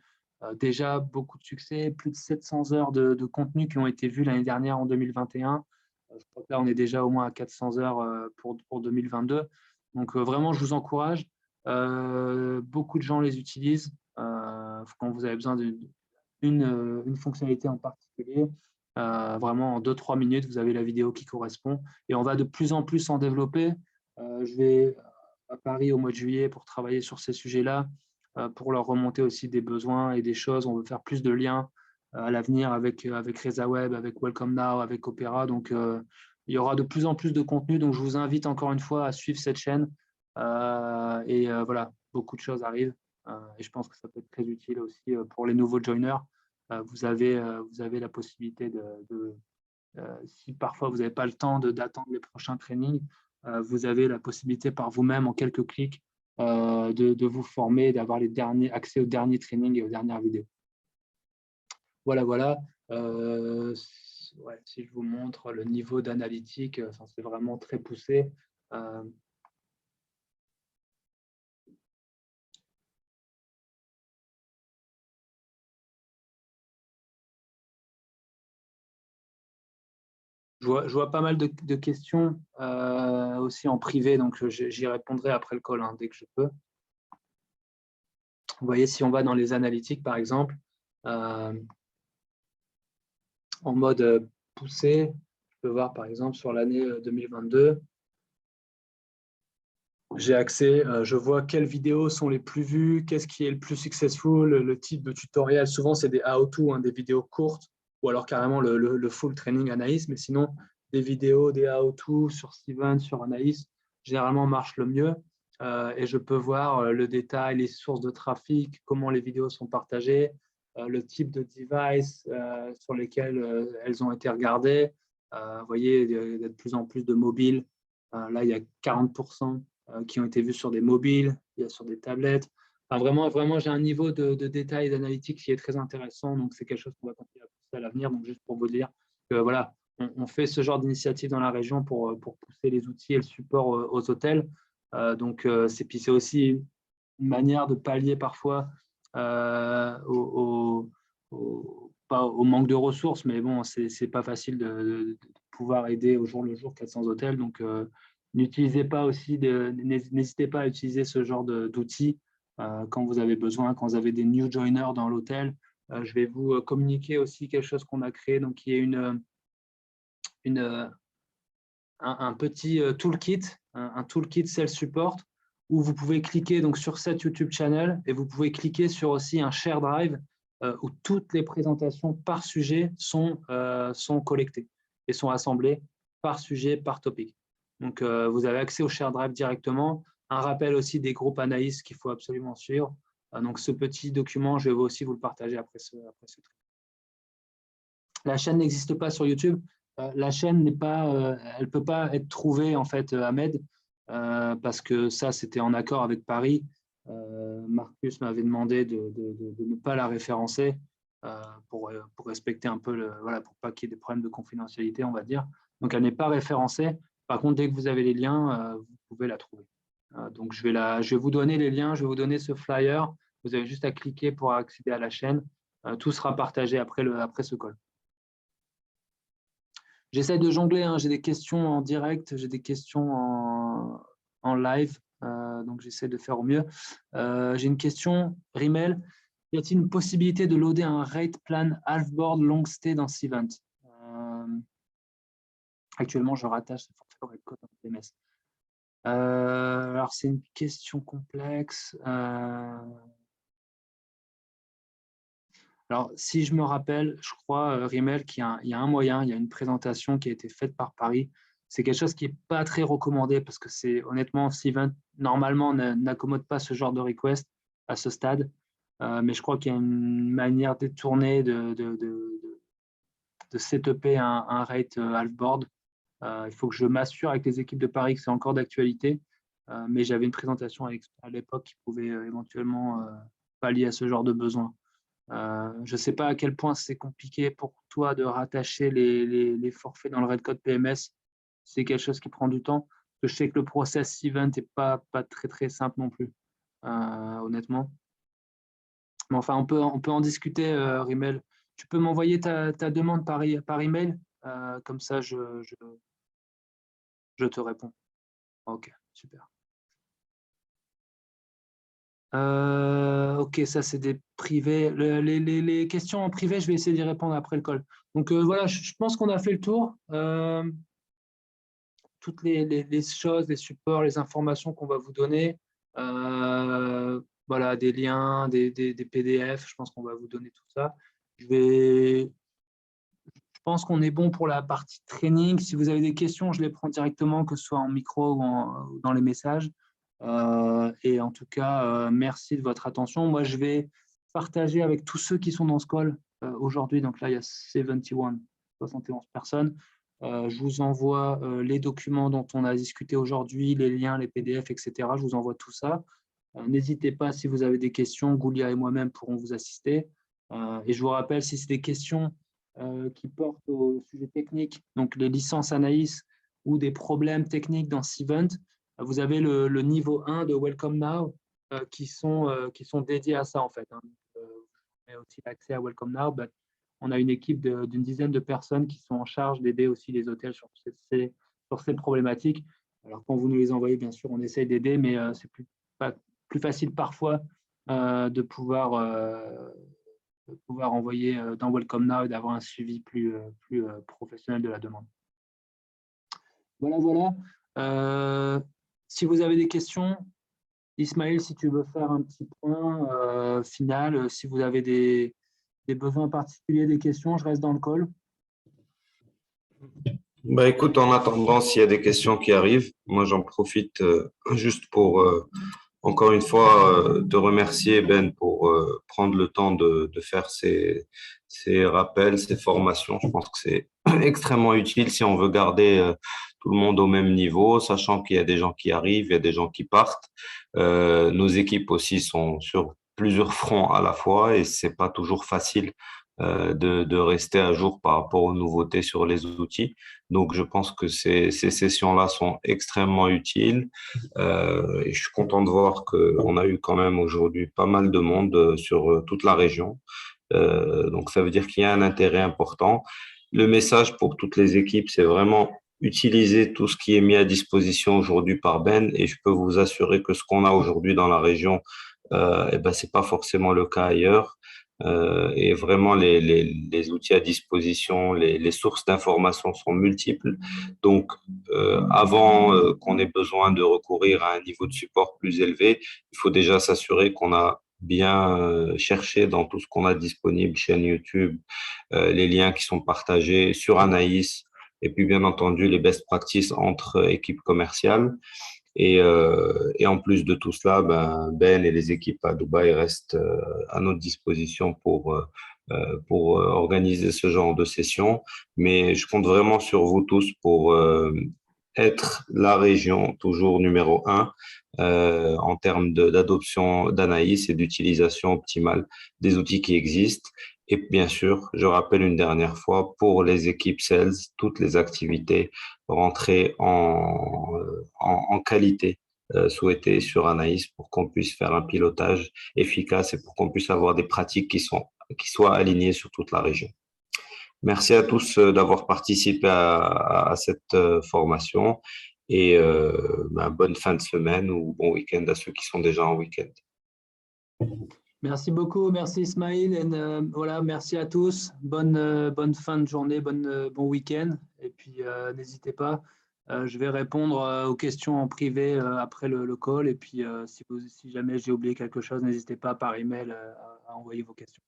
déjà beaucoup de succès, plus de 700 heures de contenu qui ont été vus l'année dernière en 2021. Je crois que là, on est déjà au moins à 400 heures pour 2022. Donc, vraiment, je vous encourage. Beaucoup de gens les utilisent quand vous avez besoin d'une fonctionnalité en particulier. Vraiment, en 2-3 minutes, vous avez la vidéo qui correspond. Et on va de plus en plus en développer. Je vais à Paris au mois de juillet pour travailler sur ces sujets-là, pour leur remonter aussi des besoins et des choses. On veut faire plus de liens à l'avenir avec RezaWeb, avec Welcome Now, avec Opera. Donc, il y aura de plus en plus de contenu. Donc, je vous invite encore une fois à suivre cette chaîne. Voilà, beaucoup de choses arrivent. Et je pense que ça peut être très utile aussi pour les nouveaux joiners. Vous avez la possibilité si parfois vous n'avez pas le temps d'attendre les prochains trainings, vous avez la possibilité par vous-même, en quelques clics, de vous former, d'avoir accès aux derniers trainings et aux dernières vidéos. Voilà, voilà. Ouais, si je vous montre le niveau d'analytique, c'est vraiment très poussé. Je vois pas mal de questions aussi en privé, donc j'y répondrai après le call, dès que je peux. Vous voyez, si on va dans les analytiques, par exemple, en mode poussé, je peux voir, par exemple, sur l'année 2022, j'ai accès, je vois quelles vidéos sont les plus vues, qu'est-ce qui est le plus successful, le type de tutoriel. Souvent, c'est des how-to, des vidéos courtes, ou alors carrément le full training Anaïs, mais sinon, des vidéos, des how-to sur Steven, sur Anaïs, généralement marchent le mieux. Et je peux voir le détail, les sources de trafic, comment les vidéos sont partagées, le type de device sur lesquels elles ont été regardées. Vous voyez, il y a de plus en plus de mobiles. Là, il y a 40% qui ont été vus sur des mobiles, il y a sur des tablettes. Enfin, vraiment j'ai un niveau de détail et d'analytique qui est très intéressant. Donc, c'est quelque chose qu'on va continuer à pousser à l'avenir. Donc, juste pour vous dire que voilà, on fait ce genre d'initiative dans la région pour pousser les outils et le support aux hôtels. Donc, c'est aussi une manière de pallier parfois pas au manque de ressources, mais bon, c'est pas facile de pouvoir aider au jour le jour 400 hôtels. Donc, n'hésitez pas à utiliser ce genre d'outils quand vous avez besoin, quand vous avez des new joiners dans l'hôtel. Je vais vous communiquer aussi quelque chose qu'on a créé, donc qui est un petit toolkit, un toolkit self-support, où vous pouvez cliquer donc sur cette YouTube channel et vous pouvez cliquer sur aussi un share drive où toutes les présentations par sujet sont collectées et sont assemblées par sujet, par topic. Donc, vous avez accès au share drive directement. Un rappel aussi des groupes Anaïs qu'il faut absolument suivre. Donc, ce petit document, je vais aussi vous le partager après ce truc. La chaîne n'existe pas sur YouTube. La chaîne elle peut pas être trouvée en fait, Ahmed, parce que ça, c'était en accord avec Paris. Marcus m'avait demandé de ne pas la référencer pour respecter un peu voilà, pour pas qu'il y ait des problèmes de confidentialité, on va dire. Donc, elle n'est pas référencée. Par contre, dès que vous avez les liens, vous pouvez la trouver. Donc, je vais vous donner les liens, je vais vous donner ce flyer. Vous avez juste à cliquer pour accéder à la chaîne. Tout sera partagé après ce call. J'essaie de jongler, j'ai des questions en direct, j'ai des questions en live, donc j'essaie de faire au mieux. J'ai une question, Rimel, y a-t-il une possibilité de loader un rate plan half-board long stay dans Cvent? Actuellement, je rattache ce forfait au rate code en TMS. Alors, c'est une question complexe. Alors, si je me rappelle, je crois, Rimel, qu'il y a un moyen, il y a une présentation qui a été faite par Paris. C'est quelque chose qui n'est pas très recommandé parce que c'est honnêtement, Cvent, normalement, n'accommode pas ce genre de request à ce stade. Mais je crois qu'il y a une manière détournée de setuper un rate half-board. Il faut que je m'assure avec les équipes de Paris que c'est encore d'actualité. Mais j'avais une présentation à l'époque qui pouvait éventuellement pallier à ce genre de besoin. Je ne sais pas à quel point c'est compliqué pour toi de rattacher les forfaits dans le Red Code PMS. C'est quelque chose qui prend du temps. Parce que je sais que le process event n'est pas très, très simple non plus, honnêtement. Mais enfin, on peut en discuter, Rimel. Tu peux m'envoyer ta demande par email. Comme ça, je te réponds. Ok, super. Ok, ça c'est des privés. Les questions en privé, je vais essayer d'y répondre après le call. Donc voilà, je pense qu'on a fait le tour. Toutes les choses, les supports, les informations qu'on va vous donner. Voilà, des liens, des PDF, je pense qu'on va vous donner tout ça. Je pense qu'on est bon pour la partie training. Si vous avez des questions, je les prends directement, que ce soit en micro ou dans les messages. Et en tout cas, merci de votre attention. Moi, je vais partager avec tous ceux qui sont dans ce call aujourd'hui. Donc là, il y a 71 personnes. Je vous envoie les documents dont on a discuté aujourd'hui, les liens, les PDF, etc. Je vous envoie tout ça. N'hésitez pas, si vous avez des questions, Goulia et moi-même pourrons vous assister. Et je vous rappelle, si c'est des questions qui portent au sujet technique, donc les licences Anaïs ou des problèmes techniques dans Cvent, vous avez le niveau 1 de Welcome Now qui sont dédiés à ça en fait. Vous avez aussi accès à Welcome Now. On a une équipe d'une dizaine de personnes qui sont en charge d'aider aussi les hôtels sur ces problématiques. Alors quand vous nous les envoyez, bien sûr, on essaye d'aider, mais c'est plus facile parfois de pouvoir envoyer dans Welcome Now et d'avoir un suivi plus professionnel de la demande. Voilà. Si vous avez des questions, Ismaël, si tu veux faire un petit point final, si vous avez des besoins particuliers, des questions, je reste dans le call. Écoute, en attendant, s'il y a des questions qui arrivent, moi j'en profite juste pour encore une fois te remercier Ben pour prendre le temps de faire ces rappels, ces formations. Je pense que c'est extrêmement utile si on veut garder tout le monde au même niveau, sachant qu'il y a des gens qui arrivent, il y a des gens qui partent. Nos équipes aussi sont sur plusieurs fronts à la fois et c'est pas toujours facile de rester à jour par rapport aux nouveautés sur les outils. Donc, je pense que ces sessions-là sont extrêmement utiles. Et je suis content de voir qu'on a eu quand même aujourd'hui pas mal de monde sur toute la région. Donc, ça veut dire qu'il y a un intérêt important. Le message pour toutes les équipes, c'est vraiment utiliser tout ce qui est mis à disposition aujourd'hui par Ben. Et je peux vous assurer que ce qu'on a aujourd'hui dans la région, c'est pas forcément le cas ailleurs. Et vraiment, les outils à disposition, les sources d'informations sont multiples. Donc, avant qu'on ait besoin de recourir à un niveau de support plus élevé, il faut déjà s'assurer qu'on a bien cherché dans tout ce qu'on a disponible, chaîne YouTube, les liens qui sont partagés sur Anaïs, et puis bien entendu les best practices entre équipes commerciales. Et en plus de tout cela, Ben et les équipes à Dubaï restent à notre disposition pour organiser ce genre de session. Mais je compte vraiment sur vous tous pour être la région toujours numéro 1 en termes d'adoption d'Anaïs et d'utilisation optimale des outils qui existent. Et bien sûr, je rappelle une dernière fois, pour les équipes sales, toutes les activités rentrées en qualité souhaitées sur Anaïs pour qu'on puisse faire un pilotage efficace et pour qu'on puisse avoir des pratiques qui soient alignées sur toute la région. Merci à tous d'avoir participé à cette formation et bonne fin de semaine ou bon week-end à ceux qui sont déjà en week-end. Merci beaucoup, merci Ismaël. Et voilà, merci à tous. Bonne fin de journée, bon week-end. Et puis n'hésitez pas, je vais répondre aux questions en privé après le call. Et puis si jamais j'ai oublié quelque chose, n'hésitez pas par email à envoyer vos questions.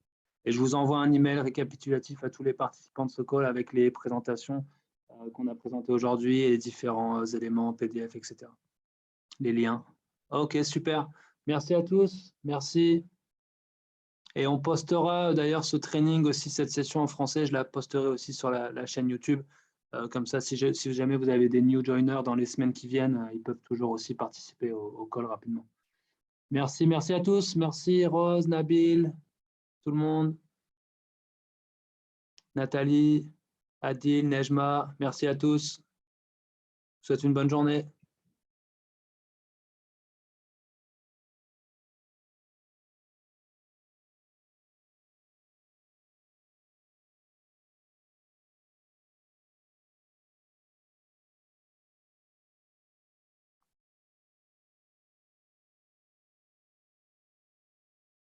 Et je vous envoie un email récapitulatif à tous les participants de ce call avec les présentations qu'on a présentées aujourd'hui et les différents éléments PDF, etc. Les liens. Ok, super. Merci à tous. Merci. Et on postera d'ailleurs ce training aussi, cette session en français, je la posterai aussi sur la chaîne YouTube Comme ça, si jamais vous avez des new joiners dans les semaines qui viennent, ils peuvent toujours aussi participer au call rapidement. Merci à tous. Merci Rose, Nabil, tout le monde. Nathalie, Adil, Nejma, merci à tous. Je vous souhaite une bonne journée.